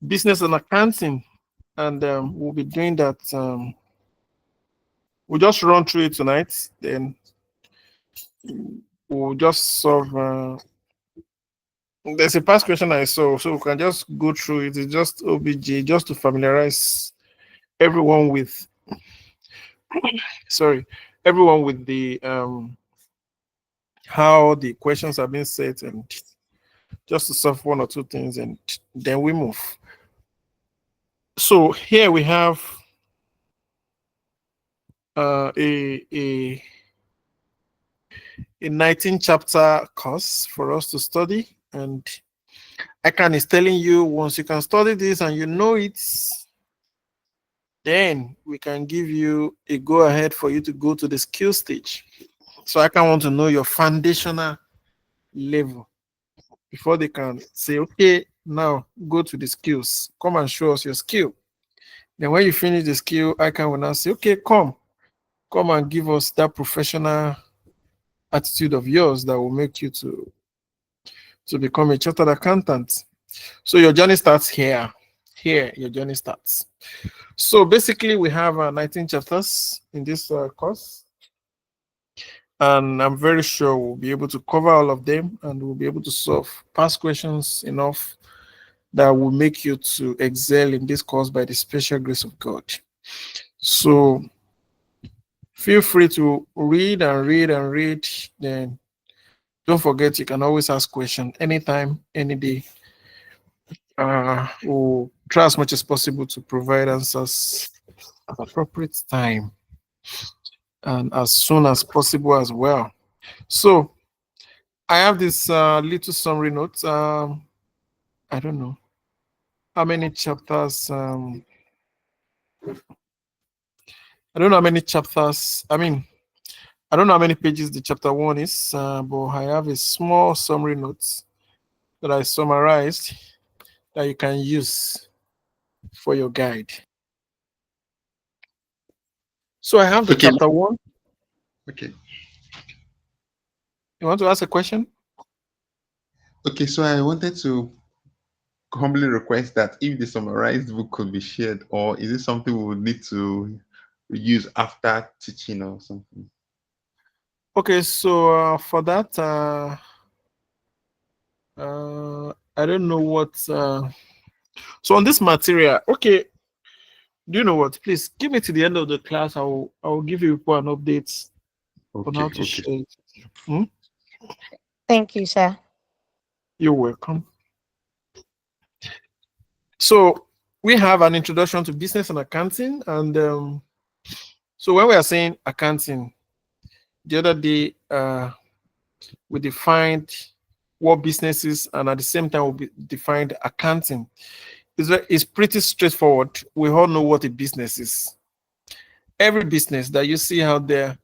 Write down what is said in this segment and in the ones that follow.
business and accounting, and we'll be doing that. We'll just run through it tonight, then we'll just solve. There's a past question I saw, so we can just go through it. It's just OBJ, just to familiarize everyone with. Sorry, everyone with the how the questions are being set, and just to solve one or two things, and then we move. So here we have a 19 chapter course for us to study, and ICAN is telling you once you can study this and you know it, then we can give you a go ahead for you to go to the skill stage. So ICAN want to know your foundational level before they can say, okay, now go to the skills, come and show us your skill. Then when you finish the skill, ICAN will now say, okay, come and give us that professional attitude of yours that will make you to become a chartered accountant. So your journey starts here. Here, your journey starts. So basically, we have 19 chapters in this course, and I'm very sure we'll be able to cover all of them, and we'll be able to solve past questions enough that will make you to excel in this course by the special grace of God. So feel free to read and read and read. Then don't forget, you can always ask questions anytime, any day. We'll try as much as possible to provide answers at appropriate time and as soon as possible as well. So I have this little summary note. I don't know how many chapters. I don't know how many chapters. I mean, I don't know how many pages the chapter 1 is, but I have a small summary note that I summarized that you can use for your guide. So I have the chapter 1. Okay. You want to ask a question? Okay, so I wanted to humbly request that if the summarized book could be shared, or is it something we would need to use after teaching or something? Okay, so for that, I don't know what. So on this material, okay, do you know what? Please give me to the end of the class. I will give you an update on how to share it. Hmm? Thank you, sir. You're welcome. So we have an introduction to business and accounting, and so when we are saying accounting, the other day we defined what business is, and at the same time we defined accounting. It's pretty straightforward. We all know what a business is. Every business that you see out there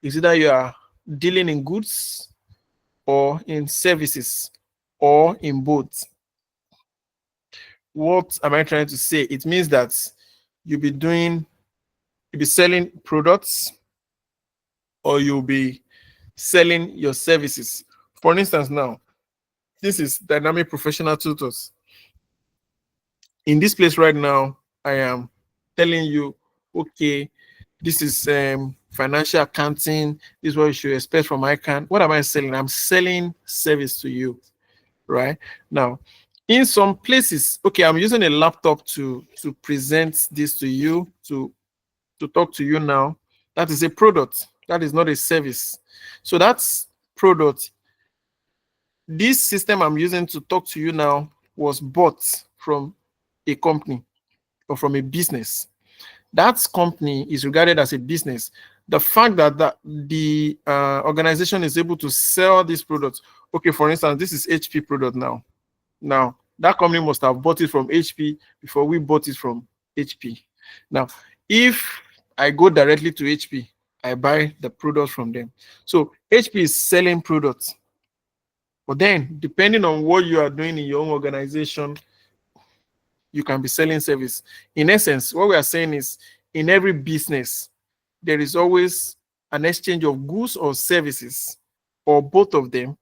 is either you are dealing in goods or in services or in both. What am I trying to say? It means that you'll be selling products or you'll be selling your services. For instance, now, this is Dynamic Professional Tutors. In this place right now, I am telling you, okay, this is financial accounting. This is what you should expect from ICAN. What am I selling? I'm selling service to you, right? Now, in some places, okay, I'm using a laptop to present this to you, to talk to you now. That is a product. That is not a service. So that's product. This system I'm using to talk to you now was bought from a company or from a business. That company is regarded as a business. The fact that the organization is able to sell this product, okay, for instance, this is HP product now. Now, that company must have bought it from HP before we bought it from HP. Now, if I go directly to HP, I buy the product from them. So HP is selling products. But then, depending on what you are doing in your own organization, you can be selling service. In essence, what we are saying is, in every business, there is always an exchange of goods or services, or both of them,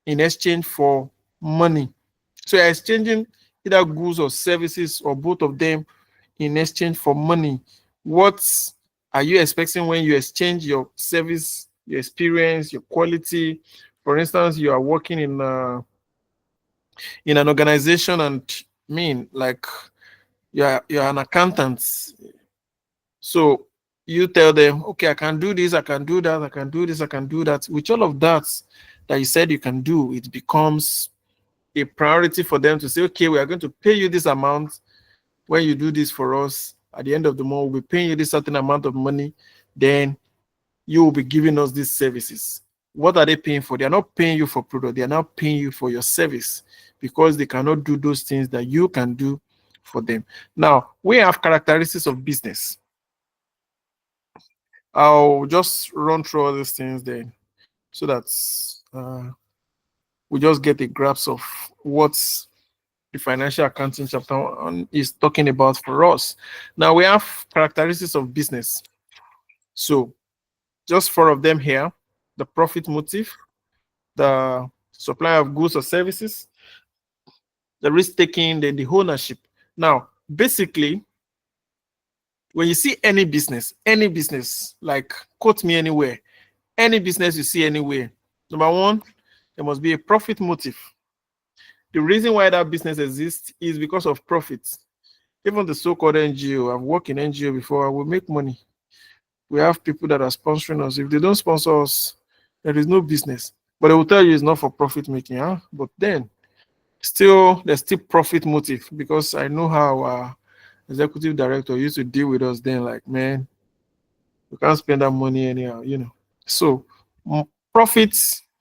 in exchange for money. So you're exchanging either goods or services or both of them in exchange for money. What are you expecting when you exchange your service, your experience, your quality? For instance, you are working in an organization and like you're an accountant. So you tell them, okay, I can do this, I can do that, I can do this, I can do that. With all of that that you said you can do, it becomes a priority for them to say, okay, we are going to pay you this amount when you do this for us. At the end of the month, we'll be paying you this certain amount of money. Then you will be giving us these services. What are they paying for? They are not paying you for product. They are not paying you for your service because they cannot do those things that you can do for them. Now, we have characteristics of business. I'll just run through all these things then so that we just get a grasp of what the financial accounting chapter is talking about for us. Now, we have characteristics of business. So, just four of them here: the profit motive, the supply of goods or services, the risk taking, then the ownership. Now, basically, when you see any business, like quote me anywhere, any business you see anywhere, number one, there must be a profit motive. The reason why that business exists is because of profits. Even the so-called NGO, I've worked in NGO before, we make money. We have people that are sponsoring us. If they don't sponsor us, there is no business. But they will tell you it's not for profit making, huh? But then still there's still profit motive because I know how our executive director used to deal with us then, like, man, we can't spend that money anyhow. So profit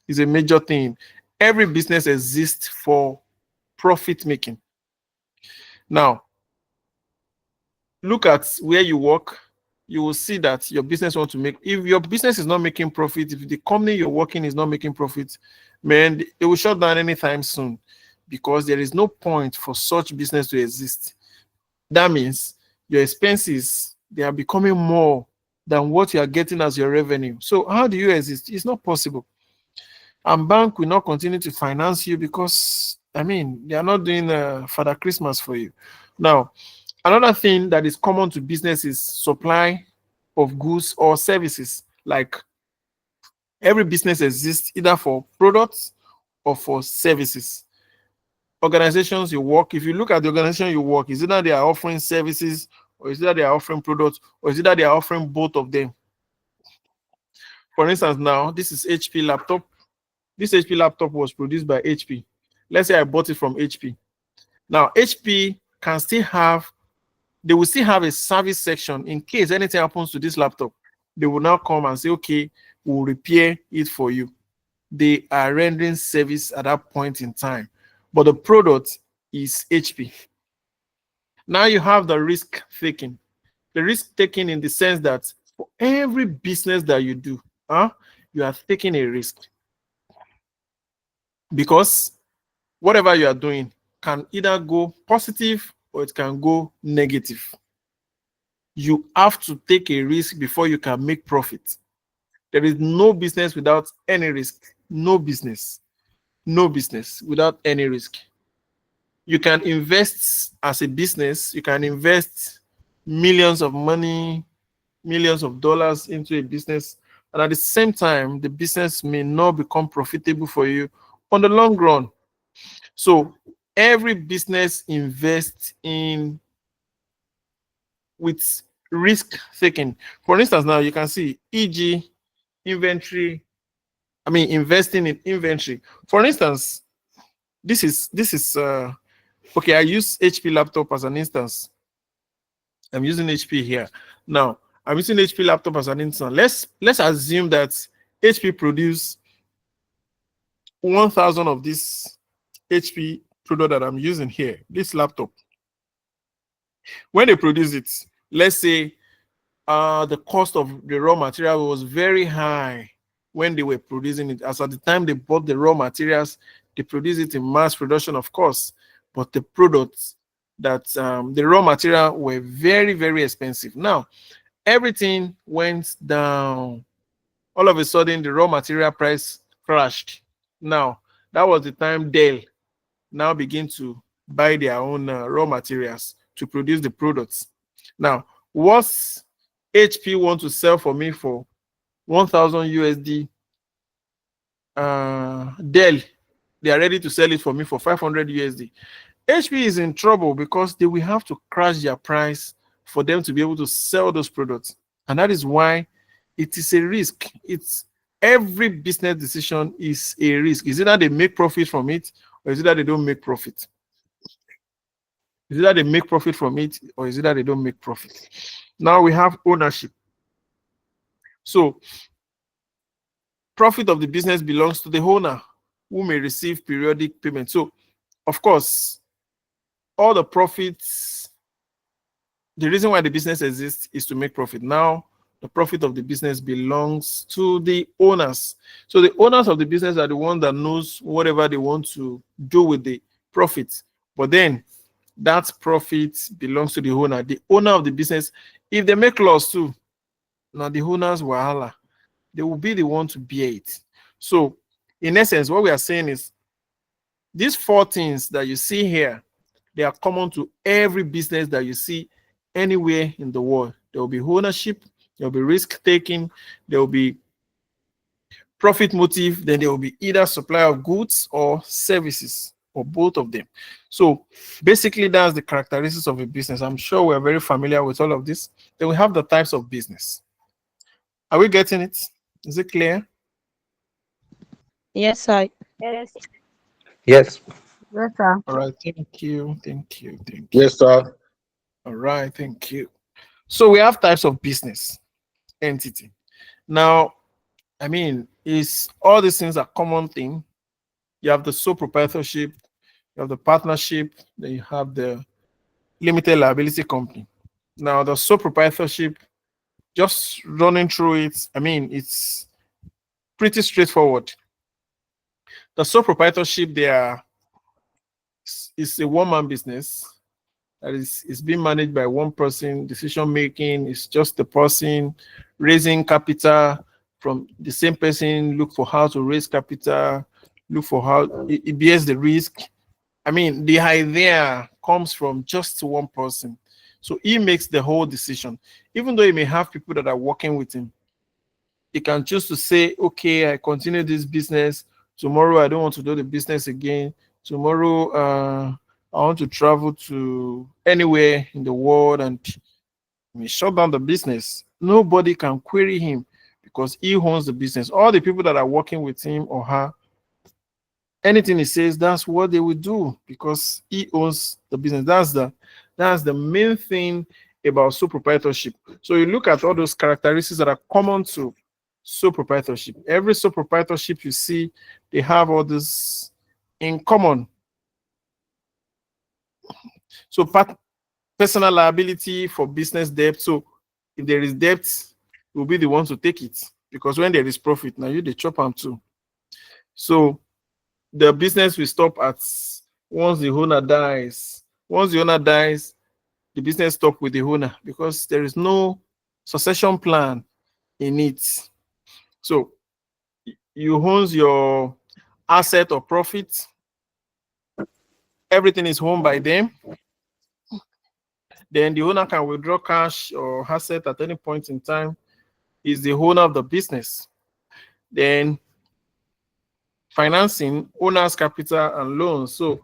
is a major thing. Every business exists for profit making. Now, look at where you work. You will see that your business wants to make. If your business is not making profit, if the company you're working is not making profit, man, they will shut down anytime soon because there is no point for such business to exist. That means your expenses, they are becoming more than what you are getting as your revenue. So how do you exist? It's not possible. And bank will not continue to finance you because they are not doing Father Christmas for you. Now, another thing that is common to business is supply of goods or services. Like every business exists either for products or for services. Organizations you work, if you look at the organization you work, is either they are offering services or is either they are offering products or is either they are offering both of them. For instance, now this is HP laptop. This HP laptop was produced by HP. Let's say I bought it from HP. Now HP can still have, they will still have a service section in case anything happens to this laptop. They will now come and say, okay, we'll repair it for you. They are rendering service at that point in time. But the product is HP. Now you have the risk taking. The risk taking in the sense that for every business that you do, you are taking a risk. Because whatever you are doing can either go positive or it can go negative. You have to take a risk before you can make profit. There is no business without any risk. No business. No business without any risk. You can invest as a business, you can invest millions of money, millions of dollars into a business, and at the same time, the business may not become profitable for you on the long run. So every business invests in with risk taking. For instance, now you can see, e.g., inventory. Investing in inventory. For instance, this is okay. I use HP laptop as an instance. I'm using HP here. Now, I'm using HP laptop as an instance. Let's assume that HP produce 1,000 of this HP product that I'm using here, this laptop. When they produce it, let's say the cost of the raw material was very high when they were producing it. As at the time they bought the raw materials, they produce it in mass production, of course, but the products that the raw material were very, very expensive. Now, everything went down. All of a sudden, the raw material price crashed. Now, that was the time Dell now begin to buy their own raw materials to produce the products. Now, what's HP want to sell for me for 1,000 USD? Dell, they are ready to sell it for me for 500 USD. HP is in trouble because they will have to crash their price for them to be able to sell those products. And that is why it is a risk. It's every business decision is a risk. Is it that they make profit from it, or is it that they don't make profit? Is it that they make profit from it, or is it that they don't make profit? Now we have ownership. So profit of the business belongs to the owner, who may receive periodic payment. So, of course, all the profits, the reason why the business exists is to make profit. Now, the profit of the business belongs to the owners. So the owners of the business are the one that knows whatever they want to do with the profits. But then that profit belongs to the owner. The owner of the business, if they make loss too, now the owners wahala, they will be the one to bear it. So in essence, what we are saying is these four things that you see here, they are common to every business that you see anywhere in the world. There will be ownership, there will be risk taking, there will be profit motive, then there will be either supply of goods or services, or both of them. So basically, that's the characteristics of a business. I'm sure we're very familiar with all of this. Then we have the types of business. Are we getting it? Is it clear? Yes, sir. Yes. Yes, sir. All right. Thank you. Thank you. Thank you. Yes, sir. All right. Thank you. So we have types of business entity. Now, I mean, is all these things a common thing? You have the sole proprietorship, you have the partnership, then you have the limited liability company. Now, the sole proprietorship, just running through it, I mean, it's pretty straightforward. The sole proprietorship, is a one-man business that is being managed by one person. Decision making is just the person raising capital from the same person. Look for how to raise capital. Look for how it bears the risk. I mean, the idea comes from just one person. So he makes the whole decision. Even though he may have people that are working with him, he can choose to say, okay, I continue this business. Tomorrow, I don't want to do the business again. Tomorrow, I want to travel to anywhere in the world and shut down the business. Nobody can query him because he owns the business. All the people that are working with him or her, anything he says, that's what they will do because he owns the business. That's the main thing about sole proprietorship. So you look at all those characteristics that are common to sole proprietorship. Every sole proprietorship you see, they have all this in common. So personal liability for business debt. So if there is debt, will be the one to take it because when there is profit, now you the chop them too. So the business will stop at once the owner dies. Once the owner dies, the business stop with the owner because there is no succession plan in it. So you own your asset or profit. Everything is owned by them. Then the owner can withdraw cash or asset at any point in time. Is the owner of the business. Then financing, owner's capital and loans. So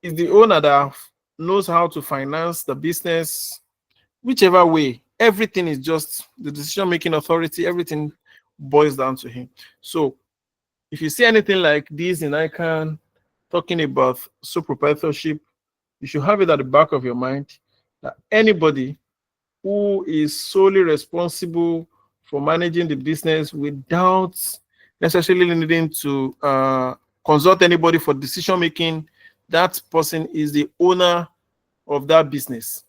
it's the owner that knows how to finance the business, whichever way. Everything is just the decision-making authority. Everything boils down to him. So if you see anything like this in ICAN talking about sole proprietorship, you should have it at the back of your mind that anybody who is solely responsible for managing the business without necessarily needing to consult anybody for decision making, that person is the owner of that business.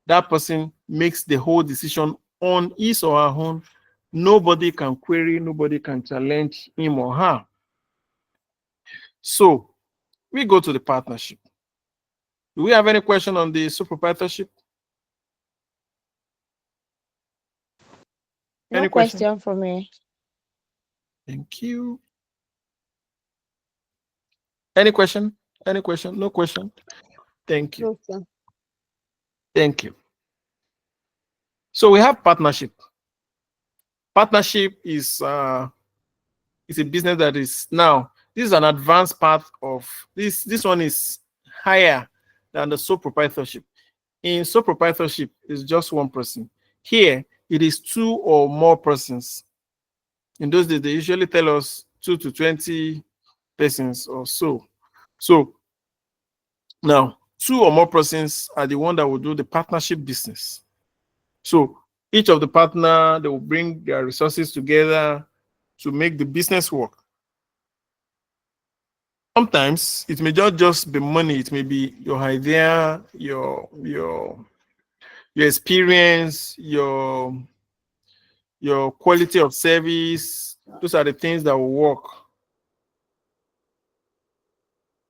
That person makes the whole decision on his or her own. Nobody can query, nobody can challenge him or her. So we go to the partnership. Do we have any question on the sole proprietorship? No Any question? question for me. Thank you. Any question? Any question? No question. Thank you. No, sir. Thank you. So we have partnership. Partnership is a business that is now, this is an advanced part of this. This one is higher than the sole proprietorship. In sole proprietorship, it's just one person. Here, it is 2 or more persons. In those days, they usually tell us 2 to 20 persons or so. So now, 2 or more persons are the one that will do the partnership business. So each of the partner, they will bring their resources together to make the business work. Sometimes it may just be money. It may be your idea, your experience, your quality of service. Those are the things that will work.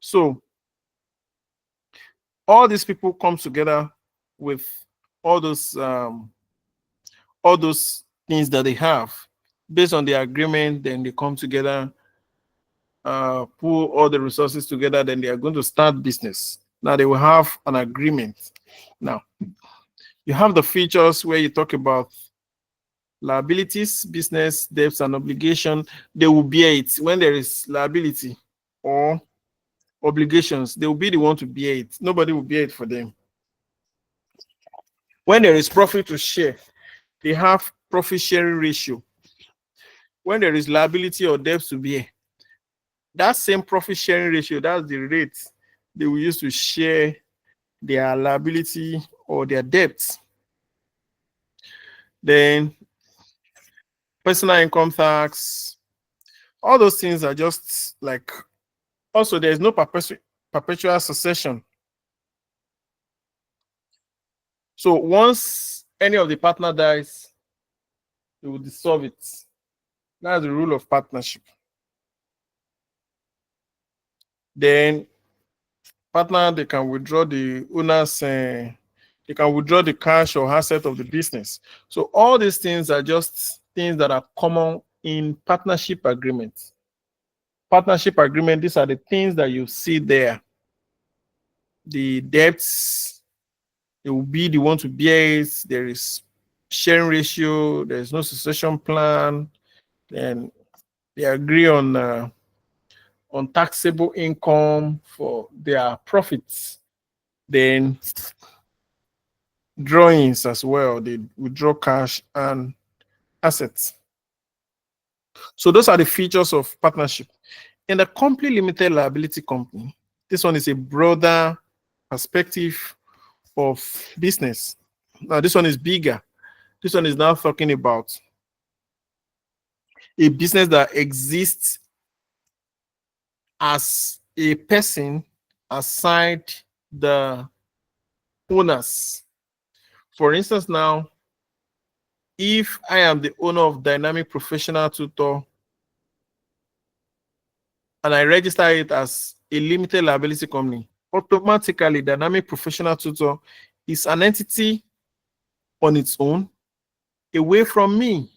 So all these people come together with all those things that they have. Based on the agreement, then they come together, pull all the resources together, then they are going to start business. Now they will have an agreement. Now, you have the features where you talk about liabilities, business, debts, and obligation. They will bear it. When there is liability or obligations, they will be the one to bear it. Nobody will bear it for them. When there is profit to share, they have profit sharing ratio. When there is liability or debt to bear, that same profit sharing ratio, that's the rate they will use to share their liability or their debt. Then personal income tax, all those things are just like, also there's no perpetual succession. So once any of the partner dies, they will dissolve it. That's the rule of partnership. Then partner, they can withdraw the owners, they can withdraw the cash or asset of the business. So all these things are just things that are common in partnership agreements. Partnership agreement, these are the things that you see there. The debts, they will be the one to bear it. There is sharing ratio. There is no succession plan. Then they agree on taxable income for their profits. Then drawings as well. They withdraw cash and assets. So those are the features of partnership. In the company limited liability company, this one is a broader perspective of business. Now this one is bigger. This one is now talking about a business that exists as a person aside the owners. For instance, now, if I am the owner of Dynamic Professional Tutor and I register it as a limited liability company, automatically Dynamic Professional Tutor is an entity on its own, away from me,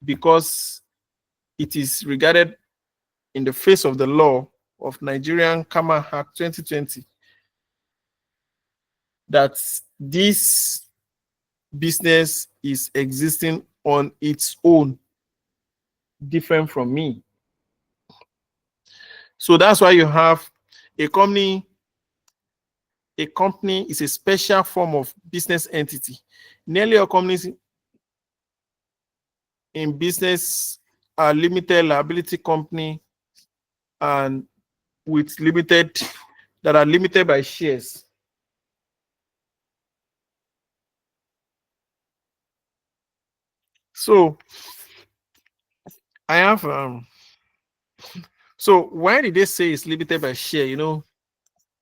because it is regarded in the face of the law of Nigerian Kama Act 2020 that this business is existing on its own, different from me. So that's why you have a company. A company is a special form of business entity. Nearly all companies in business are limited liability company and with limited, that are limited by shares. So I have so why did they say it's limited by share? You know,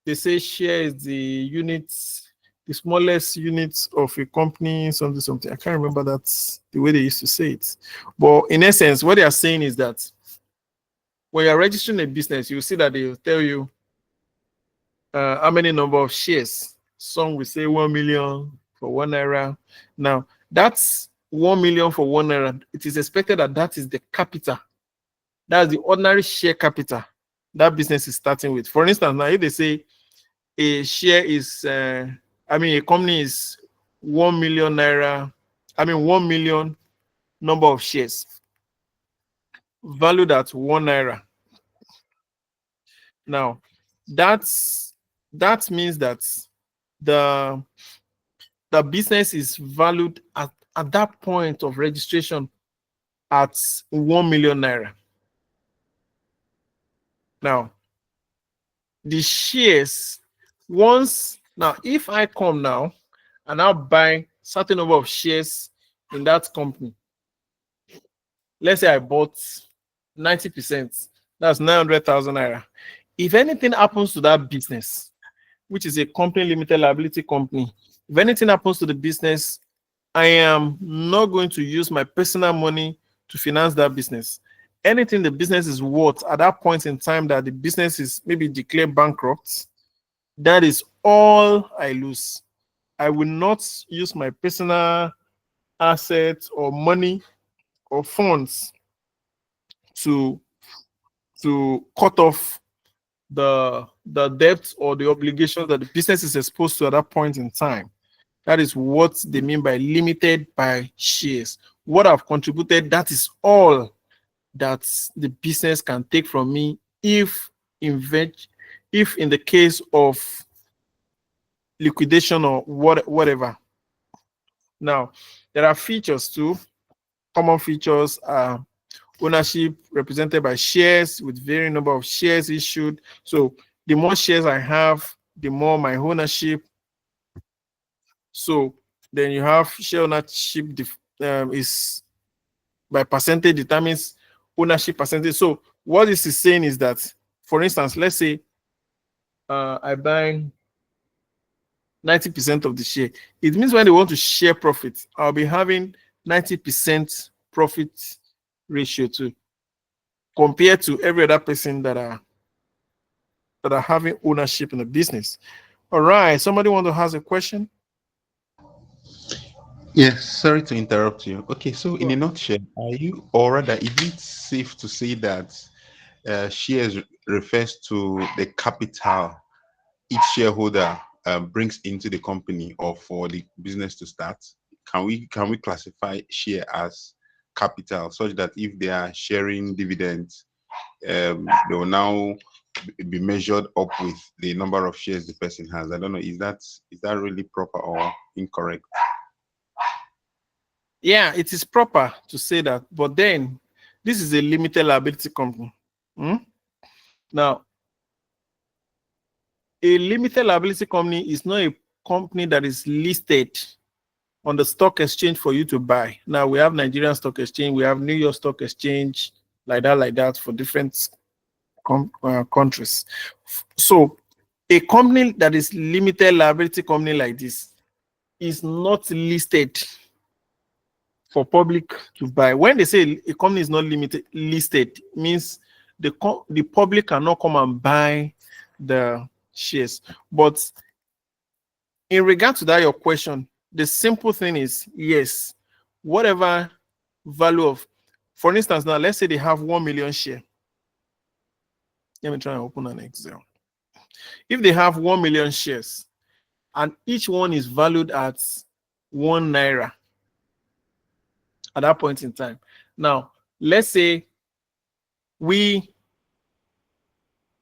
they say share is the units, the smallest units of a company, something. I can't remember that the way they used to say it. But in essence, what they are saying is that when you're registering a business, you see that they will tell you how many number of shares. Some will say 1 million for 1 naira. Now, that's 1 million for 1 naira. It is expected that that is the capital. That's the ordinary share capital that business is starting with. For instance, now if they say a share is, a company is 1 million naira, 1 million number of shares valued at 1 naira. Now, that means that the the business is valued at that point of registration at 1 million naira. Now, the shares, now, if I come now and I'll buy certain number of shares in that company, let's say I bought 90%, that's 900,000 naira. If anything happens to that business, which is a company limited liability company, if anything happens to the business, I am not going to use my personal money to finance that business. Anything the business is worth at that point in time that the business is maybe declared bankrupt, that is all I lose. I will not use my personal assets or money or funds to cut off the debt or the obligations that the business is exposed to at that point in time. That is what they mean by limited by shares. What I've contributed, that is all that the business can take from me if in the case of liquidation or whatever. Now, there are features too. Common features are ownership represented by shares with varying number of shares issued. So the more shares I have, the more my ownership. So then you have share ownership is by percentage determines ownership percentage. So what this is saying is that, for instance, let's say I buy 90% of the share. It means when they want to share profit, I'll be having 90% profit ratio too, compared to every other person that are having ownership in the business. All right, somebody want to ask a question? Yes, sorry to interrupt you. Okay, so in Go a on. nutshell, are you, or rather, is it safe to say that shares refers to the capital each shareholder brings into the company or for the business to start? Can we classify share as capital such that if they are sharing dividends, they will now be measured up with the number of shares the person has? I don't know. Is that really proper or incorrect? Yeah, it is proper to say that, but then this is a limited liability company. Hmm? Now, a limited liability company is not a company that is listed on the stock exchange for you to buy. Now we have Nigerian Stock Exchange, we have New York Stock Exchange, like that for different countries. So a company that is limited liability company like this is not listed for public to buy. When they say a company is not listed, means the public cannot come and buy the shares. But in regard to that, your question, the simple thing is yes, whatever value of, for instance, now let's say they have 1 million share. Let me try and open an Excel. If they have 1 million shares and each one is valued at 1 naira at that point in time. Now, let's say that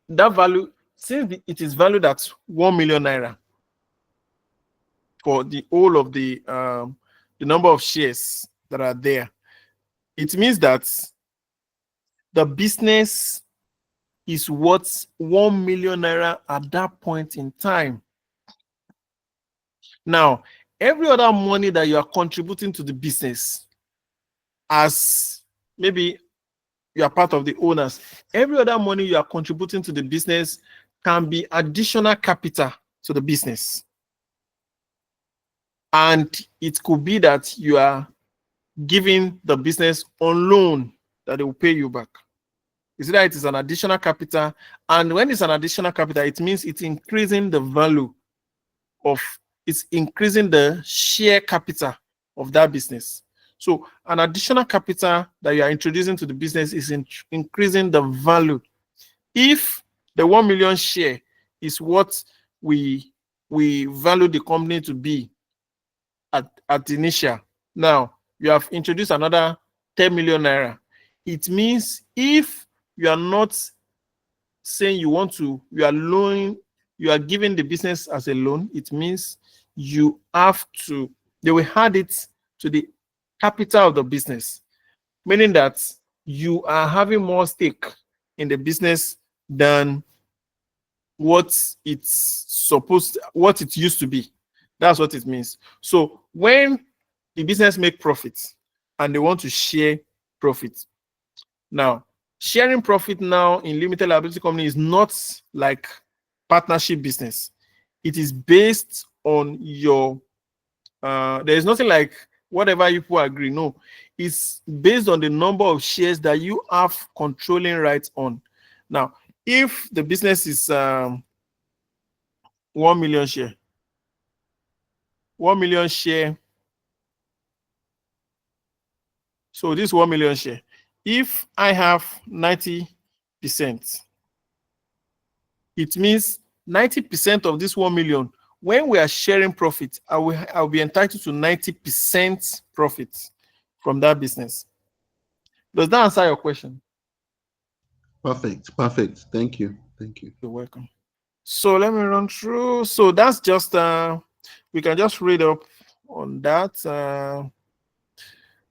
value, since it is valued at 1 million naira for the whole of the number of shares that are there, it means that the business is worth 1 million naira at that point in time. Now, every other money that you are contributing to the business, as maybe you are part of the owners, every other money you are contributing to the business can be additional capital to the business. And it could be that you are giving the business on loan that they will pay you back. You see that it is an additional capital. And when it's an additional capital, it means it's increasing the value of, it's increasing the share capital of that business. So an additional capital that you are introducing to the business is increasing the value If the 1 million share is what we value the company to be at initial, now you have introduced another 10 million naira. It means if you are not saying you want to, you are loaning, you are giving the business as a loan, it means you have to, they will add it to the capital of the business, meaning that you are having more stake in the business than what what it used to be. That's what it means. So when the business make profits and they want to share profit, now sharing profit now in limited liability company is not like partnership business. It is based on your there is nothing like whatever you people agree. No, it's based on the number of shares that you have controlling rights on. Now, if the business is 1 million share, 1 million share. So this 1 million share, if I have 90%, it means 90% of this 1 million, when we are sharing profit, I'll be entitled to 90% profit from that business. Does that answer your question? Perfect. Perfect. Thank you. Thank you. You're welcome. So let me run through. So that's just we can just read up on that.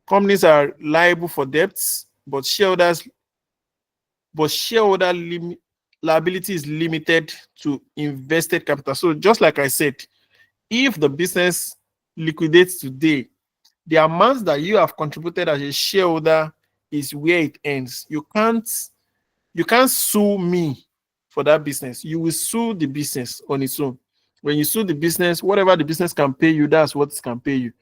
Companies are liable for debts, but shareholder liability is limited to invested capital. So just like I said, if the business liquidates today, the amounts that you have contributed as a shareholder is where it ends. You can't sue me for that business. You will sue the business on its own. When you sue the business, whatever the business can pay you, that's what it can pay you.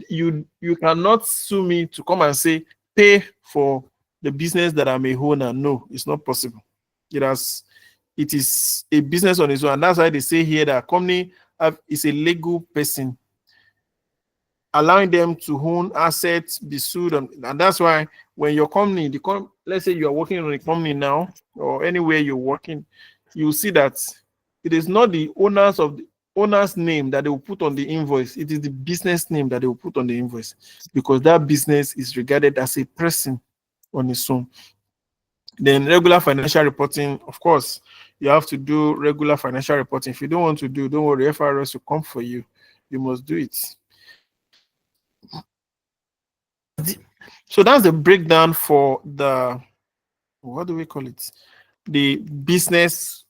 You cannot sue me to come and say pay for the business that I'm a owner. No, it's not possible. It is a business on its own, and that's why they say here that a company is a legal person, allowing them to own assets, be sued, and that's why when your company, let's say you are working on a company now, or anywhere you're working, you see that it is not the owner's name that they will put on the invoice. It is the business name that they will put on the invoice, because that business is regarded as a person on its own. Then regular financial reporting, of course, you have to do regular financial reporting. If you don't want to do, don't worry, FRS will come for you. You must do it. So that's the breakdown for the, what do we call it? The business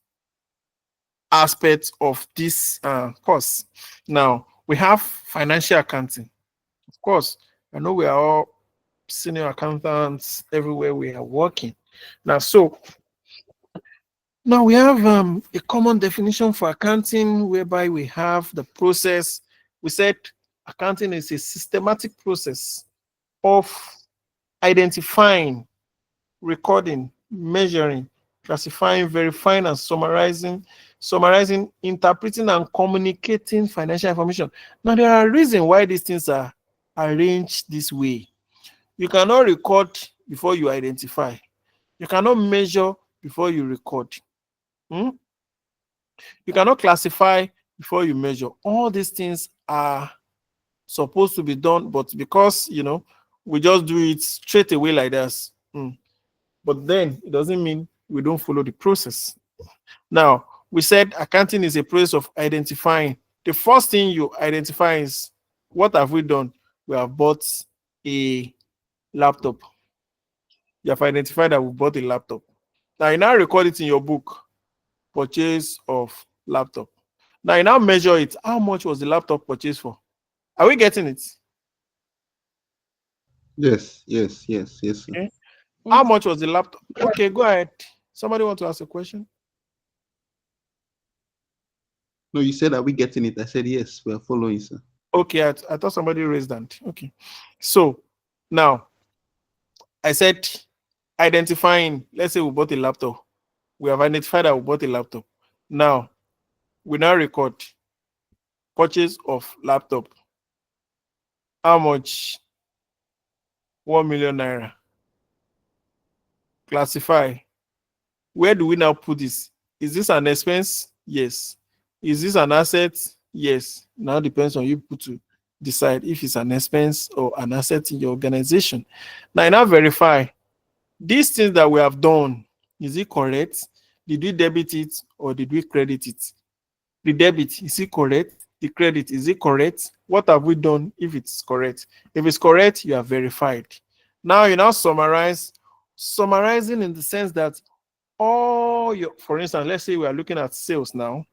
aspect of this course. Now, we have financial accounting. Of course, I know we are all senior accountants everywhere we are working. Now, now we have a common definition for accounting, whereby we have the process. We said accounting is a systematic process of identifying, recording, measuring, classifying, verifying, and summarizing, interpreting, and communicating financial information. Now, there are reasons why these things are arranged this way. You cannot record before you identify. You cannot measure before you record. You cannot classify before you measure. All these things are supposed to be done, but because we just do it straight away like this. But then it doesn't mean we don't follow the process. Now, we said accounting is a process of identifying. The first thing you identify is, what have we done? We have bought a laptop. You have identified that we bought a laptop. Now, you now record it in your book, purchase of laptop. Now, you now measure it. How much was the laptop purchased for? Are we getting it? Yes. Yes. Yes. Yes. Sir. Okay. How much was the laptop? Okay, go ahead. Somebody want to ask a question? No, you said, are we getting it? I said yes. We are following, sir. Okay, I thought somebody raised that. Okay. So now I said identifying, let's say we bought a laptop. We have identified that we bought a laptop. Now we now record purchase of laptop. How much? 1 million naira. Classify. Where do we now put this? Is this an expense? Yes. Is this an asset? Yes. Now depends on you to decide if it's an expense or an asset in your organization. Now, verify these things that we have done. Is it correct? Did we debit it or did we credit it? The debit, is it correct? The credit, is it correct? What have we done if it's correct? If it's correct, you are verified. Now you now summarize. Summarizing in the sense that all your, for instance, let's say we are looking at sales now.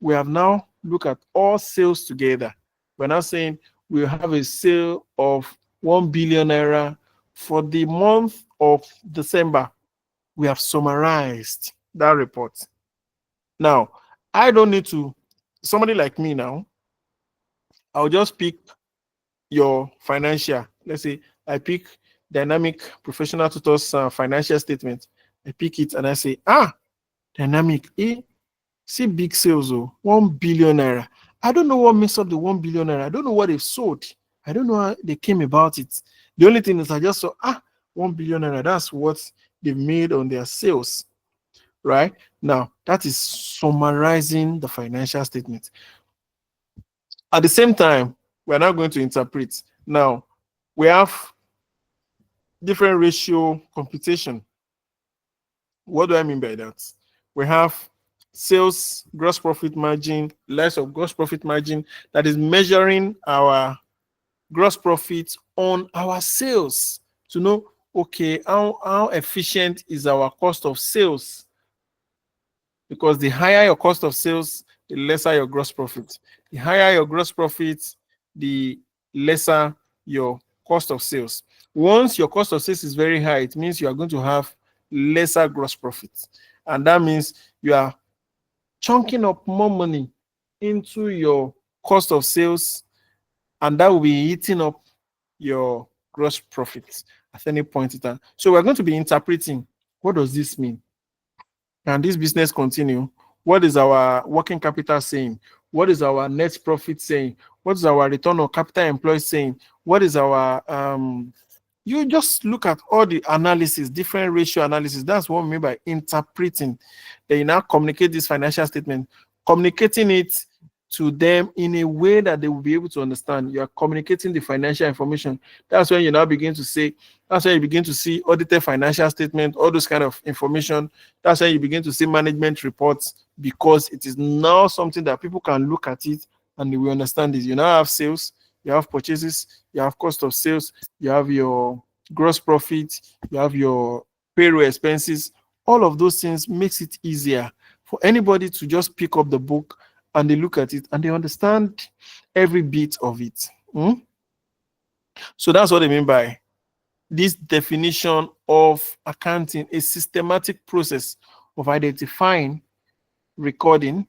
We have now looked at all sales together. We're now saying we have a sale of 1 billion naira for the month of December. We have summarized that report. Now, I don't need to, somebody like me now, I'll just pick your financial. Let's say I pick Dynamic Professional Tutors financial statement. I pick it and I say, Dynamic, see big sales, 1 billion naira. I don't know what makes up the 1 billion naira. I don't know what they've sold. I don't know how they came about it. The only thing is I just saw, 1 billion naira. That's what they've made on their sales. Right? Now, that is summarizing the financial statement. At the same time, we're now going to interpret. Now, we have different ratio computation. What do I mean by that? We have sales gross profit margin, less of gross profit margin, that is measuring our gross profit on our sales to know, okay, how efficient is our cost of sales? Because the higher your cost of sales, the lesser your gross profit. The higher your gross profit, the lesser your cost of sales. Once your cost of sales is very high, it means you are going to have lesser gross profit. And that means you are chunking up more money into your cost of sales, and that will be eating up your gross profit at any point in time. So we're going to be interpreting, what does this mean? Can this business continue? What is our working capital saying? What is our net profit saying? What is our return on capital employed saying? What is our you just look at all the analysis, different ratio analysis. That's what we mean by interpreting. Then you now communicate this financial statement, communicating it to them in a way that they will be able to understand. You are communicating the financial information. That's when you now begin to say, that's when you begin to see audited financial statement, all those kind of information. That's when you begin to see management reports, because it is now something that people can look at it and they will understand this. You now have sales, you have purchases, you have cost of sales, you have your gross profit, you have your payroll expenses. All of those things makes it easier for anybody to just pick up the book and they look at it and they understand every bit of it. So that's what I mean by this definition of accounting, a systematic process of identifying, recording,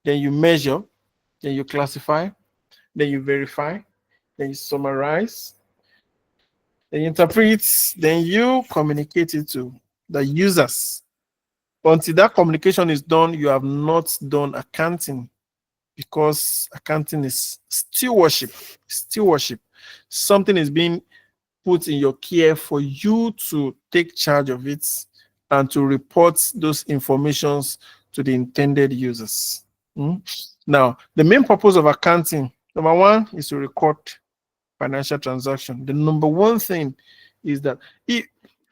then you measure, then you classify, then you verify, then you summarize, then you interpret, then you communicate it to the users. Until that communication is done, you have not done accounting, because accounting is stewardship. Stewardship. Something is being put in your care for you to take charge of it and to report those informations to the intended users. Now, the main purpose of accounting, number one, is to record financial transaction. The number one thing is that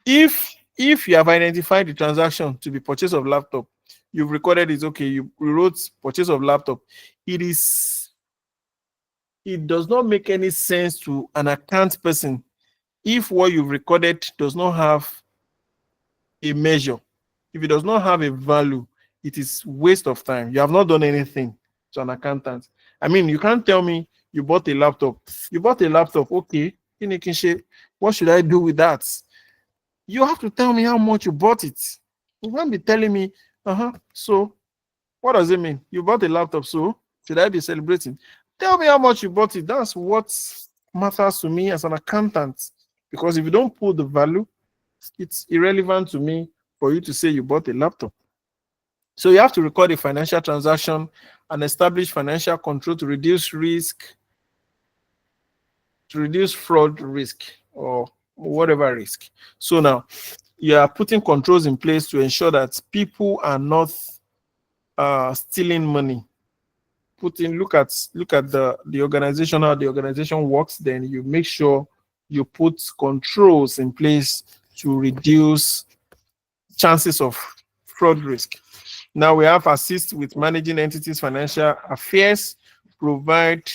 if you have identified the transaction to be purchase of laptop, you've recorded it, okay, you wrote purchase of laptop, it does not make any sense to an account person if what you've recorded does not have a measure. If it does not have a value, it is waste of time. You have not done anything to an accountant. I mean, you can't tell me you bought a laptop. You bought a laptop, okay. What should I do with that? You have to tell me how much you bought it. You can't be telling me, so what does it mean? You bought a laptop, so should I be celebrating? Tell me how much you bought it. That's what matters to me as an accountant. Because if you don't put the value, it's irrelevant to me for you to say you bought a laptop. So you have to record a financial transaction and establish financial control to reduce risk, to reduce fraud risk or whatever risk. So now, you are putting controls in place to ensure that people are not stealing money. Look at the organization, how the organization works, then you make sure you put controls in place to reduce chances of fraud risk. Now we have assist with managing entities' financial affairs, provide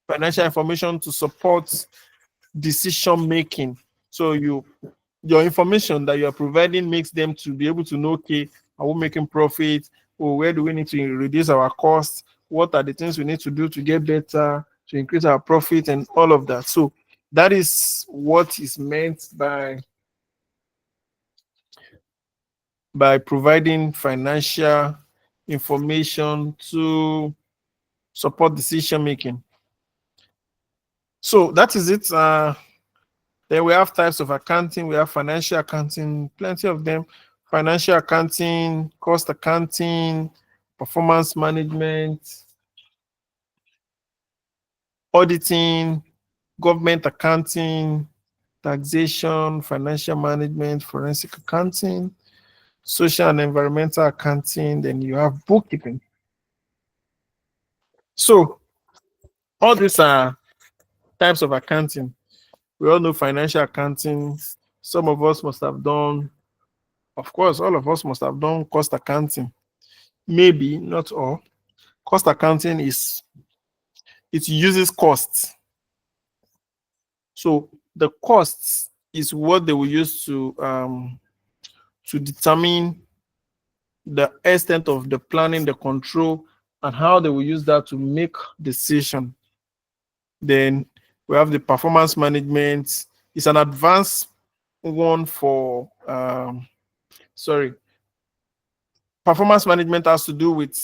financial information to support decision making. So your information that you are providing makes them to be able to know, okay, are we making profit? Or where do we need to reduce our costs? What are the things we need to do to get better, to increase our profit, and all of that. So that is what is meant by providing financial information to support decision making. So that is it. Then we have types of accounting. We have financial accounting, plenty of them. Financial accounting, cost accounting, performance management, auditing, government accounting, taxation, financial management, forensic accounting, social and environmental accounting. Then you have bookkeeping. So all these are types of accounting. We all know financial accounting. Some of us must have done, of course, all of us must have done cost accounting. Maybe not all. Cost accounting it uses costs. So the costs is what they will use to determine the extent of the planning, the control, and how they will use that to make decision. Then we have the performance management. It's an advanced one for performance management has to do with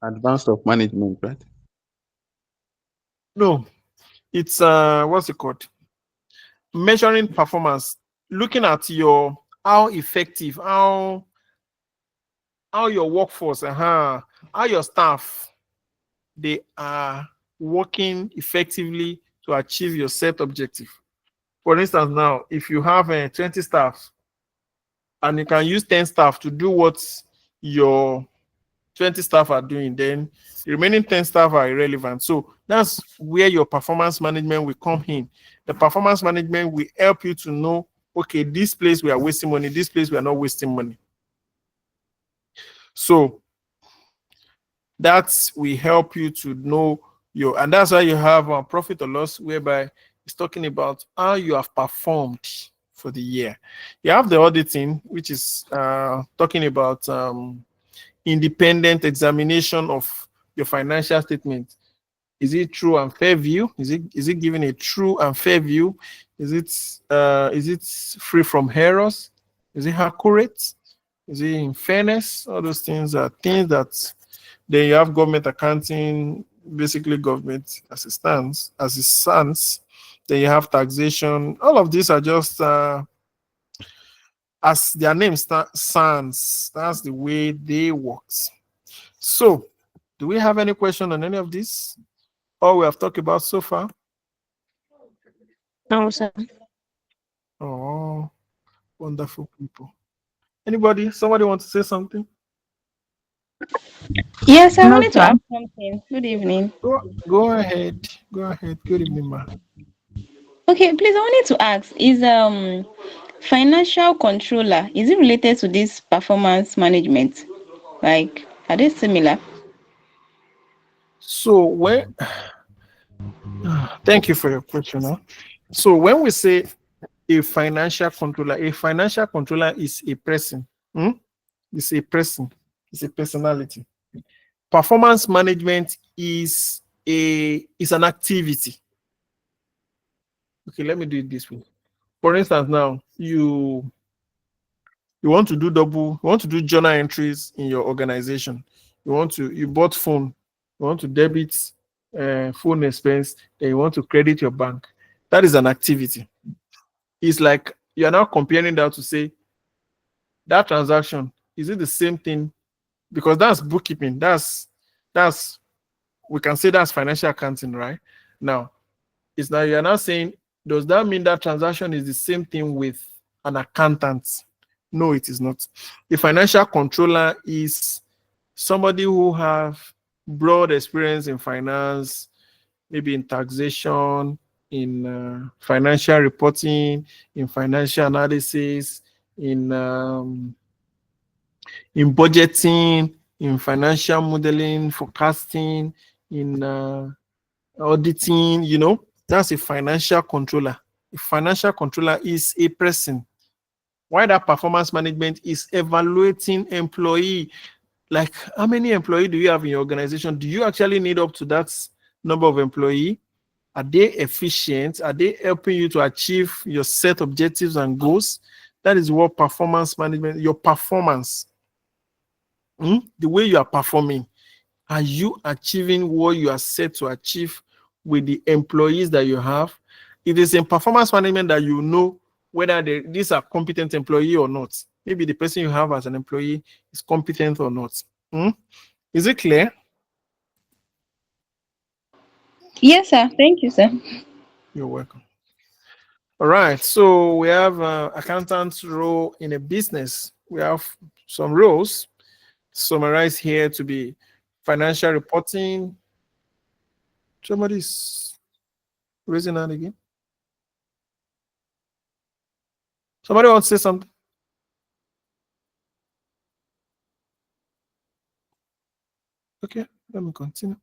Advanced of management, right? no, it's what's it called? Measuring performance, looking at your how effective, how your workforce, how your staff they are working effectively to achieve your set objective. For instance, now if you have 20 staff and you can use 10 staff to do what your 20 staff are doing, then the remaining 10 staff are irrelevant. So that's where your performance management will come in. The performance management will help you to know, okay, this place we are wasting money, this place we are not wasting money. So that will help you to know and that's why you have a profit or loss, whereby it's talking about how you have performed for the year. You have the auditing, which is talking about independent examination of your financial statement. Is it true and fair view? Is it giving a true and fair view? Is it free from errors? Is it accurate? Is it in fairness? All those things are things that. Then you have government accounting, basically government as it stands. Then you have taxation. All of these are just as their name stands. That's the way they work. So, do we have any question on any of this? All we have talked about so far? No, sir. Oh, wonderful people. Anybody? Somebody want to say something? Yes, I No, wanted to sir. ask something. Good evening. Go ahead. Go ahead. Good evening, ma. Okay, please, I wanted to ask, is financial controller, is it related to this performance management? Like, are they similar? So thank you for your question. Huh? So when we say a financial controller is a person. It's a person. It's a personality. Performance management is an activity. Okay, let me do it this way. For instance, now you want to do journal entries in your organization. You bought phone, you want to debit phone expense, then you want to credit your bank. That is an activity. It's like you are now comparing that to say that transaction, is it the same thing? Because that's bookkeeping. That's we can say that's financial accounting, right? Now, it's now you're now saying, Does that mean that transaction is the same thing with an accountant? No, it is not. A financial controller is somebody who have broad experience in finance, maybe in taxation, in financial reporting, in financial analysis, in budgeting, in financial modeling, forecasting, in auditing. That's a financial controller. A financial controller is a person. Why that performance management is evaluating employee. Like, how many employee do you have in your organization? Do you actually need up to that number of employee? Are they efficient? Are they helping you to achieve your set objectives and goals? That is what performance management, your performance, the way you are performing. Are you achieving what you are set to achieve with the employees that you have? It is in performance management that you know whether these are competent employee or not. Maybe the person you have as an employee is competent or not. Is it clear? Yes, sir. Thank you, sir. You're welcome. All right. So we have accountant's role in a business. We have some roles summarized here to be financial reporting. Somebody's raising hand again. Somebody wants to say something? Okay, let me continue.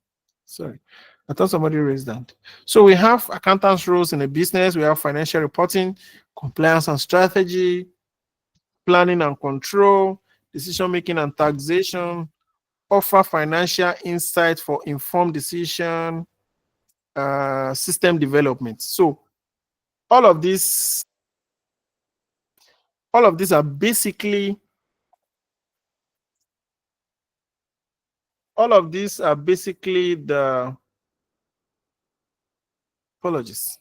Sorry, I thought somebody raised that. So we have accountants' roles in a business. We have financial reporting, compliance and strategy, planning and control, decision making and taxation, offer financial insight for informed decision, system development. So all of these are basically the apologies.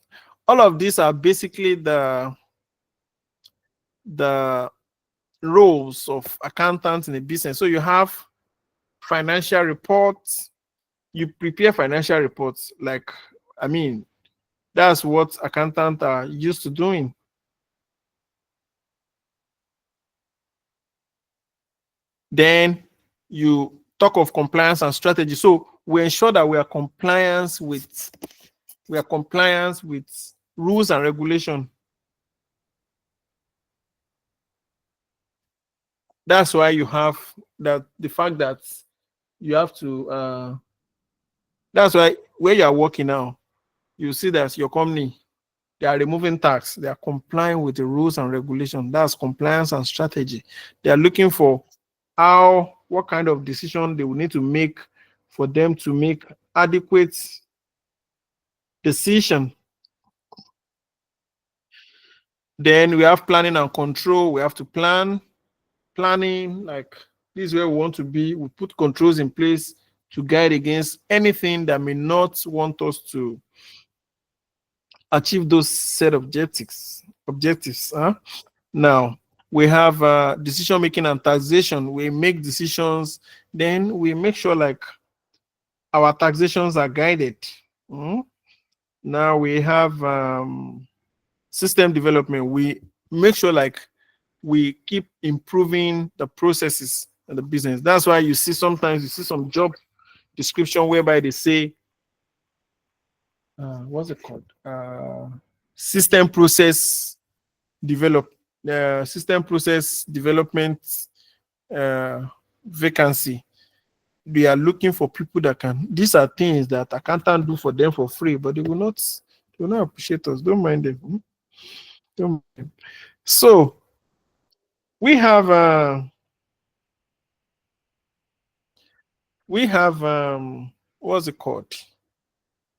All of these are basically the roles of accountants in a business. So you have financial reports. You prepare financial reports. Like, I mean, that's what accountants are used to doing. Then you talk of compliance and strategy. So we ensure that we are compliant with rules and regulation. That's why you have that the fact that you have to that's why where you are working now, you see that your company, they are removing tax, they are complying with the rules and regulation. That's compliance and strategy. They are looking for what kind of decision they will need to make for them to make adequate decision. Then we have planning and control. We have to planning, like this is where we want to be. We put controls in place to guide against anything that may not want us to achieve those set objectives. Now we have decision making and taxation. We make decisions, then we make sure like our taxations are guided. Now we have system development. We make sure like we keep improving the processes and the business. That's why sometimes you see some job description whereby they say what's it called? System process development vacancy. They are looking for people that can. These are things that accountant do for them for free, but they will not appreciate us. Don't mind them. Don't mind them. So we have what's it called?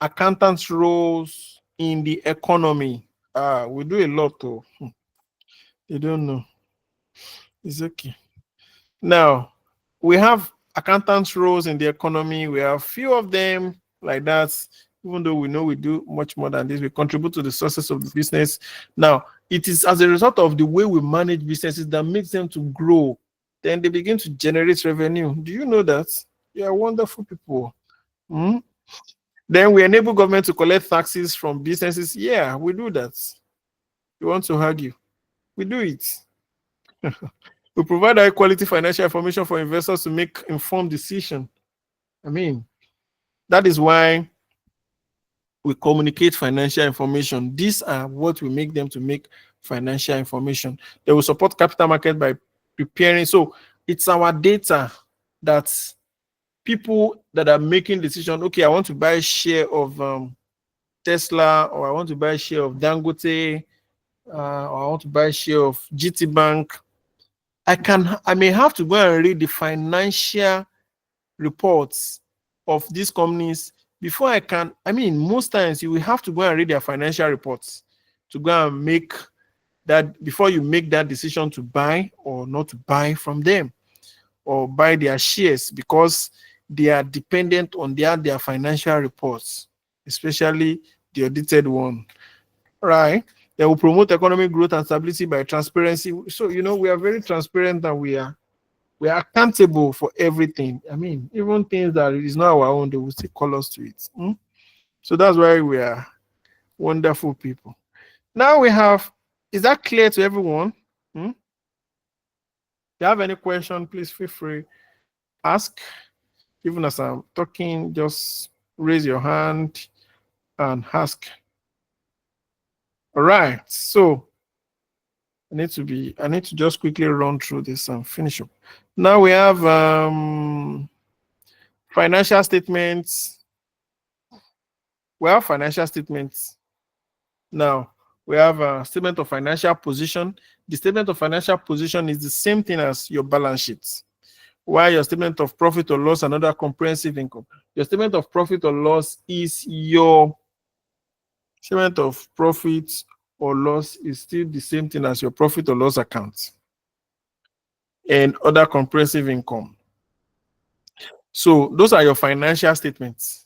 Accountants' roles in the economy. We do a lot though. You don't know. It's okay. Now we have accountants' roles in the economy. We have few of them like that. Even though we know we do much more than this, we contribute to the success of the business. Now, it is as a result of the way we manage businesses that makes them to grow. Then they begin to generate revenue. Do you know that? You are wonderful people. Then we enable government to collect taxes from businesses. Yeah, we do that. You want to argue? We do it. We provide high quality financial information for investors to make informed decisions. I mean, that is why we communicate financial information. These are what we make them to make financial information. They will support capital market by preparing. So it's our data that people that are making decision. Okay, I want to buy a share of Tesla, or I want to buy a share of Dangote, or I want to buy a share of GT Bank. I may have to go and read the financial reports of these companies before I can. I mean, most times you will have to go and read their financial reports to go and make that, before you make that decision to buy or not to buy from them or buy their shares, because they are dependent on their financial reports, especially the audited one, right? They will promote economic growth and stability by transparency. So, we are very transparent, and we are accountable for everything. I mean, even things that is not our own, they will still call us to it. So that's why we are wonderful people. Now we have, is that clear to everyone? If you have any question, please feel free, ask. Even as I'm talking, just raise your hand and ask. All right, so I need to just quickly run through this and finish up. Now we have financial statements. We have financial statements. Now we have a statement of financial position. The statement of financial position is the same thing as your balance sheet. While your statement of profit or loss and other comprehensive income, your statement of profit or loss is your statement of profit or loss is still the same thing as your profit or loss account and other comprehensive income. So those are your financial statements.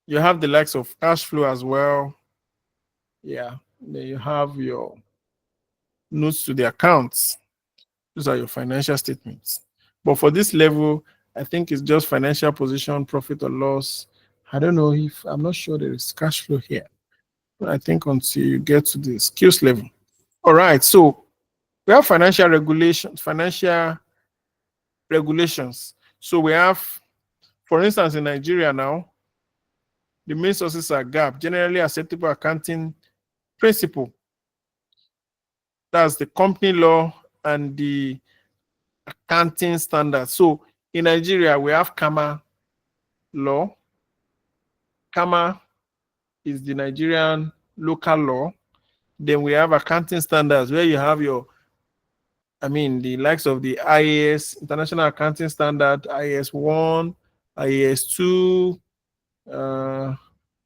You have the likes of cash flow as well. Yeah, then you have your notes to the accounts. Those are your financial statements. But for this level, I think it's just financial position, profit or loss. I don't know, if I'm not sure there is cash flow here. But I think until you get to the skills level. All right, so we have financial regulations. So we have, for instance, in Nigeria now, the main sources are GAAP, generally acceptable accounting principle. That's the company law and the accounting standards. So in Nigeria, we have CAMA law. CAMA is the Nigerian local law. Then we have accounting standards, where you have the likes of the IAS, International Accounting Standard, IAS 1, IAS 2,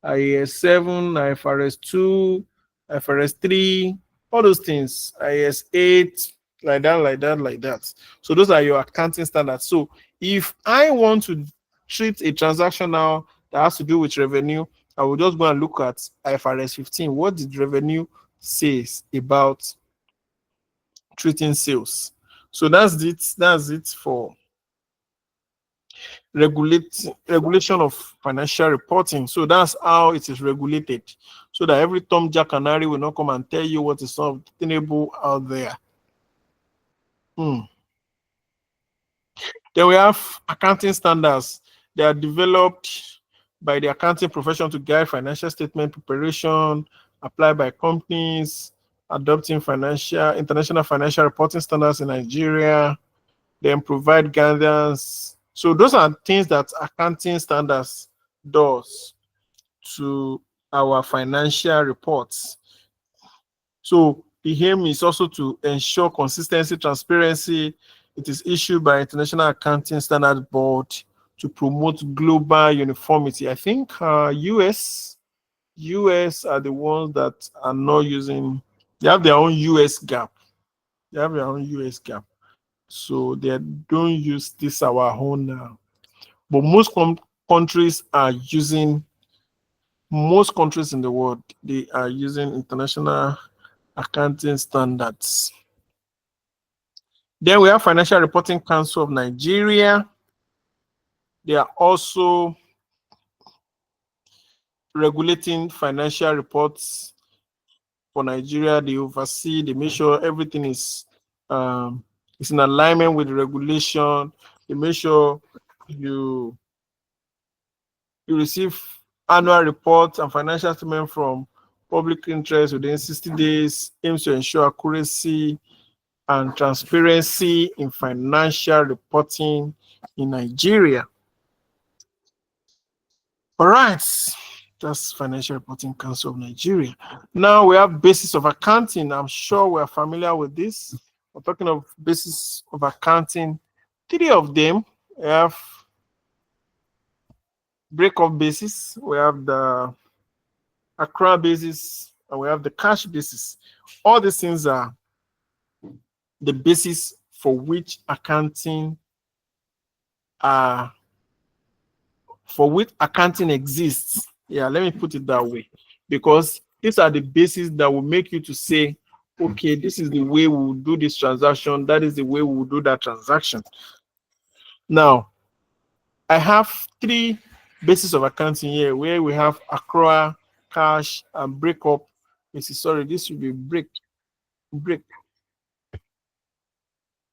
IAS 7, IFRS 2, IFRS 3, all those things, IAS 8, like that. So those are your accounting standards. So if I want to treat a transaction now that has to do with revenue, I will just go and look at IFRS 15. What did revenue says about treating sales? So that's it for regulation of financial reporting. So that's how it is regulated, so that every Tom, Jack, and Harry will not come and tell you what is obtainable out there. Then we have accounting standards. They are developed by the accounting profession to guide financial statement preparation, applied by companies adopting international financial reporting standards in Nigeria, then provide guidance. So those are things that accounting standards does to our financial reports. So the aim is also to ensure consistency, transparency. It is issued by International Accounting Standard Board to promote global uniformity. I think US are the ones that are not using. They have their own US GAAP. So they don't use this our own now. But most countries in the world, they are using international accounting standards. Then we have Financial Reporting Council of Nigeria. They are also regulating financial reports for Nigeria. They oversee, they make sure everything is in alignment with the regulation. They make sure you receive annual reports and financial statement from public interest within 60 days, aims to ensure accuracy and transparency in financial reporting in Nigeria. All right, that's Financial Reporting Council of Nigeria. Now we have basis of accounting. I'm sure we're familiar with this. We're talking of basis of accounting. 3 of them. We have break-up basis, we have the accrual basis, and we have the cash basis. All these things are the basis for which accounting exists. Yeah, let me put it that way, because these are the basis that will make you to say, okay, this is the way we will do this transaction, that is the way we will do that transaction. Now, I have 3 basis of accounting here, where we have accrual, cash, and breakup basis. Sorry, this should be break.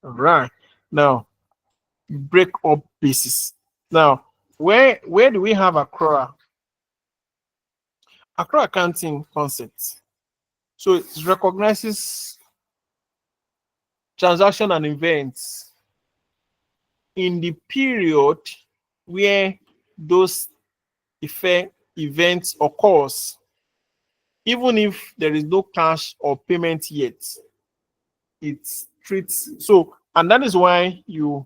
All right. Now, break up basis. Now, where do we have accrual? Accrual accounting concept. So it recognizes transaction and events in the period where those events occurs, even if there is no cash or payment yet. It treats so, and that is why you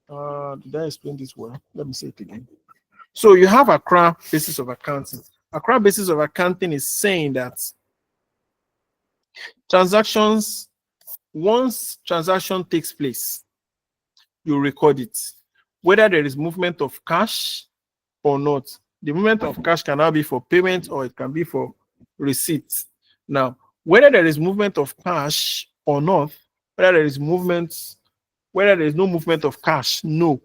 did I explain this well? Let me say it again. So you have accrual basis of accounting. Accrual basis of accounting is saying that transactions, once transaction takes place, you record it, whether there is movement of cash or not. The movement of cash can now be for payment or it can be for receipt. Now, whether there is movement of cash or not, whether there is no movement of cash, no.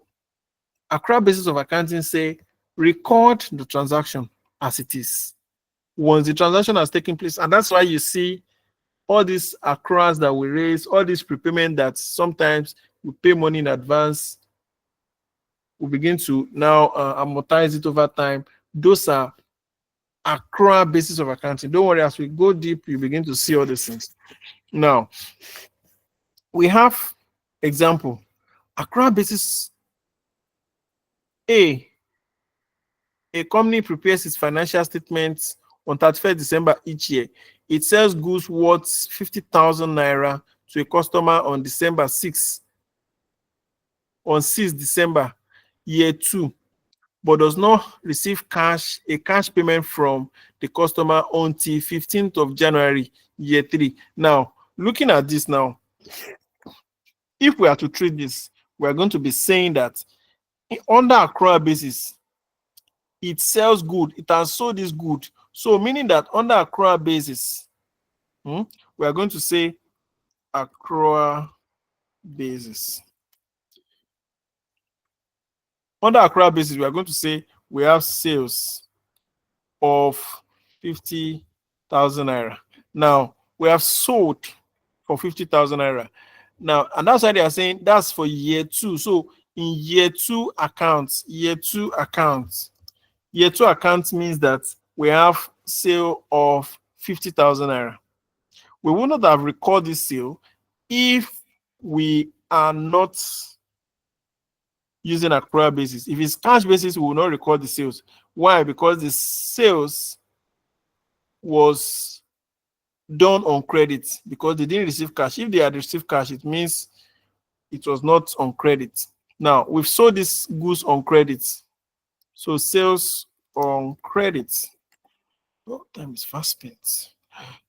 Accrual basis of accounting say record the transaction as it is once the transaction has taken place. And that's why you see all these accruals that we raise, all this prepayment that sometimes we pay money in advance, we begin to now amortize it over time. Those are accrual basis of accounting. Don't worry, as we go deep, you begin to see all these things. Now, we have example. Accrual basis A company prepares its financial statements on 31st December each year. It sells goods worth 50,000 naira to a customer on December 6, on 6 December, year 2, but does not receive a cash payment from the customer until 15th of January, year 3. Now, looking at this now, if we are to treat this, we are going to be saying that under accrual basis, it sells good, it has sold this good. So meaning that under accrual basis, we are going to say accrual basis. Under accrual basis, we are going to say we have sales of 50,000 naira. Now, we have sold for 50,000 naira. Now, and that's why they are saying that's for year 2. So in year 2 accounts, year 2 accounts means that we have sale of 50,000 naira. We would not have recorded this sale if we are not using accrual basis. If it's cash basis, we will not record the sales. Why? Because the sales was done on credit, because they didn't receive cash. If they had received cash, it means it was not on credit. Now, we've sold this goods on credit. So sales on credit. Oh, time is fast spent.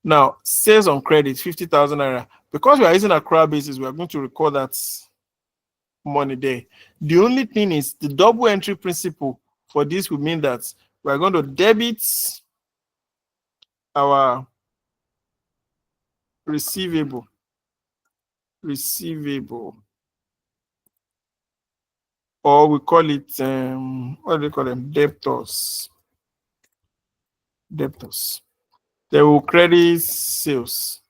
Now, sales on credit, 50,000 naira. Because we are using accrual basis, we are going to record that money there. The only thing is the double entry principle for this will mean that we are going to debit our receivable, or we call it what do they call them, debtors. debtors. They will credit sales.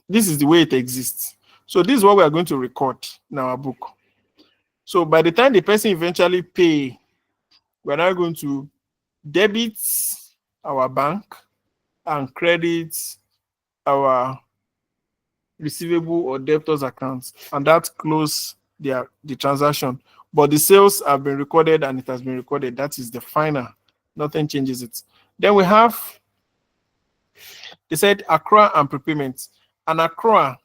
This is the way it exists. So this is what we are going to record in our book. So by the time the person eventually pay, we're now going to debit our bank and credit our receivable or debtors accounts, and that close the transaction. But the sales have been recorded and it has been recorded. That is the final. Nothing changes it. Then we have, they said, accrual and prepayment. An accrual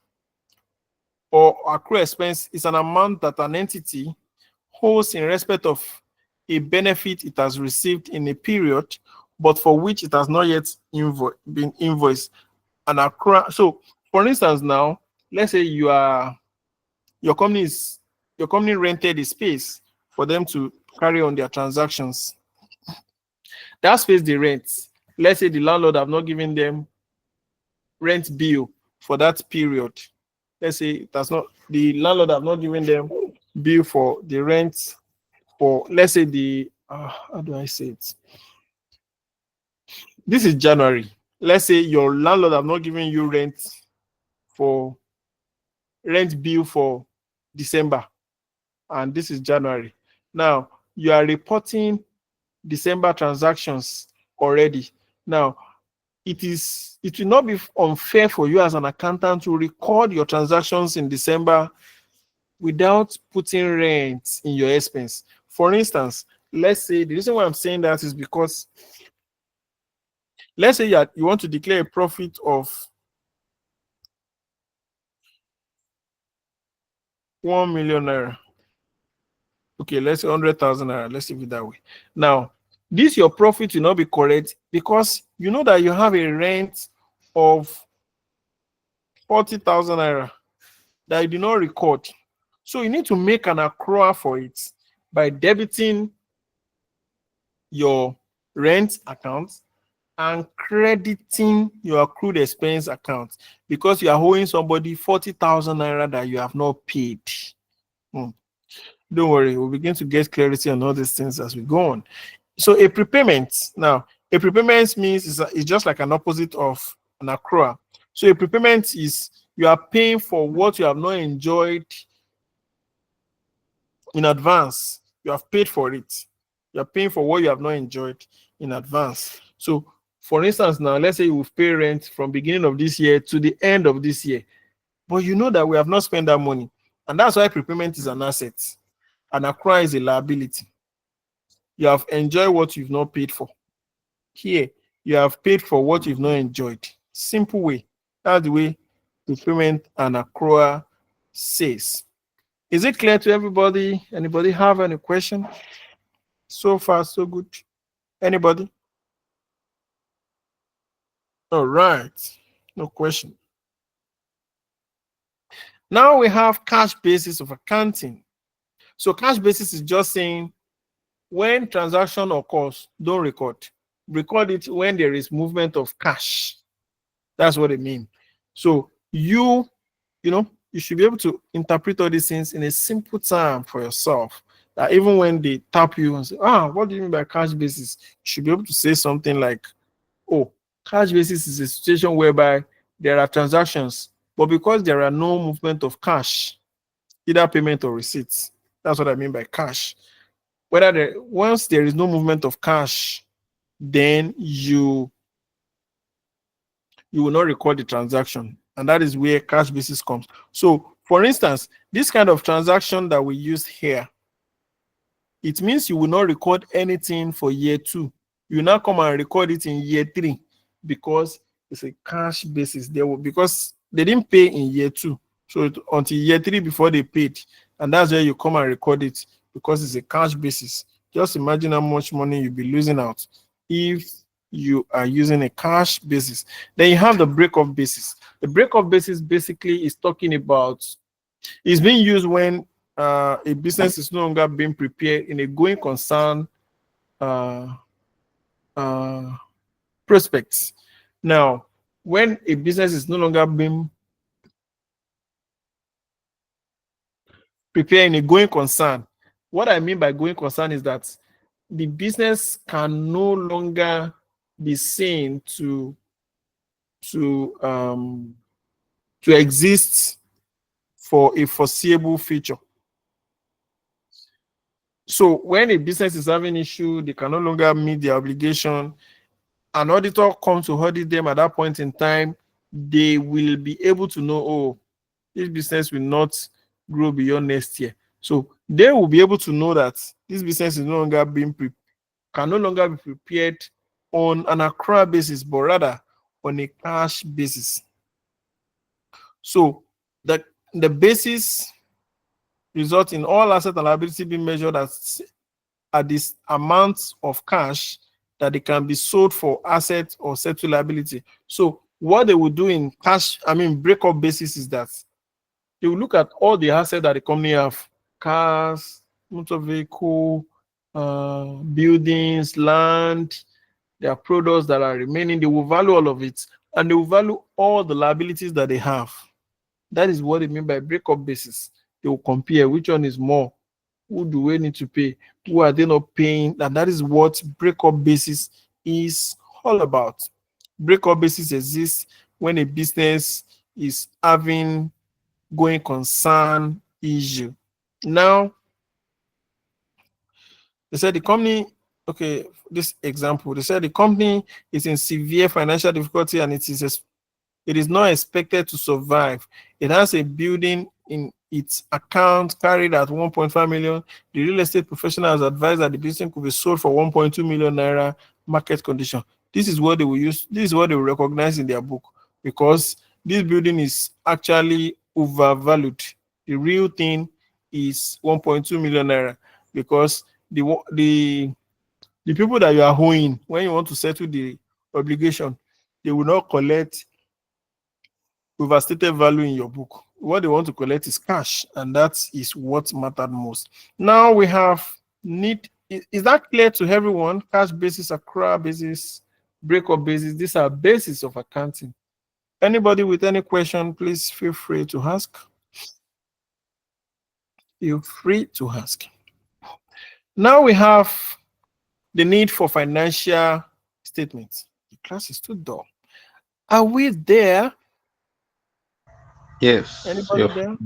or accrual expense is an amount that an entity holds in respect of a benefit it has received in a period, but for which it has not yet been invoiced. An accrual. So, for instance, now let's say your company rented a space for them to carry on their transactions. That space they rent, let's say the landlord have not given them rent bill for that period. Let's say it has not, the landlord have not given them bill for the rent for, let's say the how do I say it? This is January. Let's say your landlord have not given you rent bill for December, and this is January. Now you are reporting December transactions already. Now it will not be unfair for you as an accountant to record your transactions in December without putting rent in your expense. For instance, let's say the reason why I'm saying that is because let's say you want to declare a profit of 1 million naira. Okay, let's say 100,000 naira. Let's leave it that way. Now, this your profit will not be correct because you know that you have a rent of 40,000 naira that you did not record. So you need to make an accrual for it by debiting your rent account and crediting your accrued expense account because you are owing somebody 40,000 naira that you have not paid. Don't worry, we'll begin to get clarity on all these things as we go on. So a prepayment, now a prepayment means it's just like an opposite of an accrual. So a prepayment is you are paying for what you have not enjoyed in advance. You have paid for it. You are paying for what you have not enjoyed in advance. So for instance, now let's say you will pay rent from beginning of this year to the end of this year, but you know that we have not spent that money, and that's why prepayment is an asset. An accrual is a liability. You have enjoyed what you've not paid for. Here, you have paid for what you've not enjoyed. Simple way. That's the way prepayment and accrual says. Is it clear to everybody? Anybody have any question? So far, so good. Anybody? All right. No question. Now we have cash basis of accounting. So cash basis is just saying when transaction occurs, don't record. Record it when there is movement of cash. That's what it means. So you should be able to interpret all these things in a simple term for yourself. That even when they tap you and say, what do you mean by cash basis? You should be able to say something like, oh, cash basis is a situation whereby there are transactions, but because there are no movement of cash, either payment or receipts, that's what I mean by cash. Once there is no movement of cash, then you will not record the transaction, and that is where cash basis comes. So, for instance, this kind of transaction that we use here, it means you will not record anything for year 2. You now come and record it in year 3 because it's a cash basis. Because they didn't pay in year 2, so until year 3 before they paid, and that's where you come and record it because it's a cash basis. Just imagine how much money you'll be losing out if you are using a cash basis. Then you have the break-off basis. The break-off basis basically is talking about, it's being used when a business is no longer being prepared in a going concern prospects. Now, when a business is no longer being prepared in a going concern, what I mean by going concern is that the business can no longer be seen to exist for a foreseeable future. So when a business is having issue, they can no longer meet their obligation. An auditor comes to audit them at that point in time. They will be able to know, oh, this business will not grow beyond next year. So they will be able to know that this business is no longer can no longer be prepared on an accrual basis, but rather on a cash basis. So the basis results in all asset and liability being measured at this amount of cash that they can be sold for asset or settle liability. So what they will do in cash, breakup basis, is that they will look at all the assets that the company have: cars, motor vehicle, buildings, land, their products that are remaining. They will value all of it, and they will value all the liabilities that they have. That is what they mean by breakup basis. They will compare which one is more, who do we need to pay, who are they not paying, and that is what breakup basis is all about. Breakup basis exists when a business is having going concern issue. Now, they said the company, okay, this example, they said the company is in severe financial difficulty and it is not expected to survive. It has a building in its account carried at 1.5 million. The real estate professional has advised that the business could be sold for 1.2 million naira market condition. This is what they will use. This is what they will recognize in their book, because this building is actually overvalued. The real thing is 1.2 million naira, because the people that you are owing, when you want to settle the obligation, they will not collect overstated value in your book. What they want to collect is cash, and that is what mattered most. Now we have need. Is that clear to everyone? Cash basis, accrual basis, breakup basis. These are basis of accounting. Anybody with any question, please feel free to ask. Feel free to ask. Now we have the need for financial statements. The class is too dull. Are we there? Yes. Anybody there?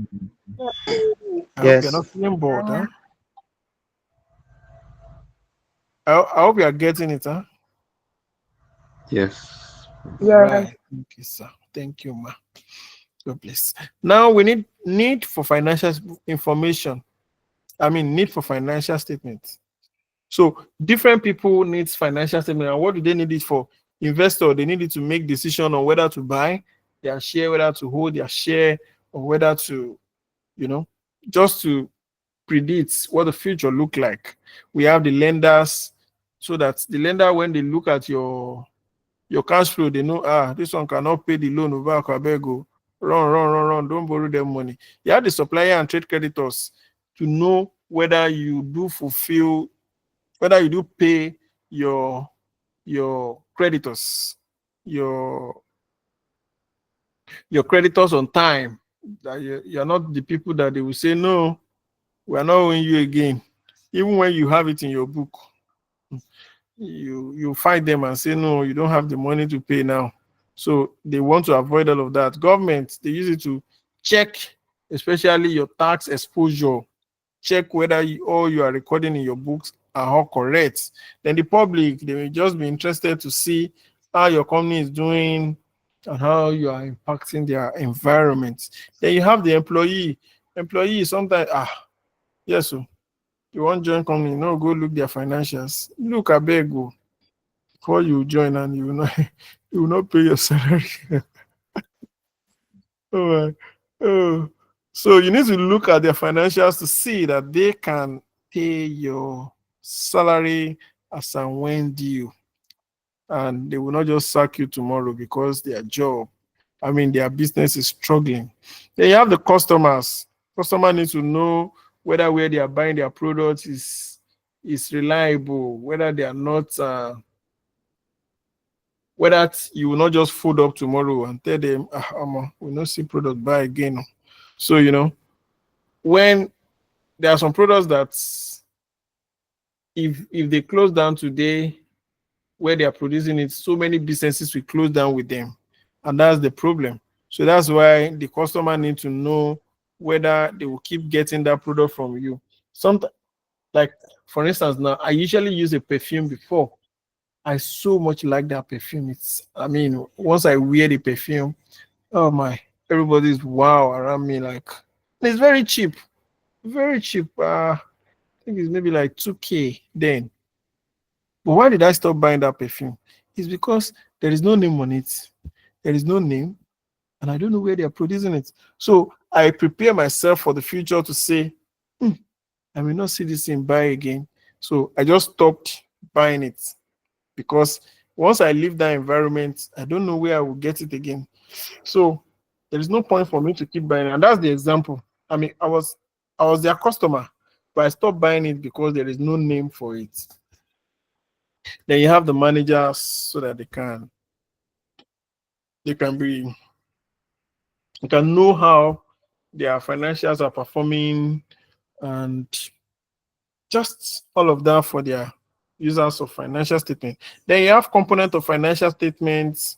I hope you're Yes. not feeling bored, huh? I hope you are getting it, huh? Yes. Right. Thank you, sir. Thank you, ma. God bless. Now we need for financial information. Need for financial statements. So different people need financial statement. And what do they need it for? Investor, they need it to make decision on whether to buy their share, whether to hold their share, or whether to, just to predict what the future look like. We have the lenders, so that the lender, when they look at your cash flow, they know, this one cannot pay the loan over Kabego. Run, don't borrow them money. You have the supplier and trade creditors to know whether you do fulfill, whether you do pay your creditors, your creditors on time. That you're not the people that they will say, no, we are not owing you again. Even when you have it in your book, you fight them and say, no, you don't have the money to pay now. So they want to avoid all of that. Government, they use it to check, especially your tax exposure, check whether all you are recording in your books are all correct. Then the public, they may just be interested to see how your company is doing and how you are impacting their environment. Then you have the employee. Employee sometimes, yes, so you want join company, no, go look their financials. Look, I beg you, before you join, and you will not you will not pay your salary. Oh, my. Oh. So you need to look at their financials to see that they can pay your salary as and when due, and they will not just sack you tomorrow because their business is struggling. Then you have the customers. Customer needs to know whether where they are buying their products is reliable, whether they are not whether you will not just fold up tomorrow and tell them, we not see product buy again. So when there are some products that if they close down today where they are producing it, so many businesses will close down with them, and that's the problem. So that's why the customer need to know whether they will keep getting that product from you. Sometimes, like for instance, now I usually use a perfume before. I so much like that perfume. It's, I mean, once I wear the perfume, oh my, everybody's wow around me. Like, it's very cheap, very cheap. I think it's maybe like 2K then. But why did I stop buying that perfume? It's because there is no name on it. There is no name, and I don't know where they are producing it. So I prepare myself for the future to say, "Hmm, I may not see this thing buy again." So I just stopped buying it because once I leave that environment, I don't know where I will get it again. So there is no point for me to keep buying it. And that's the example. I mean, I was their customer, but I stopped buying it because there is no name for it. Then you have the managers so that they can be you can know how their financials are performing and just all of that for their users of financial statement. Then you have component of financial statements,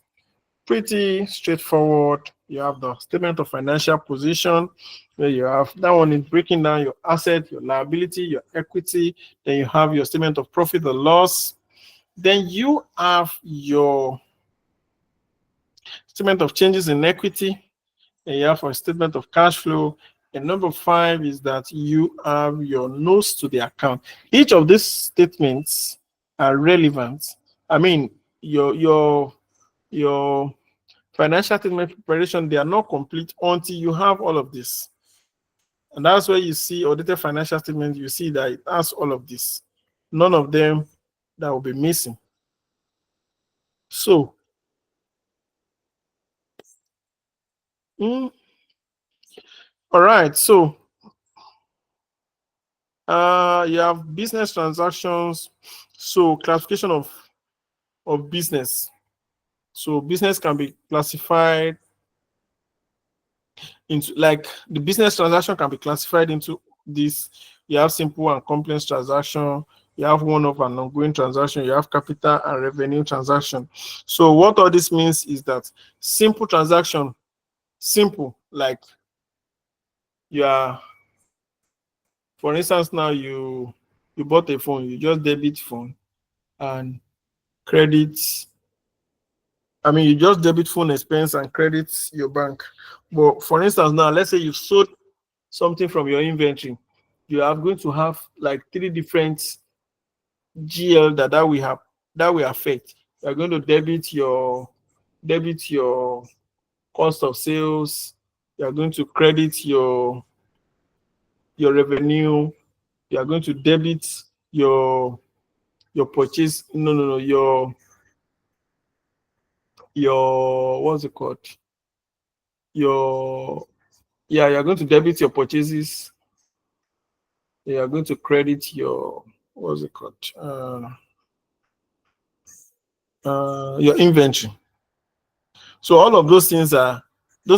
pretty straightforward. You have the statement of financial position, where you have that one is breaking down your asset, your liability, your equity. Then you have your statement of profit or loss. Then you have your statement of changes in equity, and you have a statement of cash flow. And number 5 is that you have your notes to the account. Each of these statements are relevant. I mean, your financial statement preparation, they are not complete until you have all of this. And that's where you see audited financial statement, you see that it has all of this. None of them that will be missing. So, all right. So, you have business transactions. So, classification of business. So, business can be classified into, like, the business transaction can be classified into this. You have simple and complex transaction, you have one-off and ongoing transaction, you have capital and revenue transaction. So what all this means is that simple transaction, simple, like you are, for instance, now you bought a phone, you just debit phone and credit. I mean, you just debit phone expense and credit your bank. But for instance, now let's say you sold something from your inventory, you are going to have like 3 different GL that will affect. You are going to debit your cost of sales. You are going to credit your revenue. You are going to debit your purchase. No, your what's it called? Your Yeah, you are going to debit your purchases. You are going to credit your what's it called? Your inventory. So all of those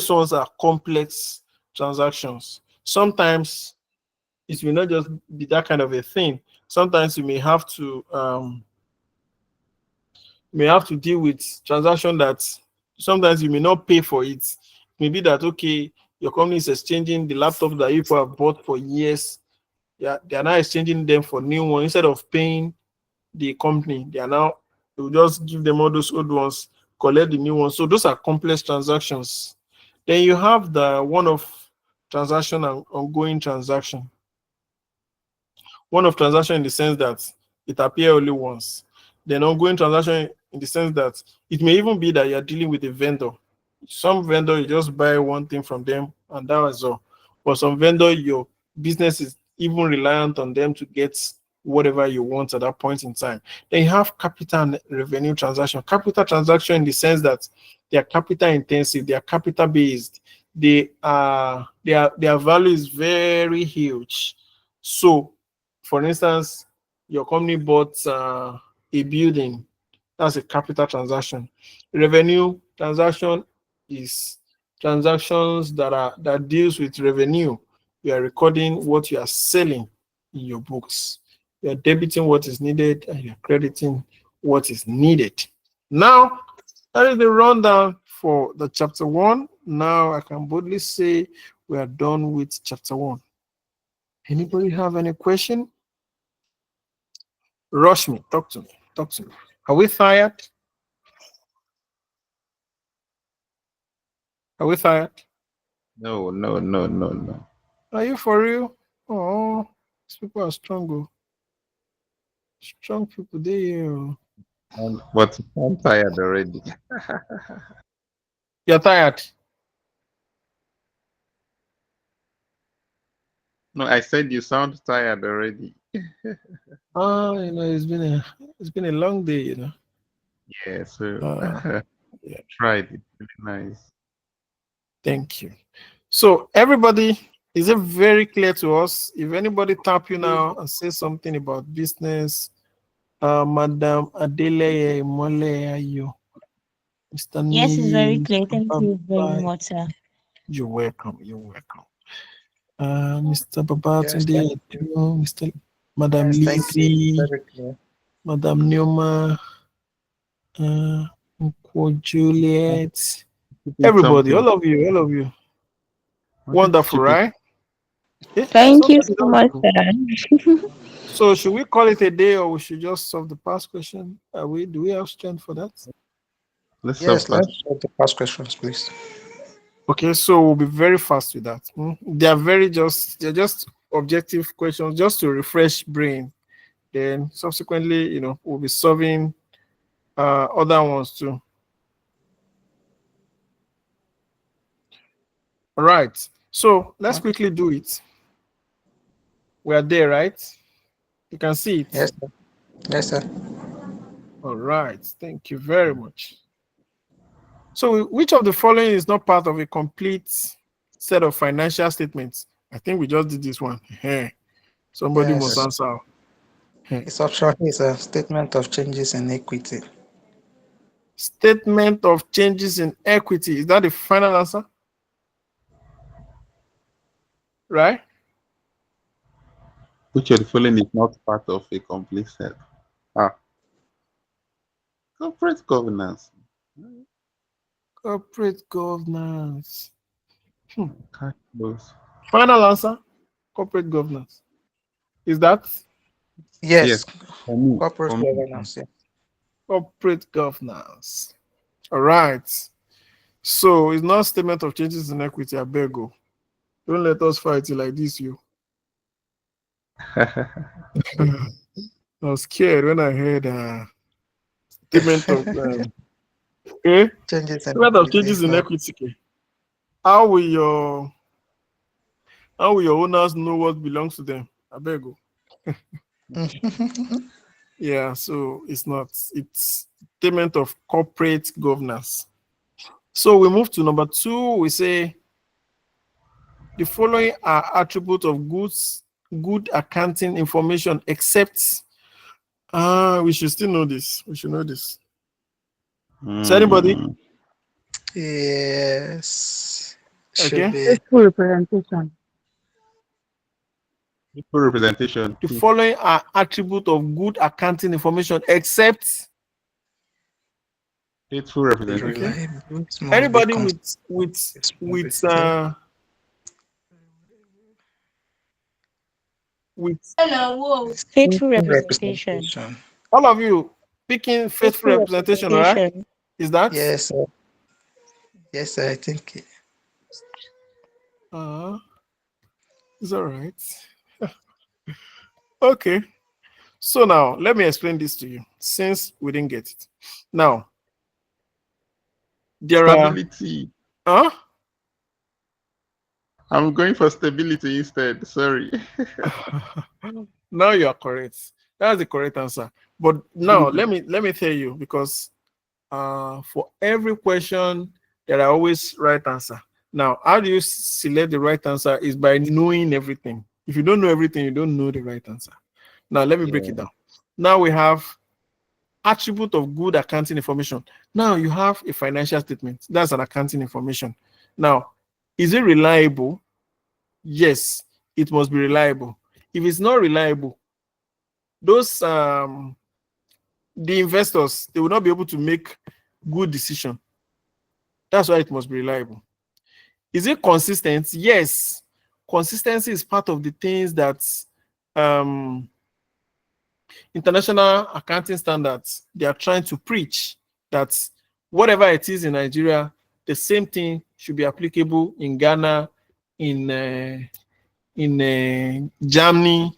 ones are complex transactions. Sometimes it will not just be that kind of a thing. Sometimes you may have to deal with transaction that sometimes you may not pay for it. Maybe that, okay, your company is exchanging the laptop that you have bought for years. Yeah, they are now exchanging them for new ones instead of paying the company. They will just give them all those old ones, collect the new ones. So those are complex transactions. Then you have the one-off transaction and ongoing transaction. One-off transaction in the sense that it appears only once. Then ongoing transaction in the sense that it may even be that you're dealing with a vendor. Some vendor, you just buy one thing from them and that was all. But some vendor, your business is even reliant on them to get whatever you want at that point in time. Then you have capital and revenue transaction. Capital transaction in the sense that they are capital intensive, they are capital based, their value is very huge. So, for instance, your company bought a building. That's a capital transaction. Revenue transaction is transactions that deals with revenue. You are recording what you are selling in your books. You're debiting what is needed and you're crediting what is needed. Now, that is the rundown for the chapter 1. Now I can boldly say we are done with chapter 1. Anybody have any question? Rush me, talk to me, talk to me. Are we tired? Are we tired? No, no, no, no, no. Are you for real? Oh, these people are strong. Oh. Strong people, they here. Oh. But I'm tired already. You're tired. No, I said you sound tired already. Oh, it's been a long day, you know. Yeah, so Yeah. tried it. Really nice. Thank you. So everybody, is it very clear to us? If anybody tap you now and say something about business, Madam Adeleye Moleayo, Mr. Yes, it's very Niyi, clear. Mr. Thank you very Babai, much, sir. you're welcome. You're welcome. Mr. Yes, thank Babatunde, you. Mr. Madam Yes, thank you. Lizzie, Very clear. Madam Neoma, Uncle Juliet, Keeping everybody, something. all of you. Wanted to Wonderful, chip in. right? Yeah, Thank you somebody so does much, go. sir. So should we call it a day or we should just solve the past question? Do we have strength for that? Let's Yes, surplus. let's start the past questions, please. Okay, so we'll be very fast with that. They're just objective questions just to refresh brain. Then subsequently, we'll be solving other ones too. All right. So let's quickly do it. We are there, right? You can see it. Yes, sir. Yes, sir. All right. Thank you very much. So which of the following is not part of a complete set of financial statements? I think we just did this one. Somebody must Yes. answer. It's option is a statement of changes in equity. Statement of changes in equity. Is that the final answer? Right? Which of the following is not part of a complete set? Corporate governance. Corporate governance. Cash flows. Final answer? Corporate governance. Is that Yes, Yes, for me. corporate For me. governance. Yeah. corporate governance? All right. So it's not statement of changes in equity. I beg you. Don't let us fight it like this, you. I was scared when I heard statement of Changes in statement of equity changes is in not. equity. How will your owners know what belongs to them? I beg you. Yeah, so it's not. It's statement of corporate governance. So we move to number 2. We say the following are attributes of good accounting information, except we should still know this. We should know this. So anybody? Yes. Should Okay. be. Faithful representation. Equal representation. The following are attributes of good accounting information, except Faithful representation. Reliable. It must be anybody consistent. with Faithful representation. Representation. all of you picking faithful Faithful representation, all right? representation. Is that? Yes, sir. Yes, sir, I think. It's all right. Okay. So now let me explain this to you since we didn't get it. Now, there are Stability. huh? I'm going for stability instead. Sorry. Now you are correct. That's the correct answer. But now let me tell you, because for every question there are always right answer. Now, how do you select the right answer is by knowing everything. If you don't know everything, you don't know the right answer. Now let me break it down. Now we have attribute of good accounting information. Now you have a financial statement. That's an accounting information. Now, is it reliable? Yes, it must be reliable. If it's not reliable, those the investors, they will not be able to make good decision. That's why it must be reliable. Is it consistent? Yes. Consistency is part of the things that um, international accounting standards, they are trying to preach, that whatever it is in Nigeria, the same thing should be applicable in Ghana, in Germany.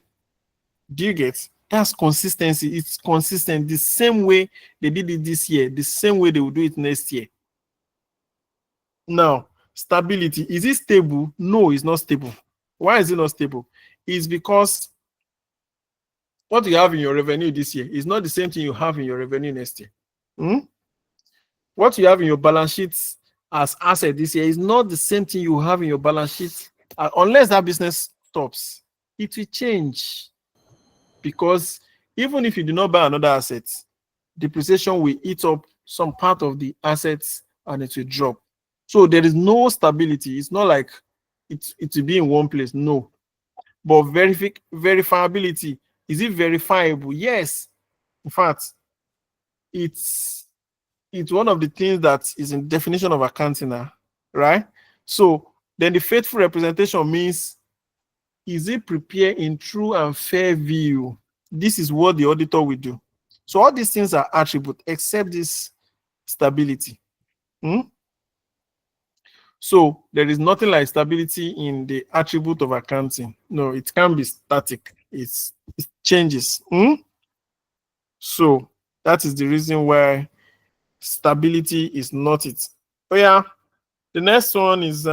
Do you get? That's consistency. It's consistent. The same way they did it this year, the same way they will do it next year. Now, stability. Is it stable? No, it's not stable. Why is it not stable? It's because what you have in your revenue this year is not the same thing you have in your revenue next year. What you have in your balance sheet as asset this year is not the same thing you have in your balance sheet. Unless that business stops, it will change. Because even if you do not buy another asset, depreciation will eat up some part of the assets and it will drop. So there is no stability. It's not like it will be in one place. No. But verifiability, is it verifiable? Yes. In fact, it's one of the things that is in definition of accounting now, right? So then the faithful representation means, is it prepared in true and fair view? This is what the auditor will do. So all these things are attributes except this stability. So there is nothing like stability in the attribute of accounting. No, it can be static. It changes. So that is the reason why stability is not it. Oh yeah, the next one is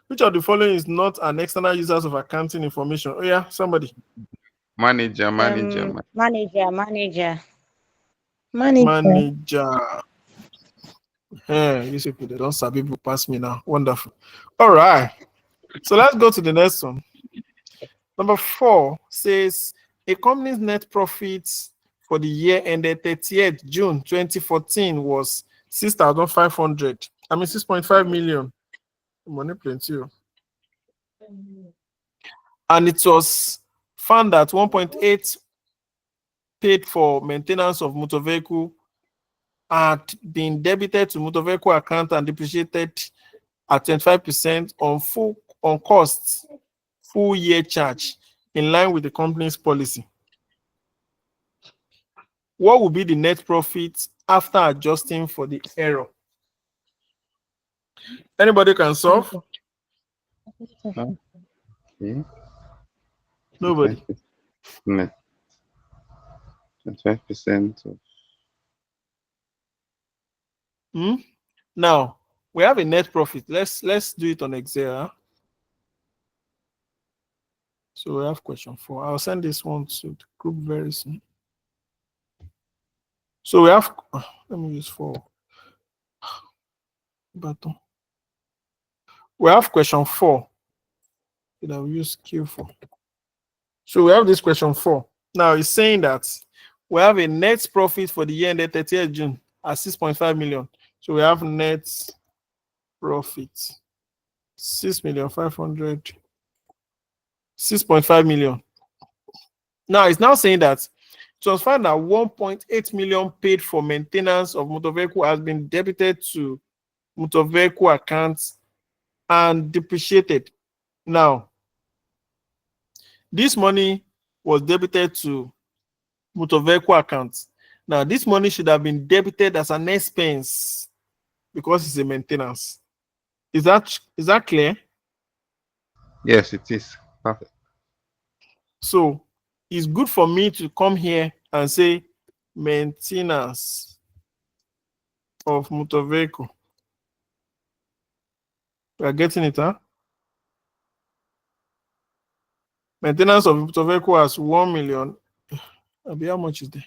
which of the following is not an external users of accounting information? Oh yeah, somebody. Manager. Manager. Manager. Yeah, you see, they don't sabi people pass me now. Wonderful. All right. So let's go to the next one. Number 4 says a company's net profits for the year ended 30th June 2014 was 6,500. I mean 6.5 million. Money plenty. And it was found that 1.8 paid for maintenance of motor vehicle had been debited to motor vehicle account and depreciated at 25% on costs full year charge in line with the company's policy. What will be the net profit after adjusting for the error? Anybody can solve? Okay. Nobody. 25% of Now we have a net profit. Let's do it on Excel. Huh? So we have question 4. I'll send this one to the group very soon. So we have, let me use 4. Button. We have question 4. Did I use Q4? So we have this question 4. Now it's saying that we have a net profit for the year ended 30th June at 6.5 million. So we have net profit 6,500,000, 6.5 million. Now it's now saying that it was found that 1.8 million paid for maintenance of motor vehicle has been debited to motor vehicle accounts and depreciated. Now, this money was debited to motor vehicle accounts. Now, this money should have been debited as an expense because it's a maintenance. Is that clear? Yes, it is. Perfect. So it's good for me to come here and say maintenance of motor vehicle. We are getting it, huh? Maintenance of motor vehicle has 1 million. How much is there?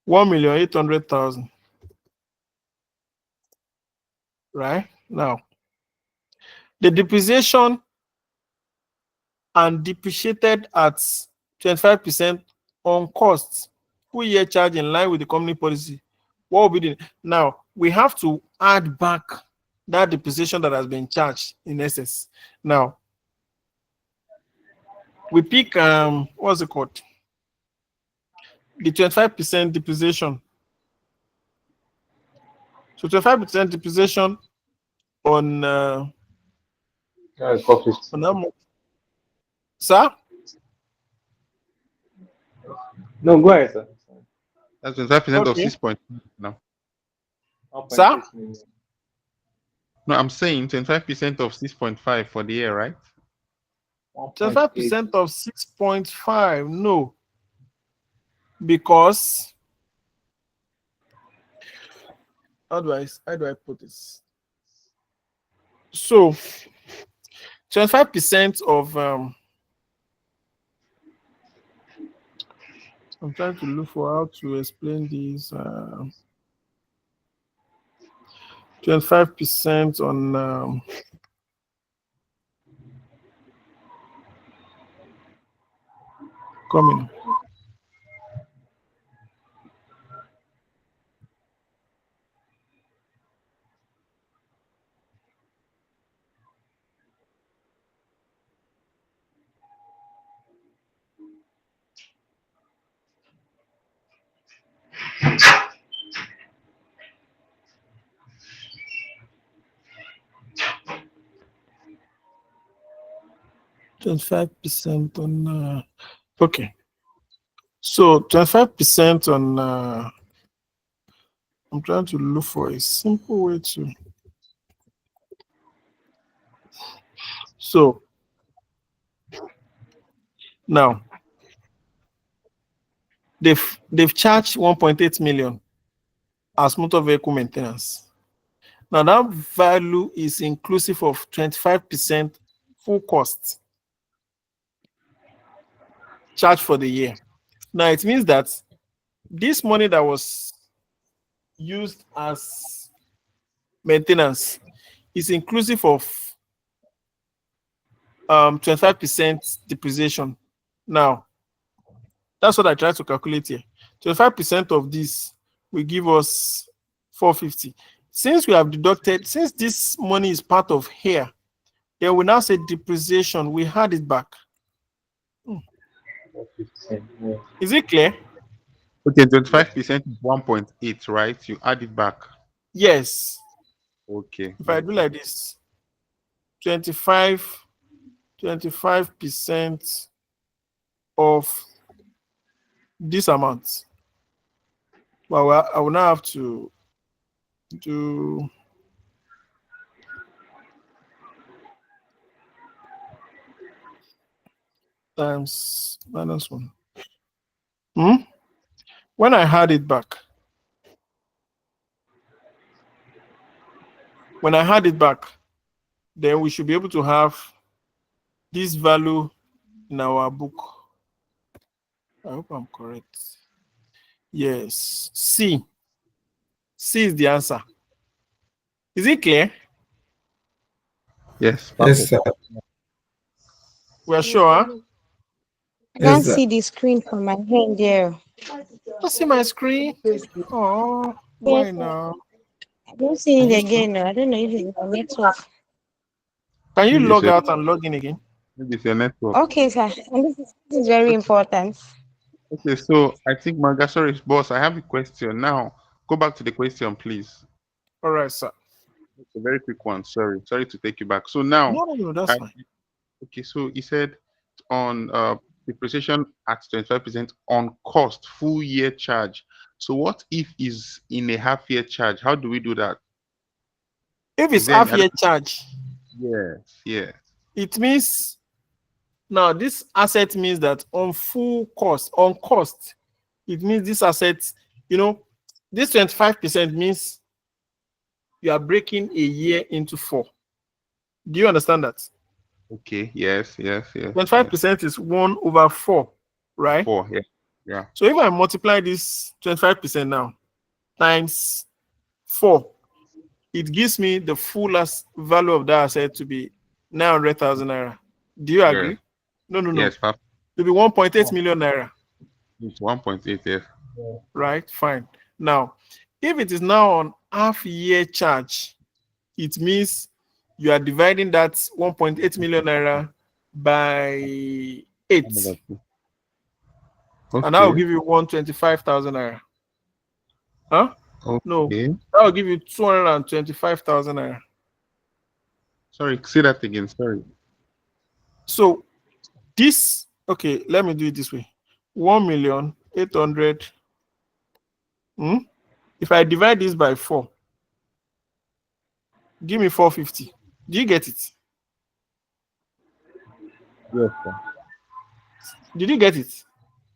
1,800,000. Right now, the depreciation and depreciated at 25% on costs, full year charge in line with the company policy. What will be the now? We have to add back that depreciation that has been charged in essence. Now, we pick what's it called? The 25% depreciation. So 25% depreciation on That's 450. on how much? Sir? No, go ahead, sir. That's 25% of Okay. 6 point now. 'Sir? 1.6 million. No, I'm saying 25% of 6.5 for the year, right? 1.8. 25% of 6.5. No. Because how do I put this? So 25% of I'm trying to look for how to explain this. 25% on coming. $25% on okay. So 25% on I'm trying to look for a simple way to so now they've charged 1.8 million as motor vehicle maintenance. Now that value is inclusive of 25% full cost charged for the year. Now it means that this money that was used as maintenance is inclusive of 25% depreciation. Now that's what I try to calculate here. 25% of this will give us 450. Since we have deducted, since this money is part of here, then we now say depreciation, we had it back. 450. Yeah. Is it clear? Okay, 25% is 1.8, right? You add it back. Yes. Okay. If I do like this, 25% of this amount. Well, I will now have to do times -1. When I had it back, then we should be able to have this value in our book. I hope I'm correct. Yes. C is the answer. Is it clear? Yes, Yes, perfect. sir. We're sure. Huh? I can't Yes, sir. see the screen from my hand there. Don't see my screen. Oh, why Yes, now? I don't see it again. I don't know if it's my network. Can you Maybe log it's out and log in again? your network. Okay, sir. And this is very important. Okay, so I think sorry, boss, I have a question. Now, go back to the question, please. All right, sir. It's a very quick one. Sorry to take you back. So now, No, that's I- fine. okay, so he said on depreciation at 25% on cost, full year charge. So what if is in a half year charge? How do we do that? If Is it's there half year charge, yes. it means now this asset means that on cost, it means this asset, this 25% means you are breaking a year into 4. Do you understand that? Okay, yes. 25% is 1/4, right? 4, yeah. So if I multiply this 25% now times 4, it gives me the full value of that asset to be 900,000 naira. Do you agree? Yes. No. Yes, perfect. To be 1.8 million naira. It's 1.8, yes. Right? Fine. Now, if it is now on half year charge, it means you are dividing that 1.8 million naira by 8. 1 over 2. And that will Okay. give you 125,000 naira. Huh? No, Okay. that will give you 225,000 naira. Sorry, say that again. Sorry. So this, okay, let me do it this way. 1,800,000. If I divide this by 4, give me 450. Do you get it? Yes, sir. Did you get it?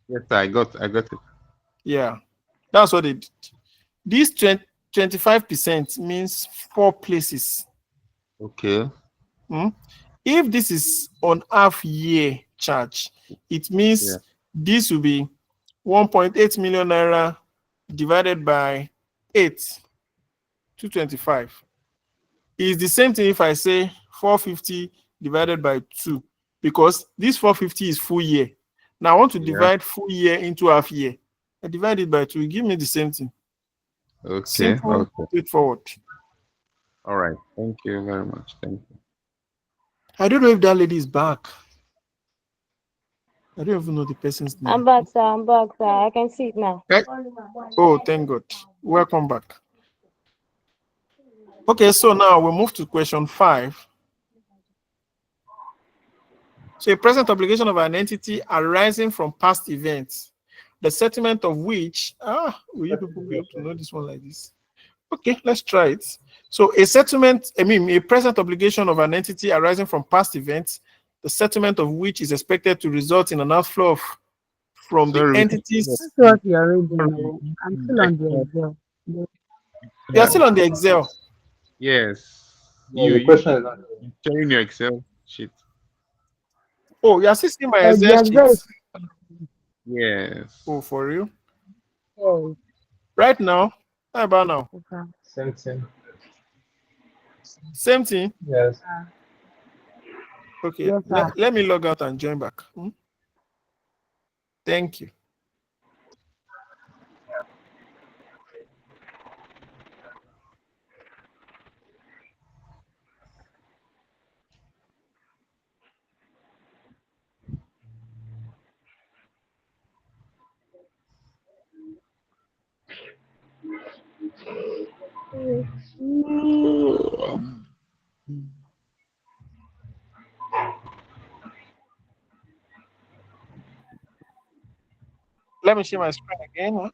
Yes, sir. I got it. Yeah, that's what they did. This 25% means 4 places. Okay. If this is on half year charge, it means Yeah. this will be 1.8 million naira divided by 8, 225. It's the same thing if I say 450 divided by 2, because this 450 is full year. Now I want to divide full year into half year. I divide it by 2, give me the same thing. Okay. Simple, Okay. straightforward. All right. Thank you very much. Thank you. I don't know if that lady is back. I don't even know the person's name. I'm back, sir. I'm back, sir. I can see it now. Okay. Oh, thank God. Welcome back. Okay, so now we move to question 5. So a present obligation of an entity arising from past events, the settlement of which, will you people be able to know this one like this? Okay, let's try it. So a present obligation of an entity arising from past events, the settlement of which is expected to result in an outflow from the Sorry. entities. That's what you're reading. I'm still on the Excel. You are still on the Excel. Yes. Yeah, the question is not. You sharing your Excel sheet. Oh, you are still seeing my The Excel Excel sheet. Yes. Oh, for real? is Right now? How about now? okay. Same thing. Same thing? Yes. Okay, Yes, sir. let me log out and join back. Thank you. Let me share my screen again.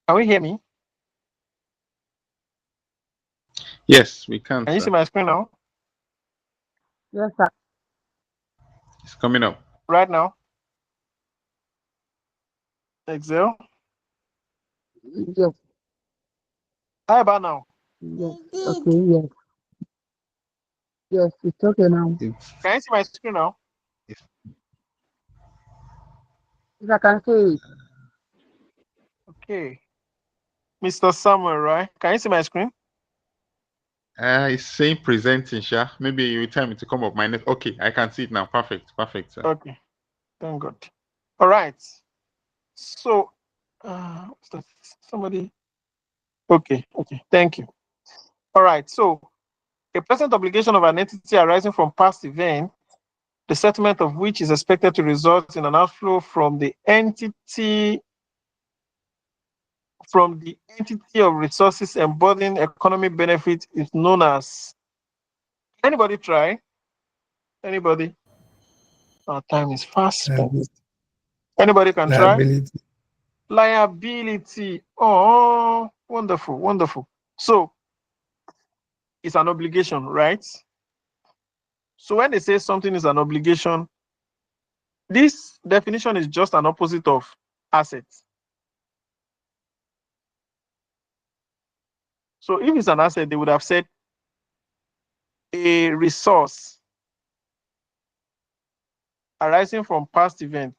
Can we hear me? Yes, we can, Can you see sir. my screen now? Yes, sir. It's coming up. Right now? Excel? Yes. How about now? Yes. Okay. Yes. Yes. It's okay now. It's, Can you see my screen now? it's If I can see it. Okay. Mr. Samuel, right? Can you see my screen? it's saying presenting, Sha. Maybe you tell me to come up my net. Okay, I can see it now. Perfect. Perfect, sir. Okay. Thank God. All right. So, somebody. Okay. Thank you. All right. So, a present obligation of an entity arising from past event, the settlement of which is expected to result in an outflow from the entity of resources embodying economic benefit is known as. Anybody try? Anybody? Our time is fast spent. Anybody can try? Liability. Oh, wonderful. So it's an obligation, right? So when they say something is an obligation, this definition is just an opposite of assets. So if it's an asset, they would have said a resource arising from past events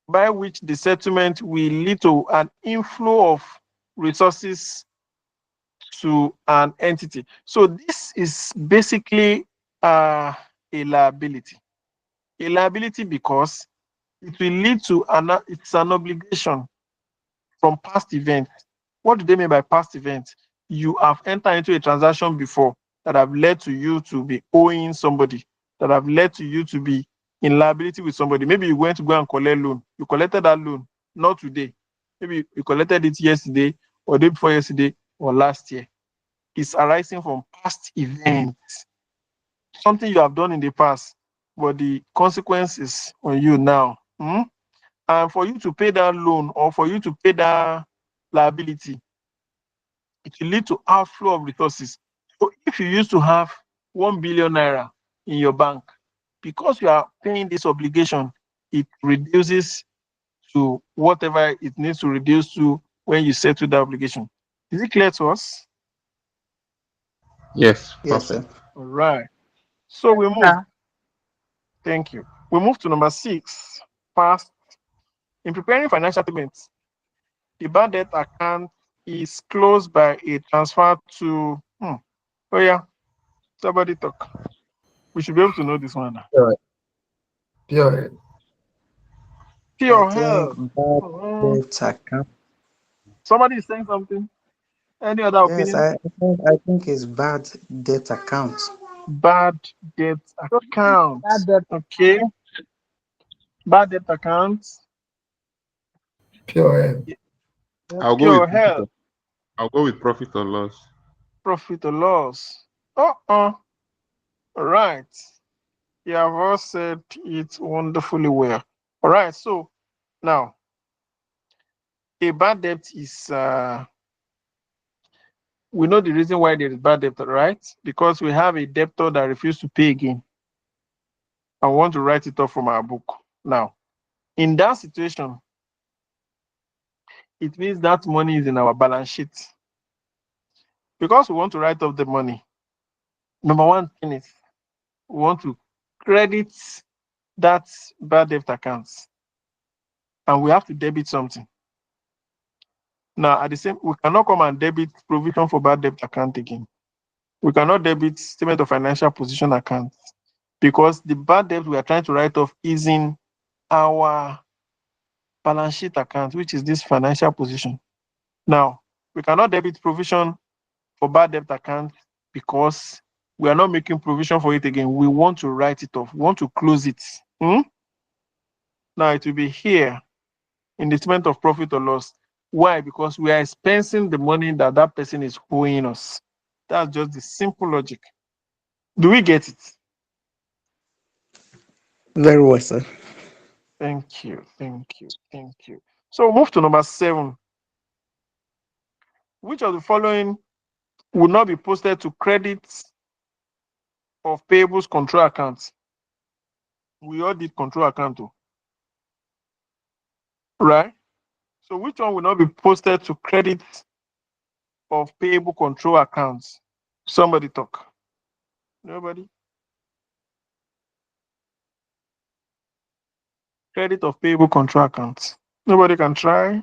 by which the settlement will lead to an inflow of resources to an entity. So this is basically a liability. A liability because it will lead to it's an obligation from past events What do they mean by past event? You have entered into a transaction before that have led to you to be owing somebody, that have led to you to be in liability with somebody. Maybe you went to go and collect loan. You collected that loan, not today. Maybe you collected it yesterday or day before yesterday or last year. It's arising from past events, something you have done in the past, but the consequence is on you now. And for you to pay that loan or for you to pay that liability, it will lead to outflow of resources. So if you used to have 1 billion naira in your bank, because you are paying this obligation, it reduces to whatever it needs to reduce to when you settle the obligation. Is it clear to us? Yes, Yes, sir. perfect. All right. So we move. Thank you. We move to number 6. Past. In preparing financial statements, the bad debt account is closed by a transfer to. Oh yeah, somebody talk. We should be able to know this one now. Pure, pure. I Pure think health. bad Mhm. debt account. Somebody is saying something. Any other Yes, opinion? I think it's bad debt account. Bad debt account. That debt Okay. Bad debt account. Pure. I'll go Pure with health. I'll go with profit or loss. Profit or loss. All right. You have all said it wonderfully well. All right. So now a bad debt is we know the reason why there is bad debt, right? Because we have a debtor that refused to pay again. I want to write it off from our book. Now, in that situation, it means that money is in our balance sheet. Because we want to write off the money, number one thing is we want to credit that bad debt account and we have to debit something. Now, at the same, we cannot come and debit provision for bad debt account again. We cannot debit statement of financial position account because the bad debt we are trying to write off is in our balance sheet account, which is this financial position. Now, we cannot debit provision for bad debt account because we are not making provision for it again. We want to write it off. We want to close it. Now, it will be here in the statement of profit or loss. Why? Because we are expensing the money that that person is owing us. That's just the simple logic. Do we get it? Very well, sir. Thank you. Thank you. Thank you. So we'll move to number 7. Which of the following will not be posted to credits of payables control accounts? We all did control account too, right? So which one will not be posted to credits of payable control accounts? Somebody talk. Nobody? Credit of payable control accounts. Nobody can try.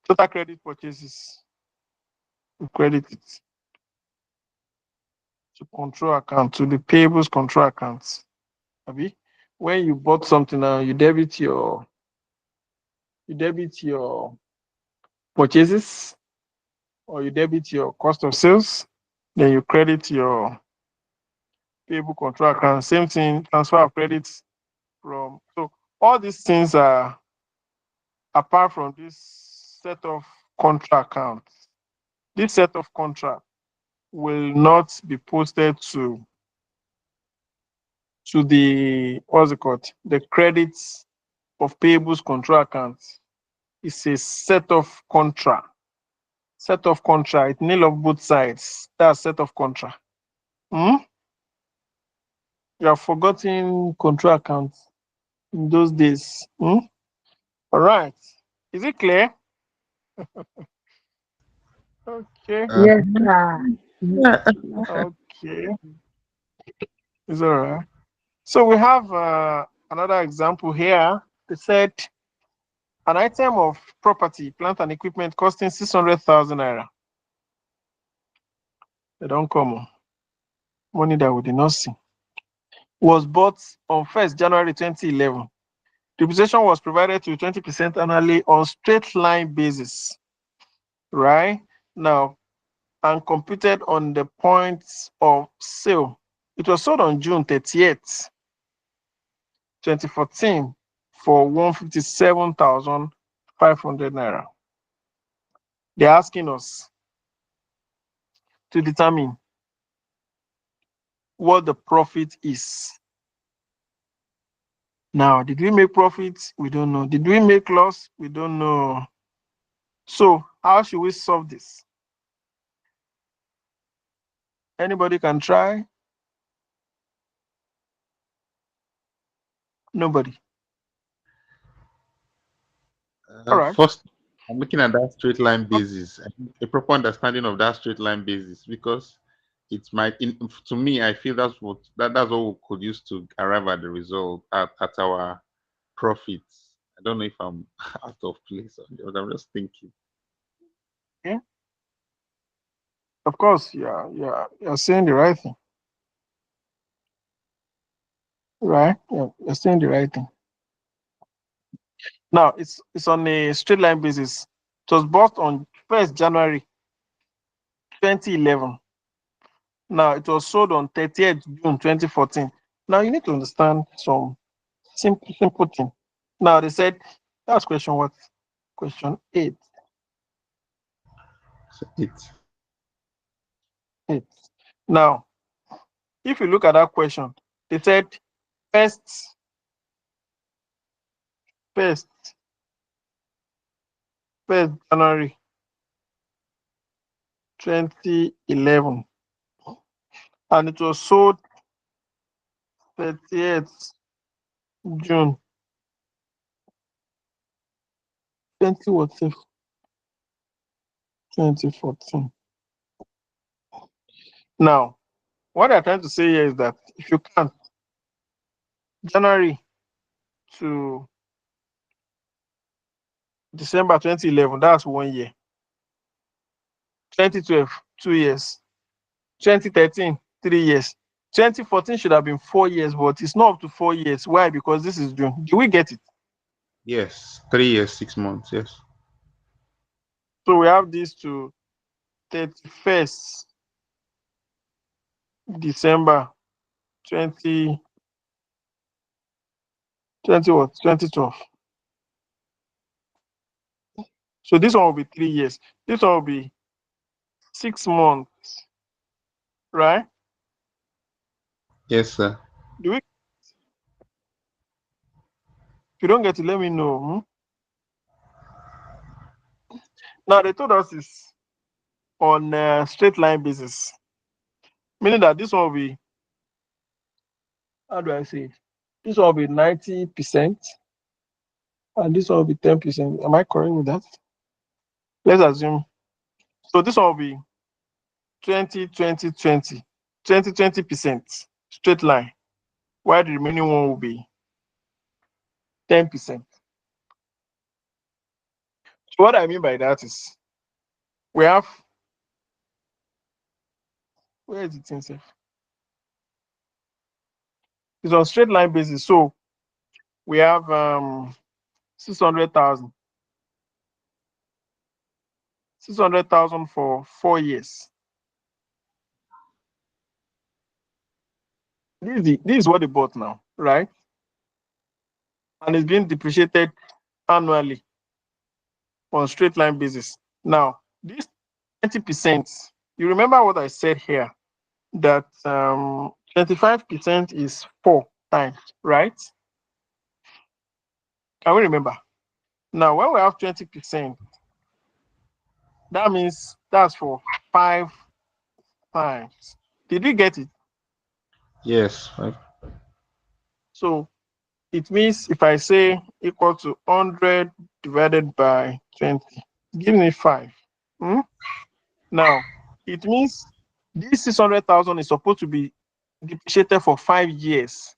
Total credit purchases. We credit it to control account, to the payables control accounts. Abi? When you bought something now, you debit your purchases or you debit your cost of sales, then you credit your payable control account. Same thing, transfer of credits from. So all these things are apart from this set of contract accounts. This set of contract will not be posted to the what's it called? The credits of payables control accounts. It's a set of contract. Set of contract. It nil of both sides. That's set of contract. You have forgotten control accounts in those days. All right. Is it clear? Okay. Uh, yes, sir. Okay. It's all right. So we have another example here. They said an item of property, plant and equipment costing 600,000 naira. They don't come. Money that we did not see. Was bought on 1st January 2011 Depreciation was provided to 20% annually on straight line basis, right? Now, and computed on the points of sale. It was sold on June 30th, 2014 for 157,500 naira. They're asking us to determine what the profit is. Now, did we make profit? We don't know. Did we make loss? We don't know. So, how should we solve this? Anybody can try? Nobody. All right. First, I'm looking at that straight line basis, a proper understanding of that straight line basis, because it might, to me, I feel that's that's what we could use to arrive at the result at our profits. I don't know if I'm out of place, but I'm just thinking. Yeah. Of course, you're saying the right thing. Right? Yeah, you're saying the right thing. Now, it's on a straight line basis. It was bought on 1st January 2011. Now, it was sold on 30th June 2014. Now, you need to understand some simple thing. Now, they said, that's question what? Question 8. So it's 8. Now, if you look at that question, they said first January 2011, and it was sold 30th June 2014. Now, what I'm trying to say here is that if you can, January to December 2011, that's 1 year. 2012, 2 years. 2013, 3 years. 2014 should have been 4 years, but it's not up to 4 years. Why? Because this is June. Do we get it? yes, 3 years, 6 months. Yes. So we have this to 31st December 20, 2012. So this one will be 3 years. This one will be 6 months, right? Yes, sir. Do we? If you don't get it, let me know. Now they told us it's on a straight line basis, meaning that this one will be, how do I say it? This one will be 90%, and this one will be 10%. Am I correct with that? Let's assume. So this one will be 20% straight line, while the remaining one will be 10%. So what I mean by that is we have, where is it in safe? It's on straight line basis. So we have 600,000. 600,000 for 4 years. This is what they bought now, right? And it's being depreciated annually on straight line basis. Now, this 20%, you remember what I said here, that 25% is 4 times, right? Can we remember? Now, when we have 20%, that means that's for 5 times. Did we get it? Yes. So it means if I say equal to 100 divided by 20, give me 5. Now, it means this 600,000 is supposed to be depreciated for 5 years,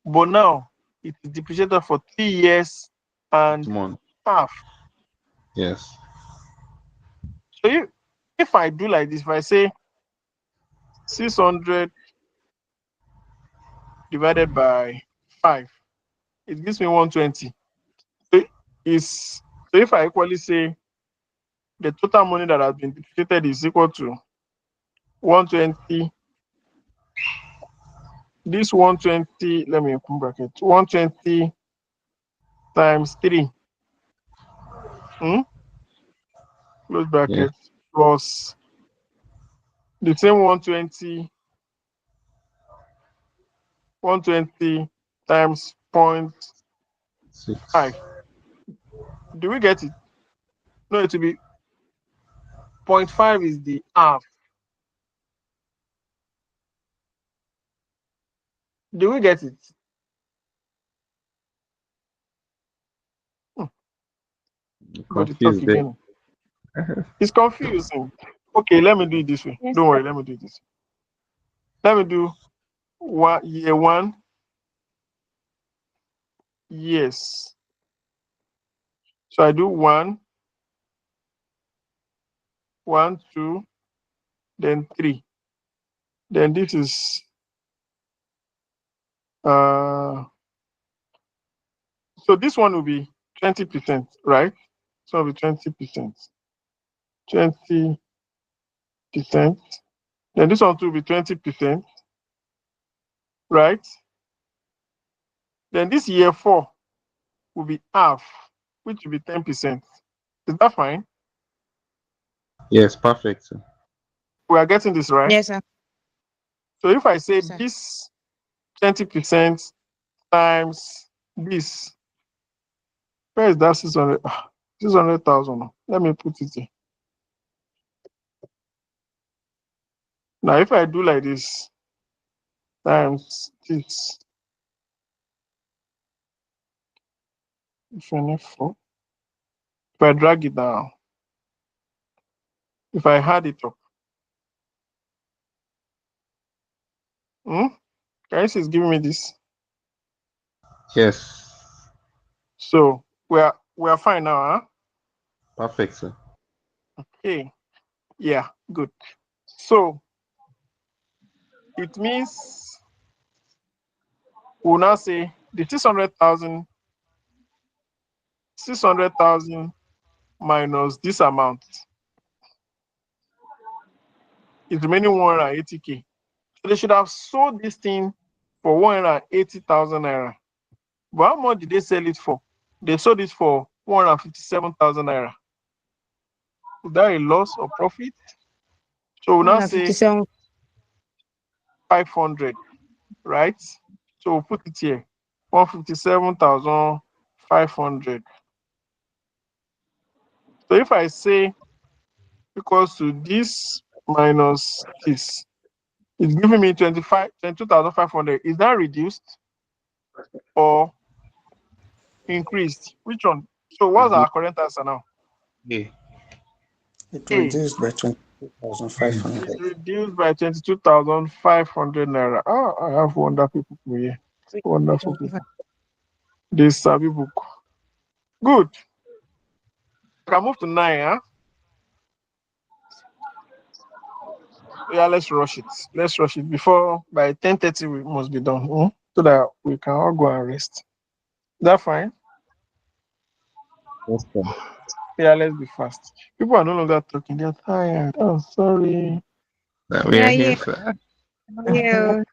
but now it is depreciated for 3 years and Month. half. Yes. So if I do like this, if I say 600 divided by 5, it gives me 120. is, so if I equally say the total money that has been depreciated is equal to 120, this 120, let me open bracket, 120 times 3, close bracket, plus the same 120 times 0.5. Do we get it? No, it will be 0.5 is the half. Do we get it? Got to talk Confused there. again. It's confusing. Okay, let me do it this way. Yes, Don't worry, let me do it this way. Let me do year 1. Yes. So I do 1, 2, then 3. Then this is so this one will be 20%, right? So it'll be 20%. 20%. Then this one too will be 20%, right? Then this year 4 will be half, which will be 10%. Is that fine? Yes, perfect, sir. We are getting this right. yes, sir. So if I say Yes, sir. this 20% times this, where is that 600? 600,000. Let me put it here. Now, if I do like this times this, 24, if I drag it down, if I add it up, guys, is giving me this. Yes, So we are fine now, huh? perfect, sir. Okay, yeah, good. So it means we'll now say the 600,000 minus this amount is remaining 180K. So they should have sold this thing for 180,000 naira. But how much did they sell it for? They sold it for 157,000 naira. Is that a loss or profit? So we'll now say 157. 500, right? So we'll put it here, 157,500. So if I say equals to this minus this, it's giving me 22,500. Is that reduced or increased? Which one? So what's our current answer now? Yeah. It A. reduced by 22,500. It's reduced by 22,500 naira. Oh, I have wonderful people here. Wonderful people. This Sabi book. Good. I can move to 9, huh? Yeah, let's rush it. Let's rush it before by 10:30 we must be done. So that we can all go and rest. Is that fine? Yes, sir. Yeah, let's be fast. People are no longer talking, they're tired. Oh, sorry. We Yeah, are here, yeah, sir. yeah.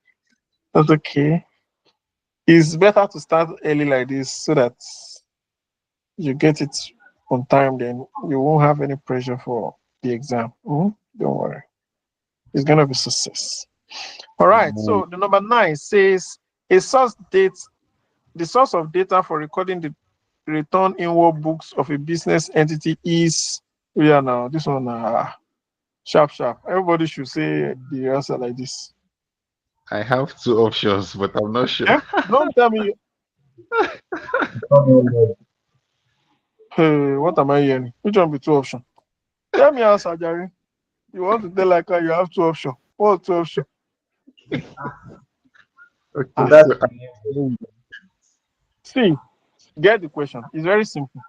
That's okay. It's better to start early like this so that you get it on time, then you won't have any pressure for the exam. Don't worry. It's gonna be success. All right. So the number 9 says a source date, the source of data for recording the return inward books of a business entity is, yeah, now this one sharp. Everybody should say the answer like this. I have 2 options, but I'm not sure. Eh? Don't tell me. Hey, what am I hearing? Which one be 2 options? Tell me answer, Jerry. You want to tell like you have 2 options. What 2 options? Okay, That's so See, get the question. It's very simple.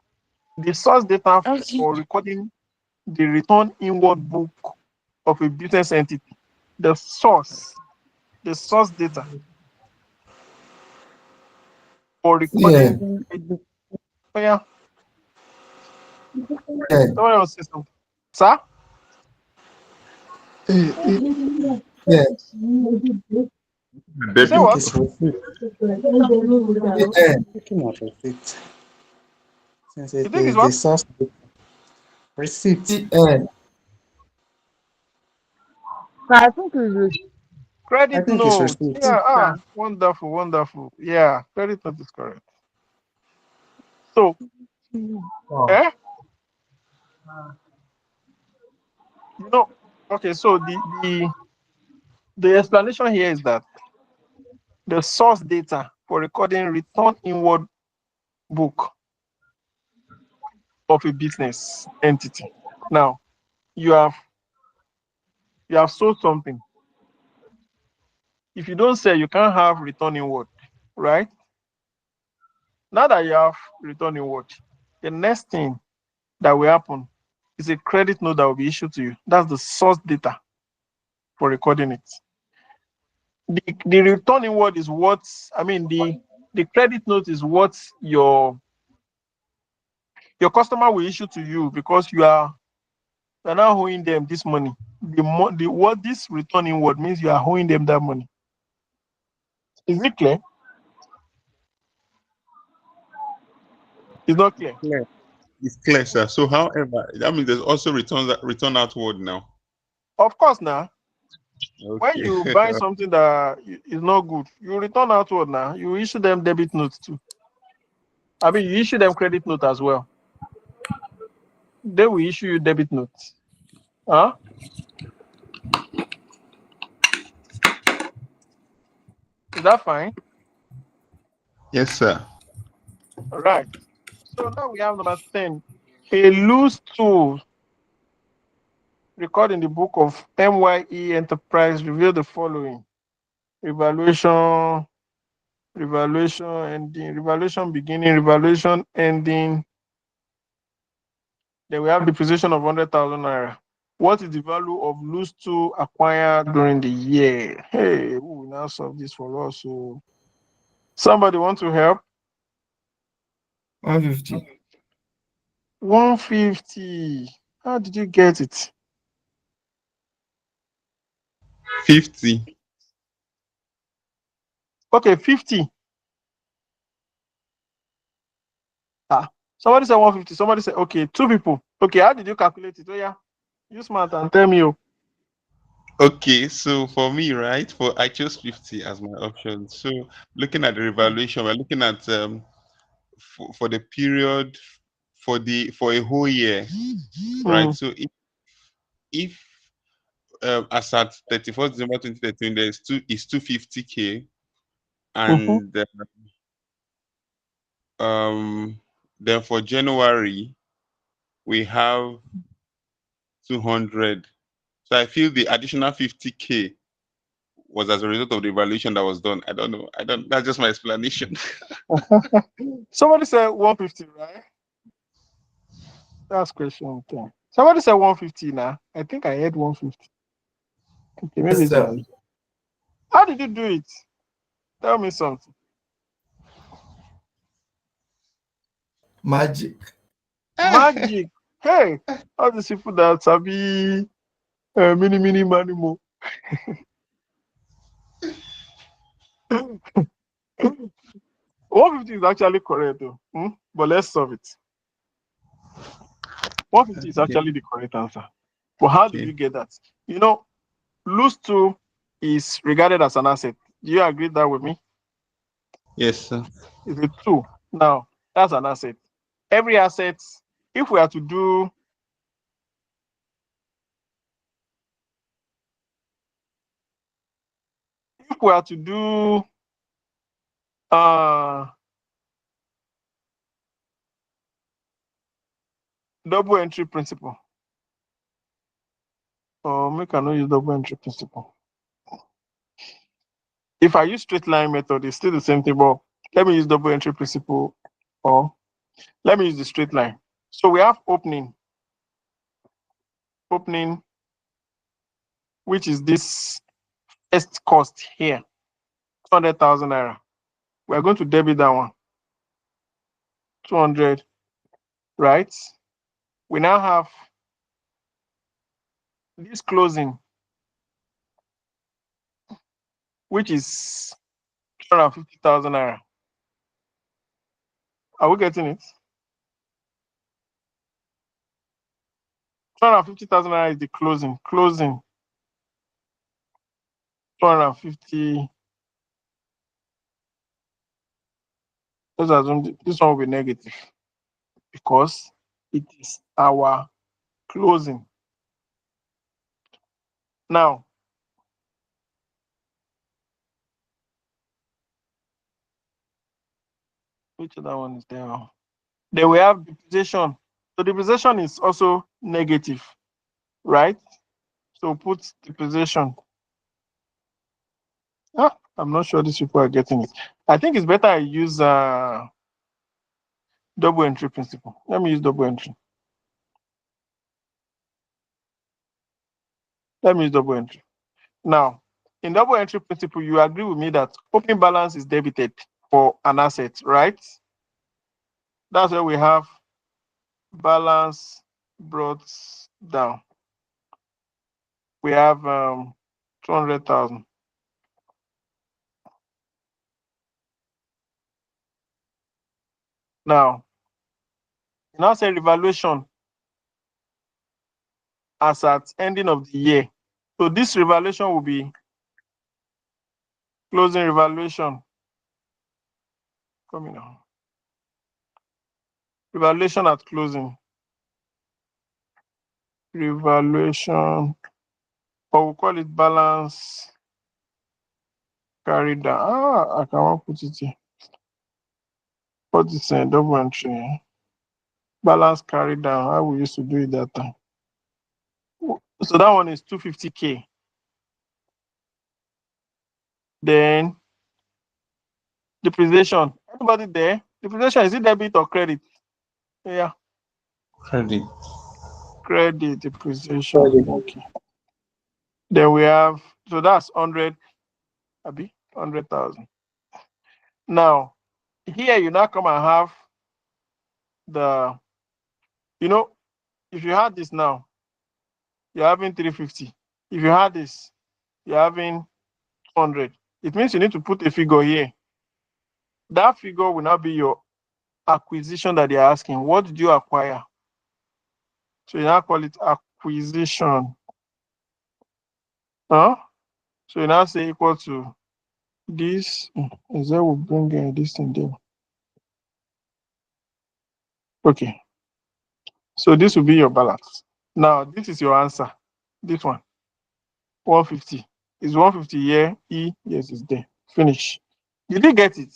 The source data Okay. for recording the return inward book of a business entity. The source data for recording. Oh, yeah. Yeah. Someone else say something. Sir? Yeah. You say I think what? Debit. it's receipt. Yeah. Looking at receipt. Since You it think it's is the what? source receipt. Yeah. I think it's I credit think it's note. receipt. Yeah, wonderful, wonderful. Yeah, credit note is correct. So, Oh. eh? You know, okay, so the explanation here is that the source data for recording return inward book of a business entity. Now, you have sold something. If you don't sell, you can't have return inward, right? Now that you have return inward, the next thing that will happen is a credit note that will be issued to you. That's the source data for recording it. The return inward is what I mean. The credit note is what your customer will issue to you because you're now owing them this money. The what this return inward means you are owing them that money. Is it clear? It's not clear. Clear. It's clear, sir. So, however, that means there's also return outward now. Of course, now when Okay. you buy something that is not good, you return outward now. You issue them debit notes too. I mean, you issue them credit note as well. They will issue you debit notes. Huh? Is that fine? Yes, sir. All right. So now we have number 10. A loose tool recorded in the book of MYE Enterprise reveal the following: revaluation, ending, revaluation beginning, revaluation ending. Then we have depreciation of 100,000 naira. What is the value of loose tool acquired during the year? Hey, who will now solve this for us? So, somebody want to help? 150. 150. How did you get it? 50. Okay, 50. Ah, somebody said 150. Somebody said, okay, two people. Okay, how did you calculate it? Oh, yeah. Use math and tell me. Oh. Okay, so for me, right, I chose 50 as my option. So looking at the revaluation, we're looking at for the period for a whole year, right? Mm, So if as at 31st December 2013, there's 250K, mm-hmm, and then for January we have 200. So I feel the additional 50K was as a result of the evaluation that was done. I don't know. I don't. That's just my explanation. somebody said 150, right? That's question 10. Somebody said 150 now. I think I heard 150. Okay, maybe Yes, it's sir. my. How did you do it? Tell me something. Magic. Magic. Hey, all these people that sabi mini money mo. 150 is actually correct though. But let's solve it. 150 is Okay. actually the correct answer. But how did you Okay. get that? You know, lose to is regarded as an asset. Do you agree that with me? Yes, sir. It's a two. Now, that's an asset. Every asset, if we are to do if we are to do uh double entry principle, or make I not use double entry principle. If I use straight line method, it's still the same thing, but let me use double entry principle, or let me use the straight line. So we have opening, which is this first cost here, 200,000 naira. We are going to debit that one, 200, right? we now have this closing, which is 250,000 naira. Are we getting it? 250,000 naira is the closing. Closing 250. Let's assume this one will be negative because it is our closing. Now, which other one is there? Then we have depreciation. So depreciation is also negative, right? So put depreciation. I'm not sure these people are getting it. I think it's better I use double entry principle. Let me use double entry. Let me use double entry. Now, in double entry principle, you agree with me that opening balance is debited for an asset, right? That's where we have balance brought down. We have 200,000. Now, now say revaluation as at ending of the year. So this revaluation will be closing revaluation. Coming now. Revaluation at closing. Revaluation, or we'll call it balance carried down. I can't put it here. What is a double entry? Balance carried down. How we used to do it that time. So that one is 250K. Then depreciation. Anybody there? Depreciation, is it debit or credit? Yeah. Credit. Credit depreciation. Okay. Then we have, so that's 100, Abi, 100,000. Now, here you now come and have the, if you had this now, you're having 350. If you had this, you're having 100. It means you need to put a figure here. That figure will now be your acquisition that they're asking. What did you acquire? So you now call it acquisition. Huh? So you now say equal to this. Is that will bring this thing there? Okay. So this will be your balance. Now this is your answer. This one. 150. Is 150 here? E? Yes, it's there. Finish. Did you get it?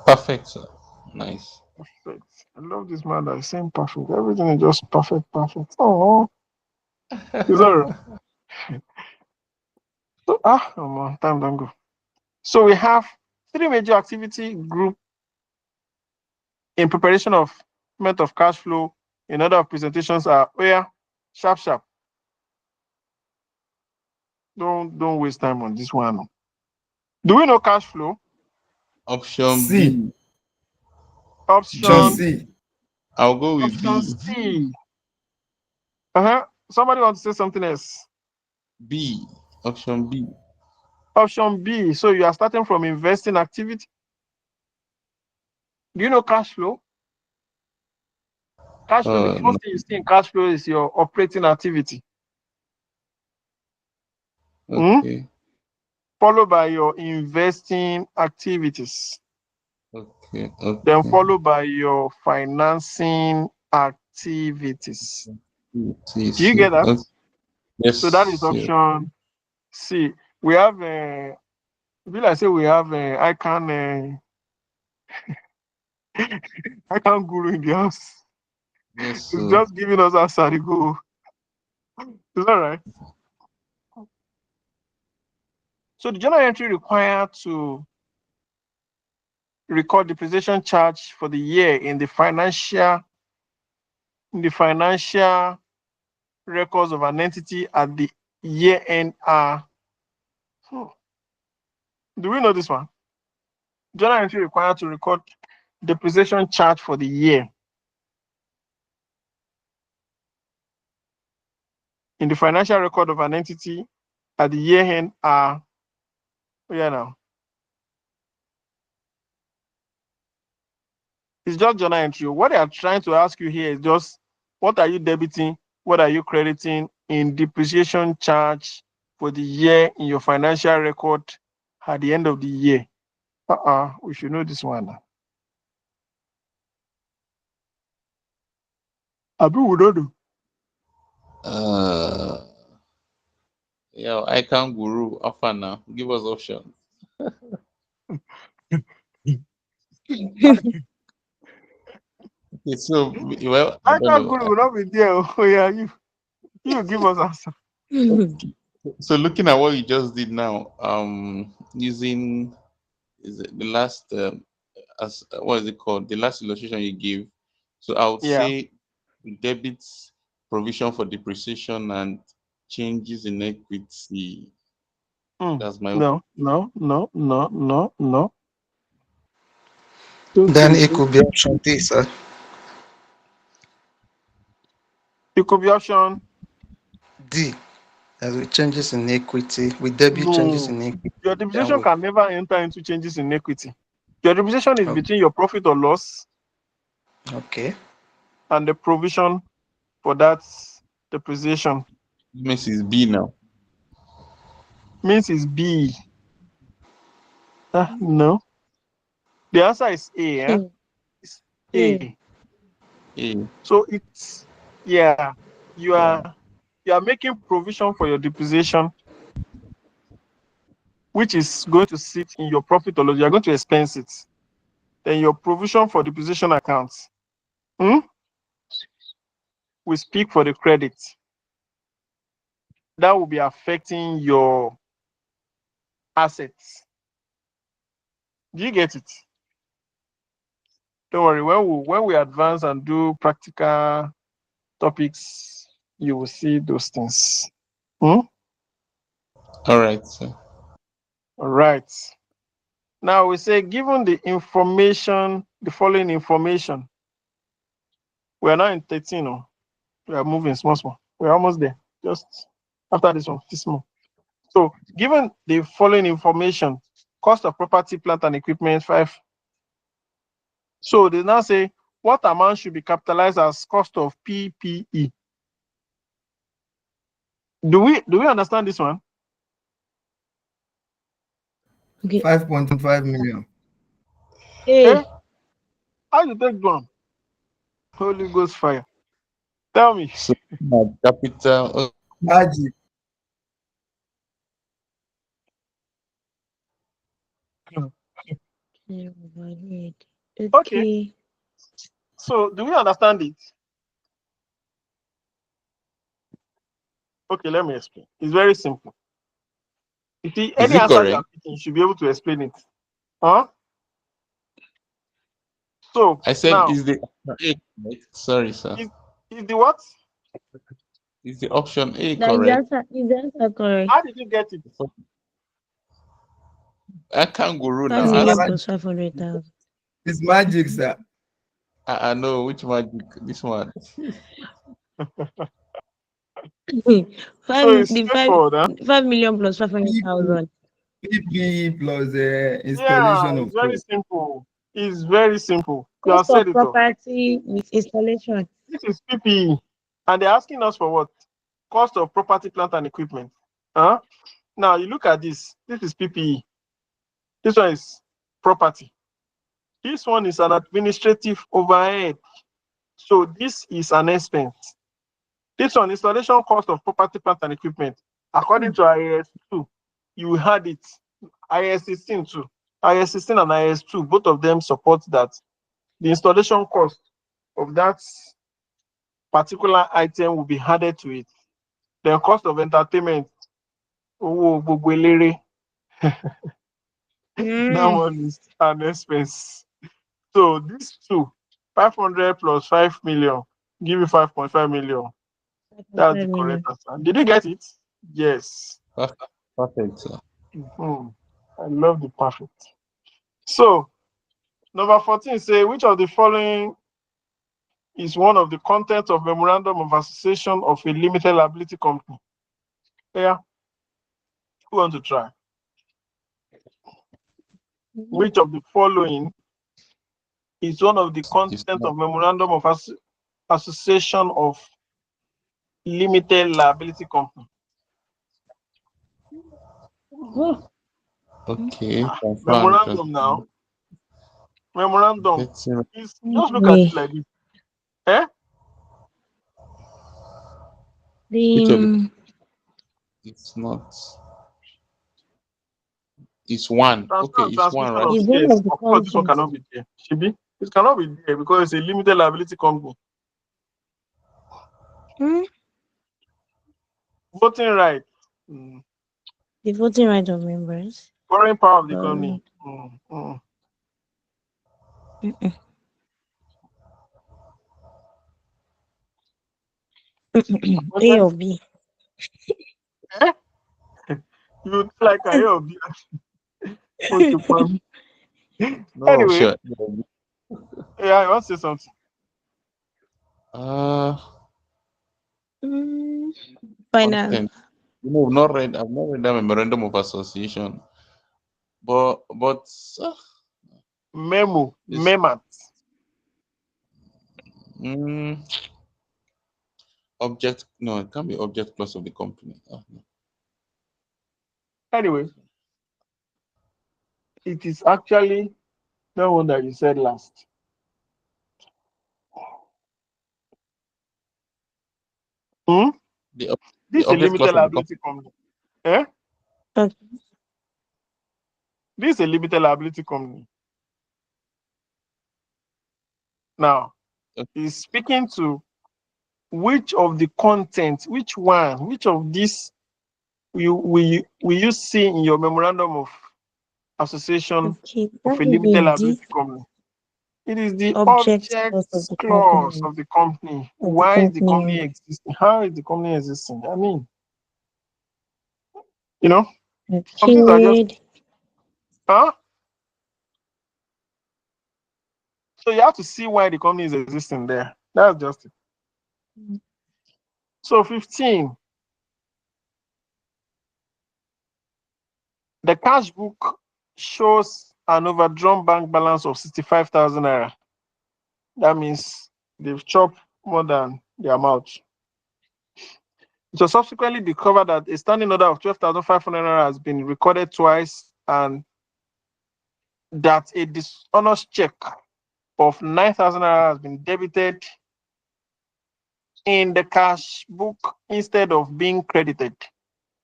Perfect, sir. Nice. Perfect. I love this man that is saying perfect. Everything is just perfect, perfect. Oh, is that right? So, time don't go. So we have three major activity group in preparation of payment of cash flow. In order of presentations are sharp. Don't waste time on this one. Do we know cash flow? Option C. B. Option C. I'll go with option B. C. Somebody wants to say something else. B. Option B. Option B. So you are starting from investing activity. Do you know cash flow? Cash flow, the No. first thing you see in cash flow is your operating activity. Okay. Followed by your investing activities. Okay. Then followed by your financing activities. Do you get that? Okay. Yes. So that is option C. We have we have ICAN ICAN guru in the house. Yes. It's just giving us answer to go. Is that right? So the journal entry required to record depreciation charge for the year in the financial records of an entity at the year end are. Do we know this one? Journal entry required to record depreciation charge for the year in the financial record of an entity at the year end are, now. It's just journal entry. What they are trying to ask you here is just what are you debiting, what are you crediting in depreciation charge for the year in your financial record at the end of the year. We should know this one. Abu would not do. Yeah, ICAN Guru, Afana, give us options. Okay, so well, I I don't can't know. go will not be there. Oh yeah, you give us answer. So looking at what you just did now, using the last as what is it called? The last illustration you give. So I would Yeah. say debits provision for depreciation and changes in equity. That's my No. Then it could be option D, sir. It could be option D. As with changes in equity, with debit changes no. in equity. Your Then depreciation we, can never enter into changes in equity. Your depreciation is oh, between your profit or loss okay. and the provision for that depreciation. Miss is B now. Means is B. No. The answer is A. Yeah? It's A. A. So it's you are making provision for your depreciation, which is going to sit in your profit or loss. You are going to expense it. Then your provision for depreciation accounts will speak for the credit. That will be affecting your assets. Do you get it? Don't worry. When we advance and do practical topics, you will see those things. All right, sir. All right. Now we say, given the information, the following information, we are now in 13. Oh, we are moving small. We're almost there. Just after this one, this more. So, given the following information, cost of property, plant, and equipment 5. So they now say, what amount should be capitalized as cost of PPE? Do we understand this one? Okay. 5.5 million. Hey, How you take one? Holy Ghost fire. Tell me. So capital. Magic. Okay. So do we understand it? Okay, let me explain. It's very simple. You see, Is any it answer you are correct? picking, you should be able to explain it. Huh? So I said, now, is the A correct? Sorry, sir. is the what? Is the option A that correct? is the answer correct. How did you get it? I can't go rule 5 now. million Ask, plus 500,000. It's magic, sir. I know which magic. This one. So it's The straightforward, huh? 5 million plus 500,000. PP plus Yeah, installation it's of very code. simple. It's very simple. You have Cost said of it all. property with installation. This is PPE. And they're asking us for what? Cost of property, plant, and equipment. Huh? Now you look at this. This is PPE. This one is property. This one is an administrative overhead. So this is an expense. This one, installation cost of property, plant, and equipment. According to IAS 2, you had it. IAS 16 too. IAS 16 and IAS 2, both of them support that the installation cost of that particular item will be added to it. The cost of entertainment, that one is an expense. So these two, 500 plus 5 million, give you 5.5 million. That's the 5 correct million. answer. Did you get it? Yes. Perfect, sir. I love the perfect. So, number 14 say, which of the following is one of the contents of memorandum of association of a limited liability company. Yeah. Who want to try? Which of the following is one of the contents of memorandum of association of limited liability company? Okay. Memorandum now. Memorandum is just look at it like this. Eh? Which of it? It's not. It's one. Okay, it's one, right? Is one Yes, of the of course, this one contents. cannot be there. Shibi, it cannot be there because it's a limited liability company. Voting right. The voting right of members. Foreign power of the company. A or B. Eh? You like A or B? Okay, fine. No, Anyway, sure. yeah, I want to say something. Finance. Content. I've not read that memorandum of association. But Memo, memat. Object, no, it can't be object clause of the company. No. Anyway, it is actually the one that you said last. This is a limited liability company. Eh? Okay. This is a limited liability company. Now, he's speaking to which of the content, which of these will you see in your memorandum of association of a limited liability company? It is the object clause of the company. Why is the company existing? How is the company existing? I mean, some things are just, So you have to see why the company is existing there. That's just it. So 15. The cash book shows an overdrawn bank balance of 65,000 naira. That means they've chopped more than the amount. It was subsequently discovered that a standing order of 12,500 naira has been recorded twice, and that a dishonest check of 9,000 naira has been debited in the cash book instead of being credited.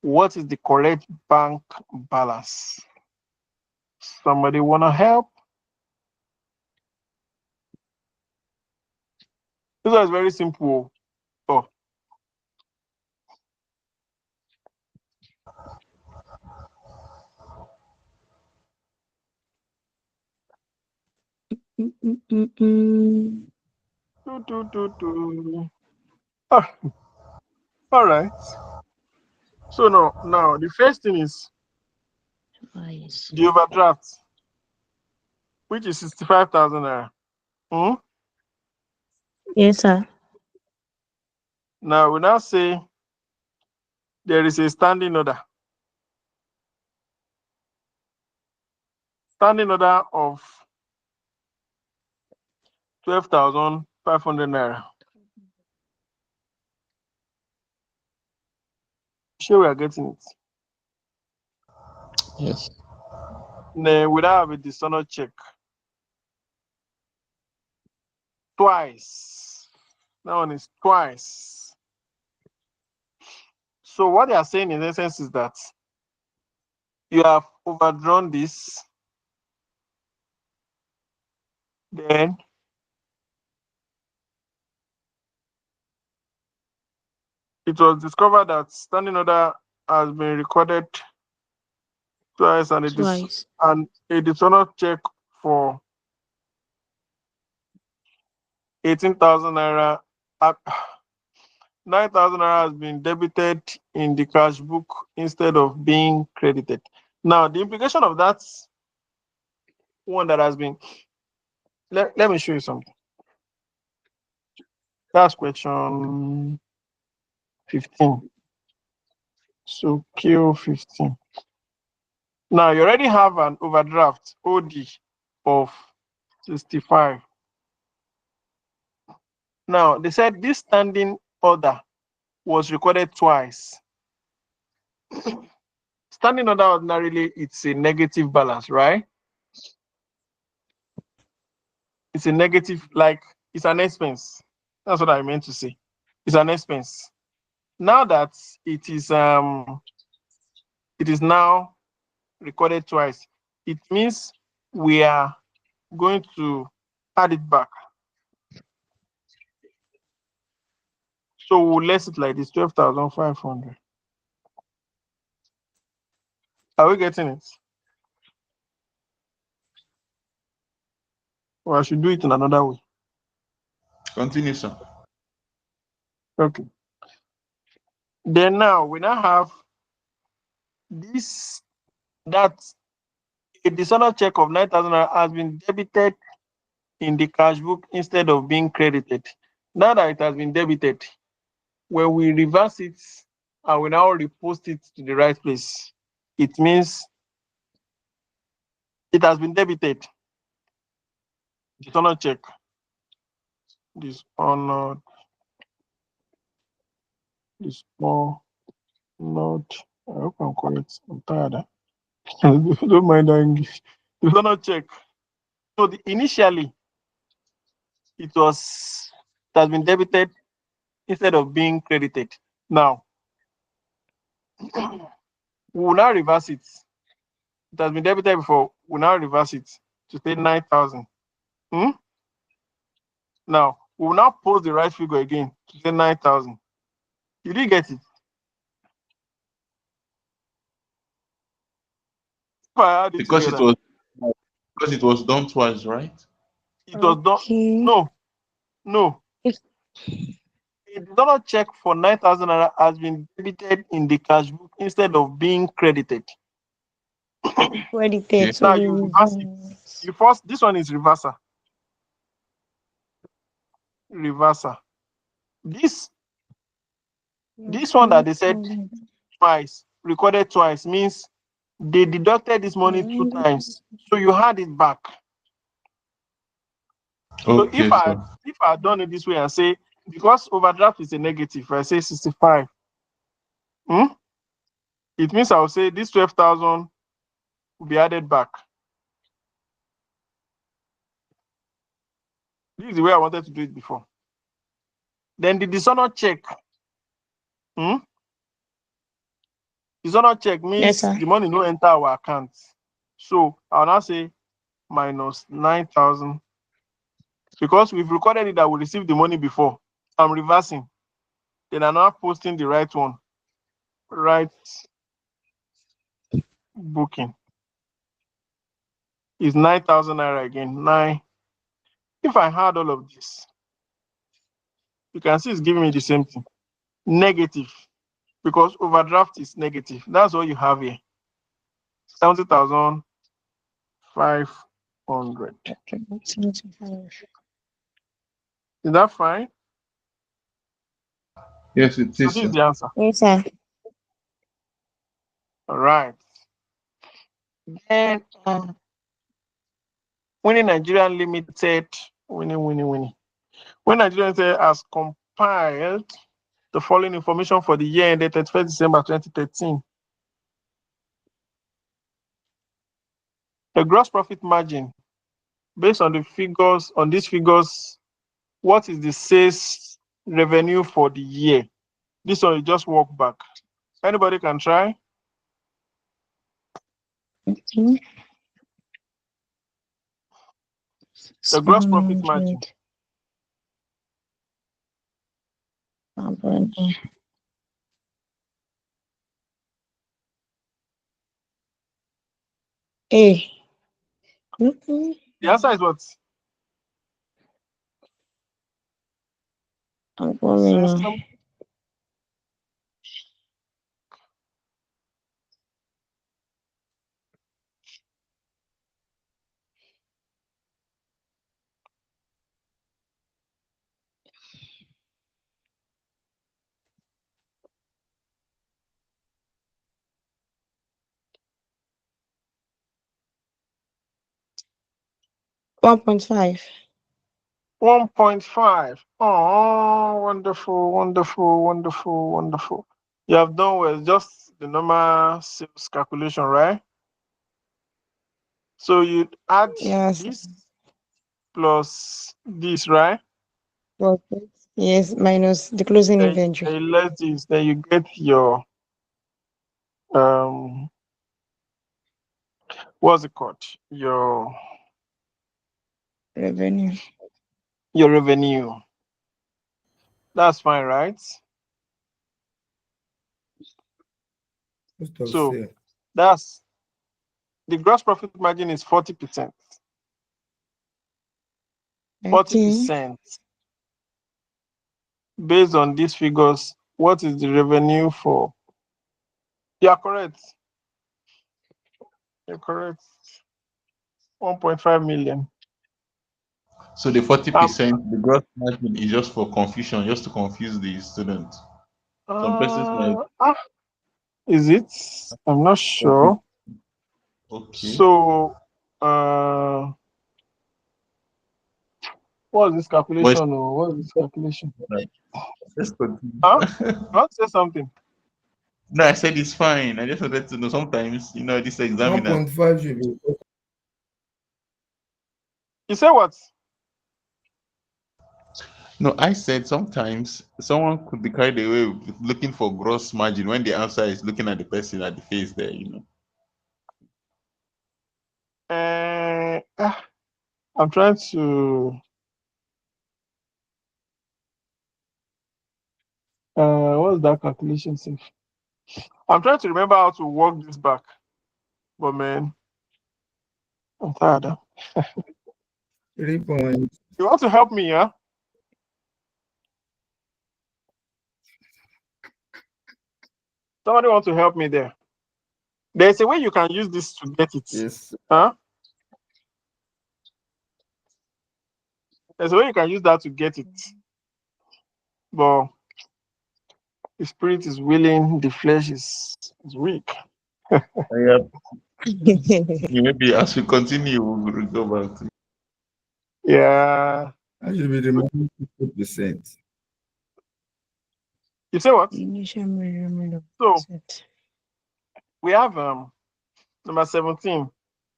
What is the correct bank balance? Somebody want to help? This is very simple. All right. So now the first thing is the overdraft, which is 65,000 naira. Yes, sir. Now we now say there is a standing order. Standing order of 12,500 naira. Sure, we are getting it. Yes. Then we now have a dishonor check. Twice. That one is twice. So what they are saying in essence is that you have overdrawn this, then it was discovered that standing order has been recorded twice, and a dishonor check for 18,000 naira. 9,000 naira has been debited in the cash book instead of being credited. Now, the implication of that one that has been, let me show you something. That's question 15. So Q15. Now you already have an overdraft OD of 65. Now they said this standing order was recorded twice. Standing order ordinarily it's a negative balance, right? It's a negative, like it's an expense. That's what I meant to say. It's an expense. Now that it is now recorded twice, it means we are going to add it back. So we'll less it like this 12,500. Are we getting it? Or I should do it in another way. Continue, sir. Okay. Then now we now have this, that a dishonor check of 9,000 has been debited in the cash book instead of being credited. Now that it has been debited, when we reverse it and we now repost it to the right place, it means it has been debited. Dishonor check. Dishonor. Dishonor. I hope I'm correct. I'm tired. Don't mind that English. Dishonor check. So initially, it has been debited instead of being credited. Now, we will now reverse it. It has been debited before. We now reverse it to say 9,000. Now, we will now post the right figure again to say 9,000. You didn't get it. If I add it Because it together, was done twice, right? it was done. Okay. No. If- A dollar check for 9,000 has been debited in the cash book instead of being credited. Credited to Now the you reverse it. reverse. This one is reverser. Reverser. This one that they said twice, recorded twice, means they deducted this money 2 times. So you had it back. So Okay, if I had done it this way and say, because overdraft is a negative, I say 65. It means I'll say this 12,000 will be added back. This is the way I wanted to do it before. Then the dishonor check. Dishonor check Yes, means sir. the money no enter our account. So I'll now say minus 9,000 because we've recorded it that we received the money before. I'm reversing. Then I'm now posting the right one. Right booking is 9,000 naira again. 9. If I had all of this, you can see it's giving me the same thing. Negative, because overdraft is negative. That's all you have here. 70,500. Is that fine? yes, it So is, this is sir. the answer. Yes, sir. All right. Then Winning Nigerian Limited, winning. When Nigerian Limited has compiled the following information for the year ended 31st December 2013. The gross profit margin, based on these figures, what is the sales revenue for the year? This one you just walk back. Anybody can try? The gross profit margin. 600. Hey. The answer is what? I'm coming now. System. 1.5. 1.5. Oh, wonderful, wonderful, wonderful, wonderful. You have done well. Just the normal sales calculation, right? So you add Yes. this plus this, right? Okay. Yes, minus the closing Then inventory you less this, then you get your um what's it called? revenue. Your revenue. That's fine, right? Cost of So sale. that's the gross profit margin is 40%. Okay. 40%. Based on these figures, what is the revenue for? You are correct. You're correct. 1.5 million. So the Um, 40%, the gross margin is just for confusion, just to confuse the student. Some persons like, uh, ah, is it? I'm not okay, sure. okay. So, what is this But it's calculation? Or what is this calculation? like, let's continue. Huh? You want to say something? No, I said it's fine. I just wanted to know sometimes, this examiner. 1.5 should be You say what? No, I said sometimes someone could be carried away with looking for gross margin when the answer is looking at the person at the face there. I'm trying to. What's that calculation say? I'm trying to remember how to work this back. But man, I'm tired. Huh? 3 point. You want to help me, yeah? Somebody want to help me there. There's a way you can use this to get it. Yes. Huh? There's a way you can use that to get it. But the spirit is willing, the flesh is weak. Yeah, maybe as we continue, we'll go back to. Yeah. I should be remaining 50%. You say what? Initial measurement of So asset. we have number 17.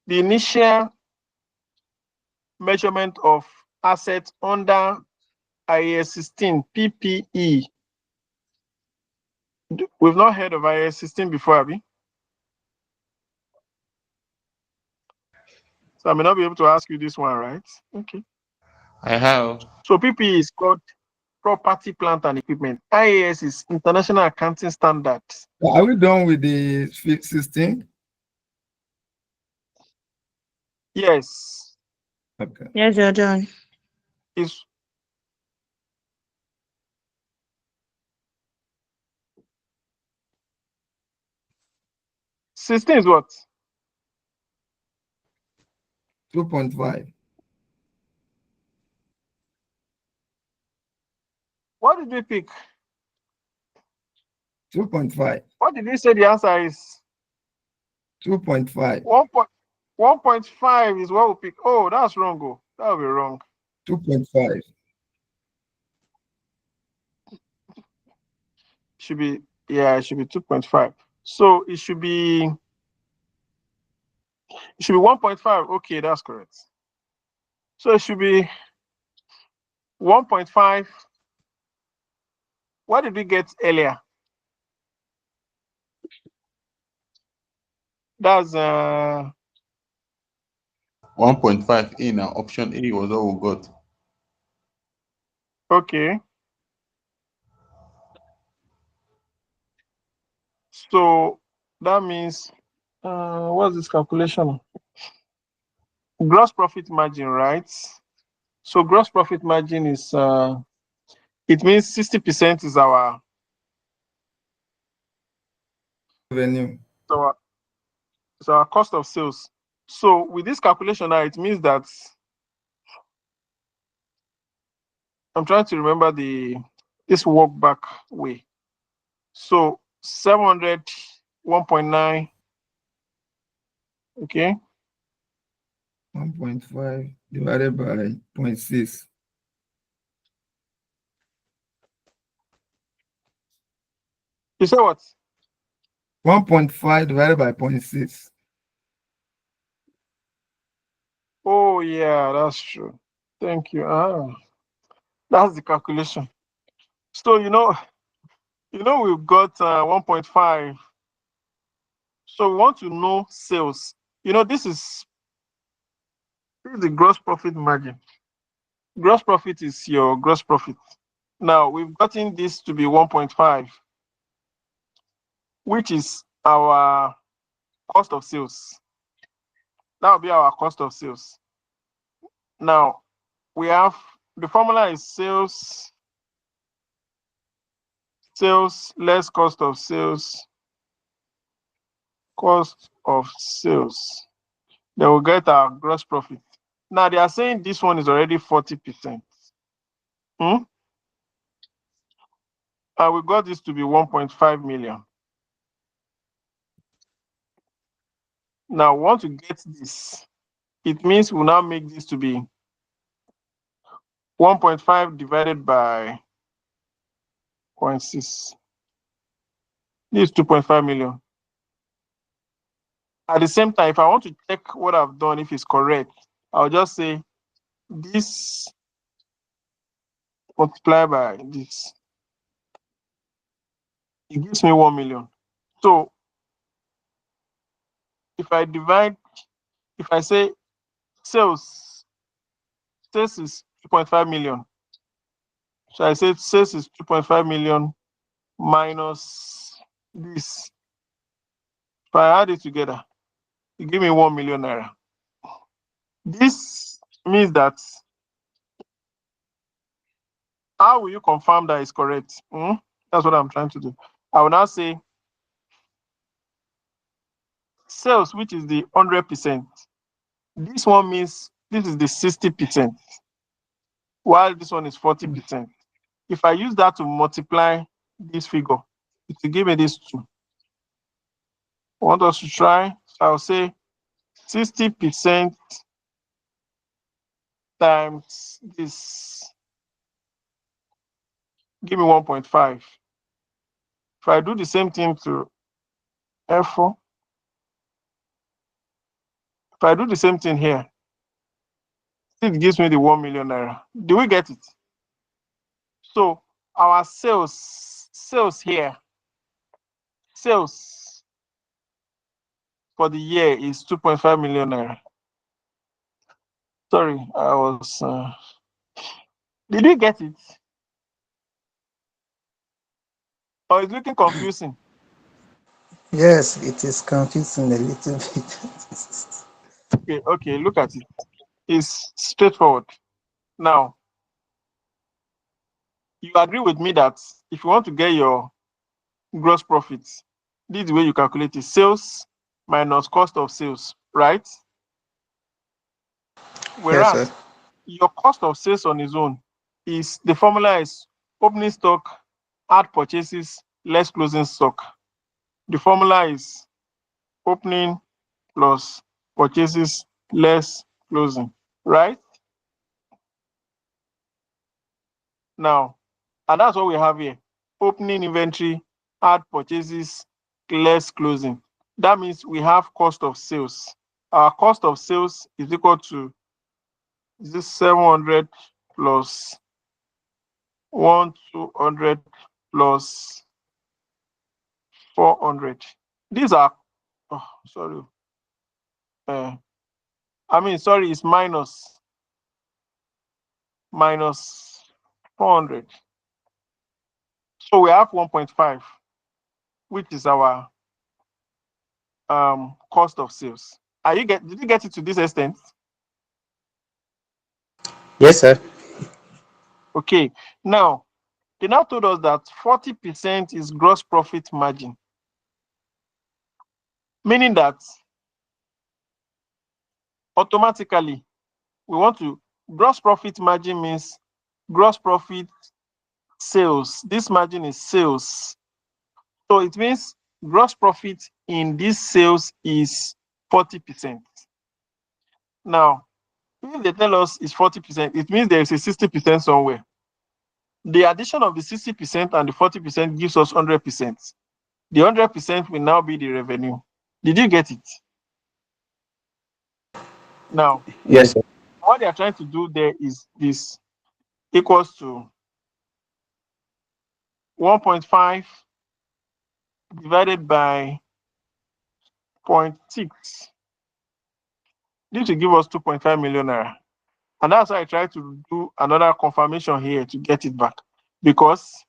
The initial measurement of assets under IAS 16 PPE. We've not heard of IAS 16 before, have we? So I may not be able to ask you this one, right? Okay. I have. So PPE is called property, plant, and equipment. IAS is International Accounting Standards. Are we done with the 16? Yes. Okay. Yes, you're done. Is 16 is what? 2.5. What did we pick? 2.5. What did we say the answer is? 2.5. 1.5 is what we pick. Oh, that's wrong. Oh, that will be wrong. 2.5. Should be, yeah, it should be 2.5. So it should be 1.5. Okay, that's correct. So it should be 1.5. What did we get earlier? That's 1.5 A now. Option A was all we got. okay. So that means what's this calculation? Gross profit margin, right? So gross profit margin is it means 60% is our Revenue. so our cost of sales. So with this calculation now, it means that I'm trying to remember this work back way. So 700, 1.9, okay. 1.5 divided by 0.6. You say what? 1.5 divided by 0.6. Oh yeah, that's true. Thank you. That's the calculation. So we've got 1.5. So we want to know sales. This is the gross profit margin. Gross profit is your gross profit. Now we've gotten this to be 1.5, which is our cost of sales. That will be our cost of sales. Now we have the formula is sales less cost of sales. Then we'll get our gross profit. Now they are saying this one is already 40%. And we got this to be 1.5 million. Now we want to get this. It means we'll now make this to be 1.5 divided by 0.6. This is 2.5 million. At the same time, if I want to check what I've done, if it's correct, I'll just say this multiply by this. It gives me 1 million. So if I say sales is 2.5 million. So I said sales is 2.5 million minus this. If I add it together, it give me 1 million naira. This means that how will you confirm that is correct? That's what I'm trying to do. I will now say sales, which is the 100%. This one means this is the 60%, while this one is 40%. If I use that to multiply this figure, it will give me this 2. I want us to try. So I'll say 60% times this. Give me 1.5. If I do the same thing to F4, if I do the same thing here, it gives me the 1 million naira. Do we get it? So our sales here, sales for the year is 2.5 million naira. Sorry, I was. Did we get it? Or it's looking confusing? Yes, it is confusing a little bit. Okay, look at it. It's straightforward. Now, you agree with me that if you want to get your gross profits, this is the way you calculate it: sales minus cost of sales, right? Yes, sir. Whereas your cost of sales on its own is the formula is opening stock, add purchases, less closing stock. The formula is opening plus purchases less closing, right? Now, and that's what we have here: opening inventory, add purchases, less closing. That means we have cost of sales. Our cost of sales is equal to this 700 plus 200 plus 400. These are, sorry. It's minus 400. So we have 1.5, which is our cost of sales. Did you get it to this extent? Yes, sir. Okay. Now, they now told us that 40% is gross profit margin, meaning that automatically we want to gross profit margin means gross profit sales. This margin is sales. So it means gross profit in this sales is 40%. Now, if they tell us it's 40%, it means there is a 60% somewhere. The addition of the 60% and the 40% gives us 100%. The 100% will now be the revenue. Did you get it? Now, Yes, sir. what they are trying to do there is this equals to 1.5 divided by 0.6. This will give us 2.5 million naira. And that's why I try to do another confirmation here to get it back. Because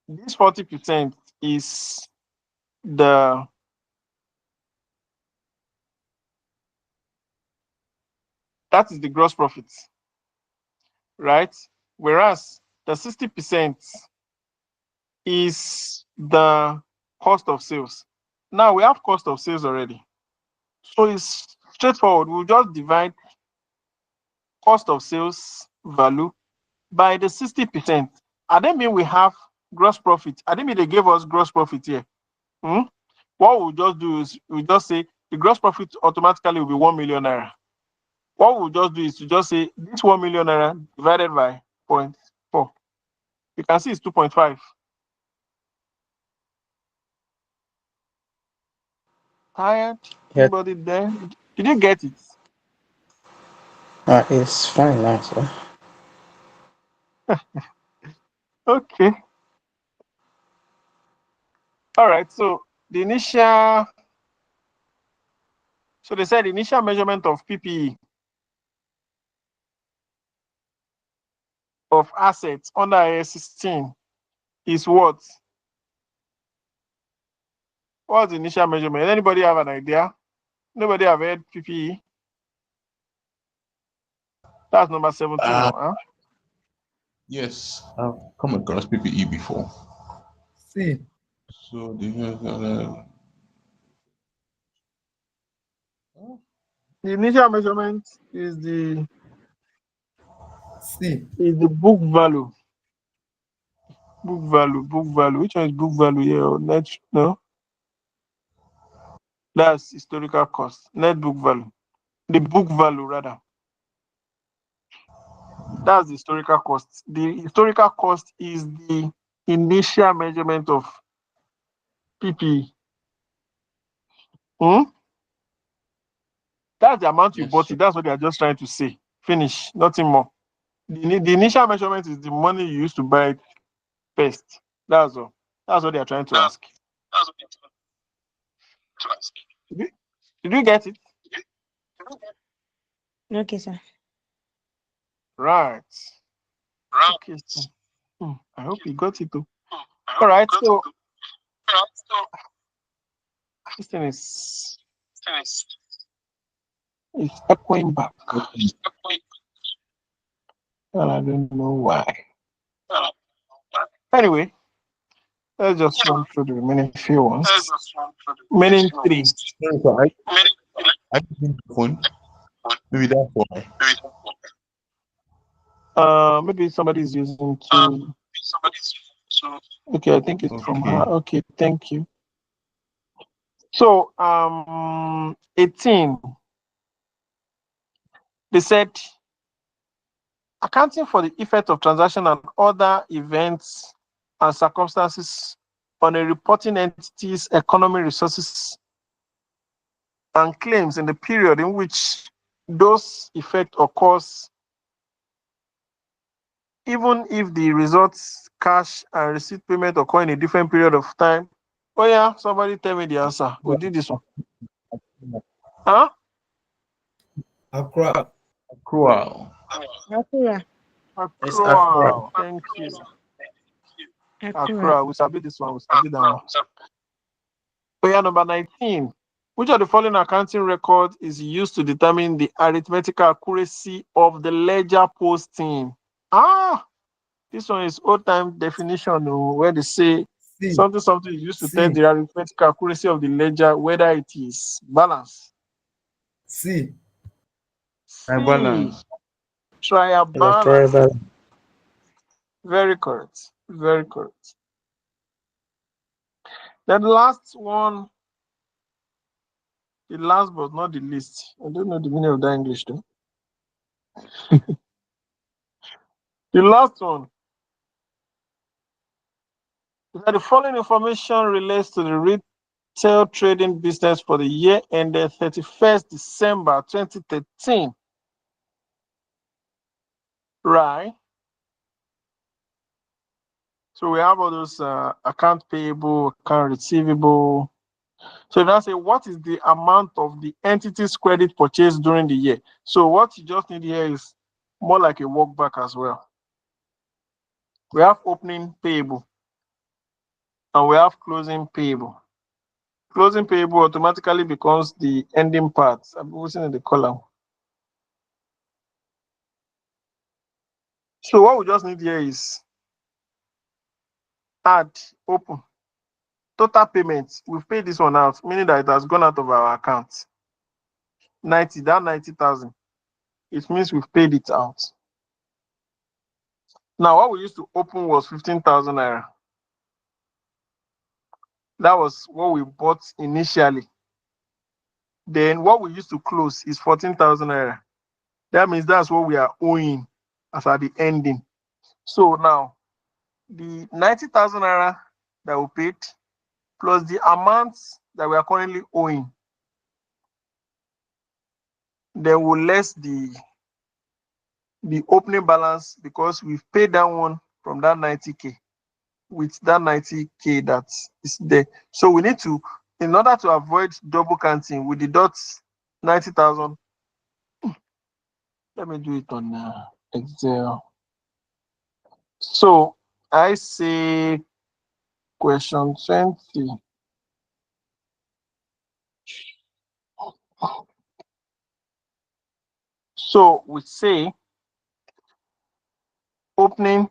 this 40% is the that is the gross profit, right? Whereas the 60% is the cost of sales. Now we have cost of sales already. So it's straightforward. We'll just divide cost of sales value by the 60%. I don't mean we have gross profit. I don't mean they gave us gross profit here. What we'll just do is we'll just say the gross profit automatically will be 1 million naira. What we'll just do is to just say this 1 million naira divided by 0.4. You can see it's 2.5. Tired? Yes. Anybody there? Did you get it? It's fine now, sir. Okay. All right. So the initial, so they said initial measurement of PPE of assets under IAS 16 is what? What's the initial measurement? Anybody have an idea? Nobody have heard PPE? That's number 17 now, huh? Yes, I've come across PPE before. C. So The initial measurement is the C. book value. Book value. Which one is book value here? Or net? No, that's historical cost. Net book value. The book value rather. That's the historical cost. The historical cost is the initial measurement of PPE. That's the amount you Yes, bought sir. it. That's what they are just trying to say. Finish. Nothing more. The initial measurement is the money you used to buy it first. That's all. That's what they are trying to ask. Did you get it? Okay, sir. Right. Okay. I hope you got it too. All right. So this thing is echoing back. And I don't know why. Anyway, let's just run through the remaining few ones. Remaining 3. Sorry, sir. I think the phone. Maybe that's why. Maybe somebody is using two. Okay, I think it's from her. Okay, thank you. So 18. They said accounting for the effect of transaction and other events and circumstances on a reporting entity's economy, resources, and claims in the period in which those effects occurs, even if the results, cash and receipt payment occur in a different period of time. Oh yeah, somebody tell me the answer. We did this one. Huh? Accra. Accrual. Akura. It's Accra. Accrual. Thank you. Akura. Accrual. We submit this one. We submit that one. Oh yeah, number 19. Which of the following accounting record is used to determine the arithmetical accuracy of the ledger posting? This one is old time definition where they say C. something is used to tell C. the arithmetical accuracy of the ledger, whether it is balance. C. Balance. Trial Electoral balance. balance. Very correct. Very correct. Then the last one The last but not the least. I don't know the meaning of that English though. The last one. That the following information relates to the retail trading business for the year ended 31st December 2013. Right. So we have all those account payable, account receivable. So now say, what is the amount of the entity's credit purchased during the year? So what you just need here is more like a workback as well. We have opening payable and we have closing payable. Closing payable automatically becomes the ending part. I'm using in the column. So what we just need here is add, open, total payments. We've paid this one out, meaning that it has gone out of our account. 90, that 90,000. It means we've paid it out. Now, what we used to open was 15,000 naira. That was what we bought initially. Then what we used to close is 14,000 naira. That means that's what we are owing as at the ending. So now, the 90,000 naira that we paid plus the amounts that we are currently owing, then we'll less the opening balance because we've paid that one from that 90K with that 90K that is there. So we need to, in order to avoid double counting, we deduct 90,000. Let me do it on Excel. So I say question 20. So we say opening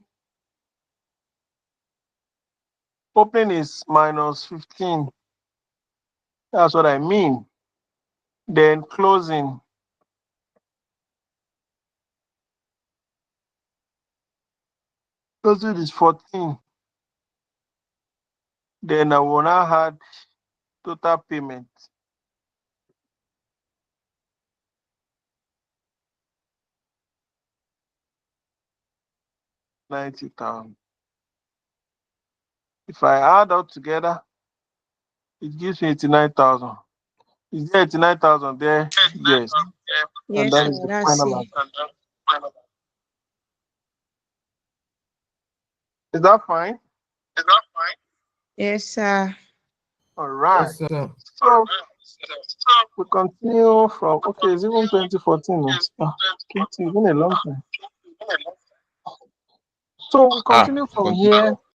is minus 15. That's what I mean. Then closing is 14. Then I will now add total payment. £90,000. If I add all together, it gives me 89,000. Is there 89,000 there? Yes. And Yes, that sir. is the That's final it. answer. Is that fine? Yes, sir. All right. Yes, sir. So we continue from, okay, it's even 2014 now. Okay, it's been a long time. So we continue from Continue. here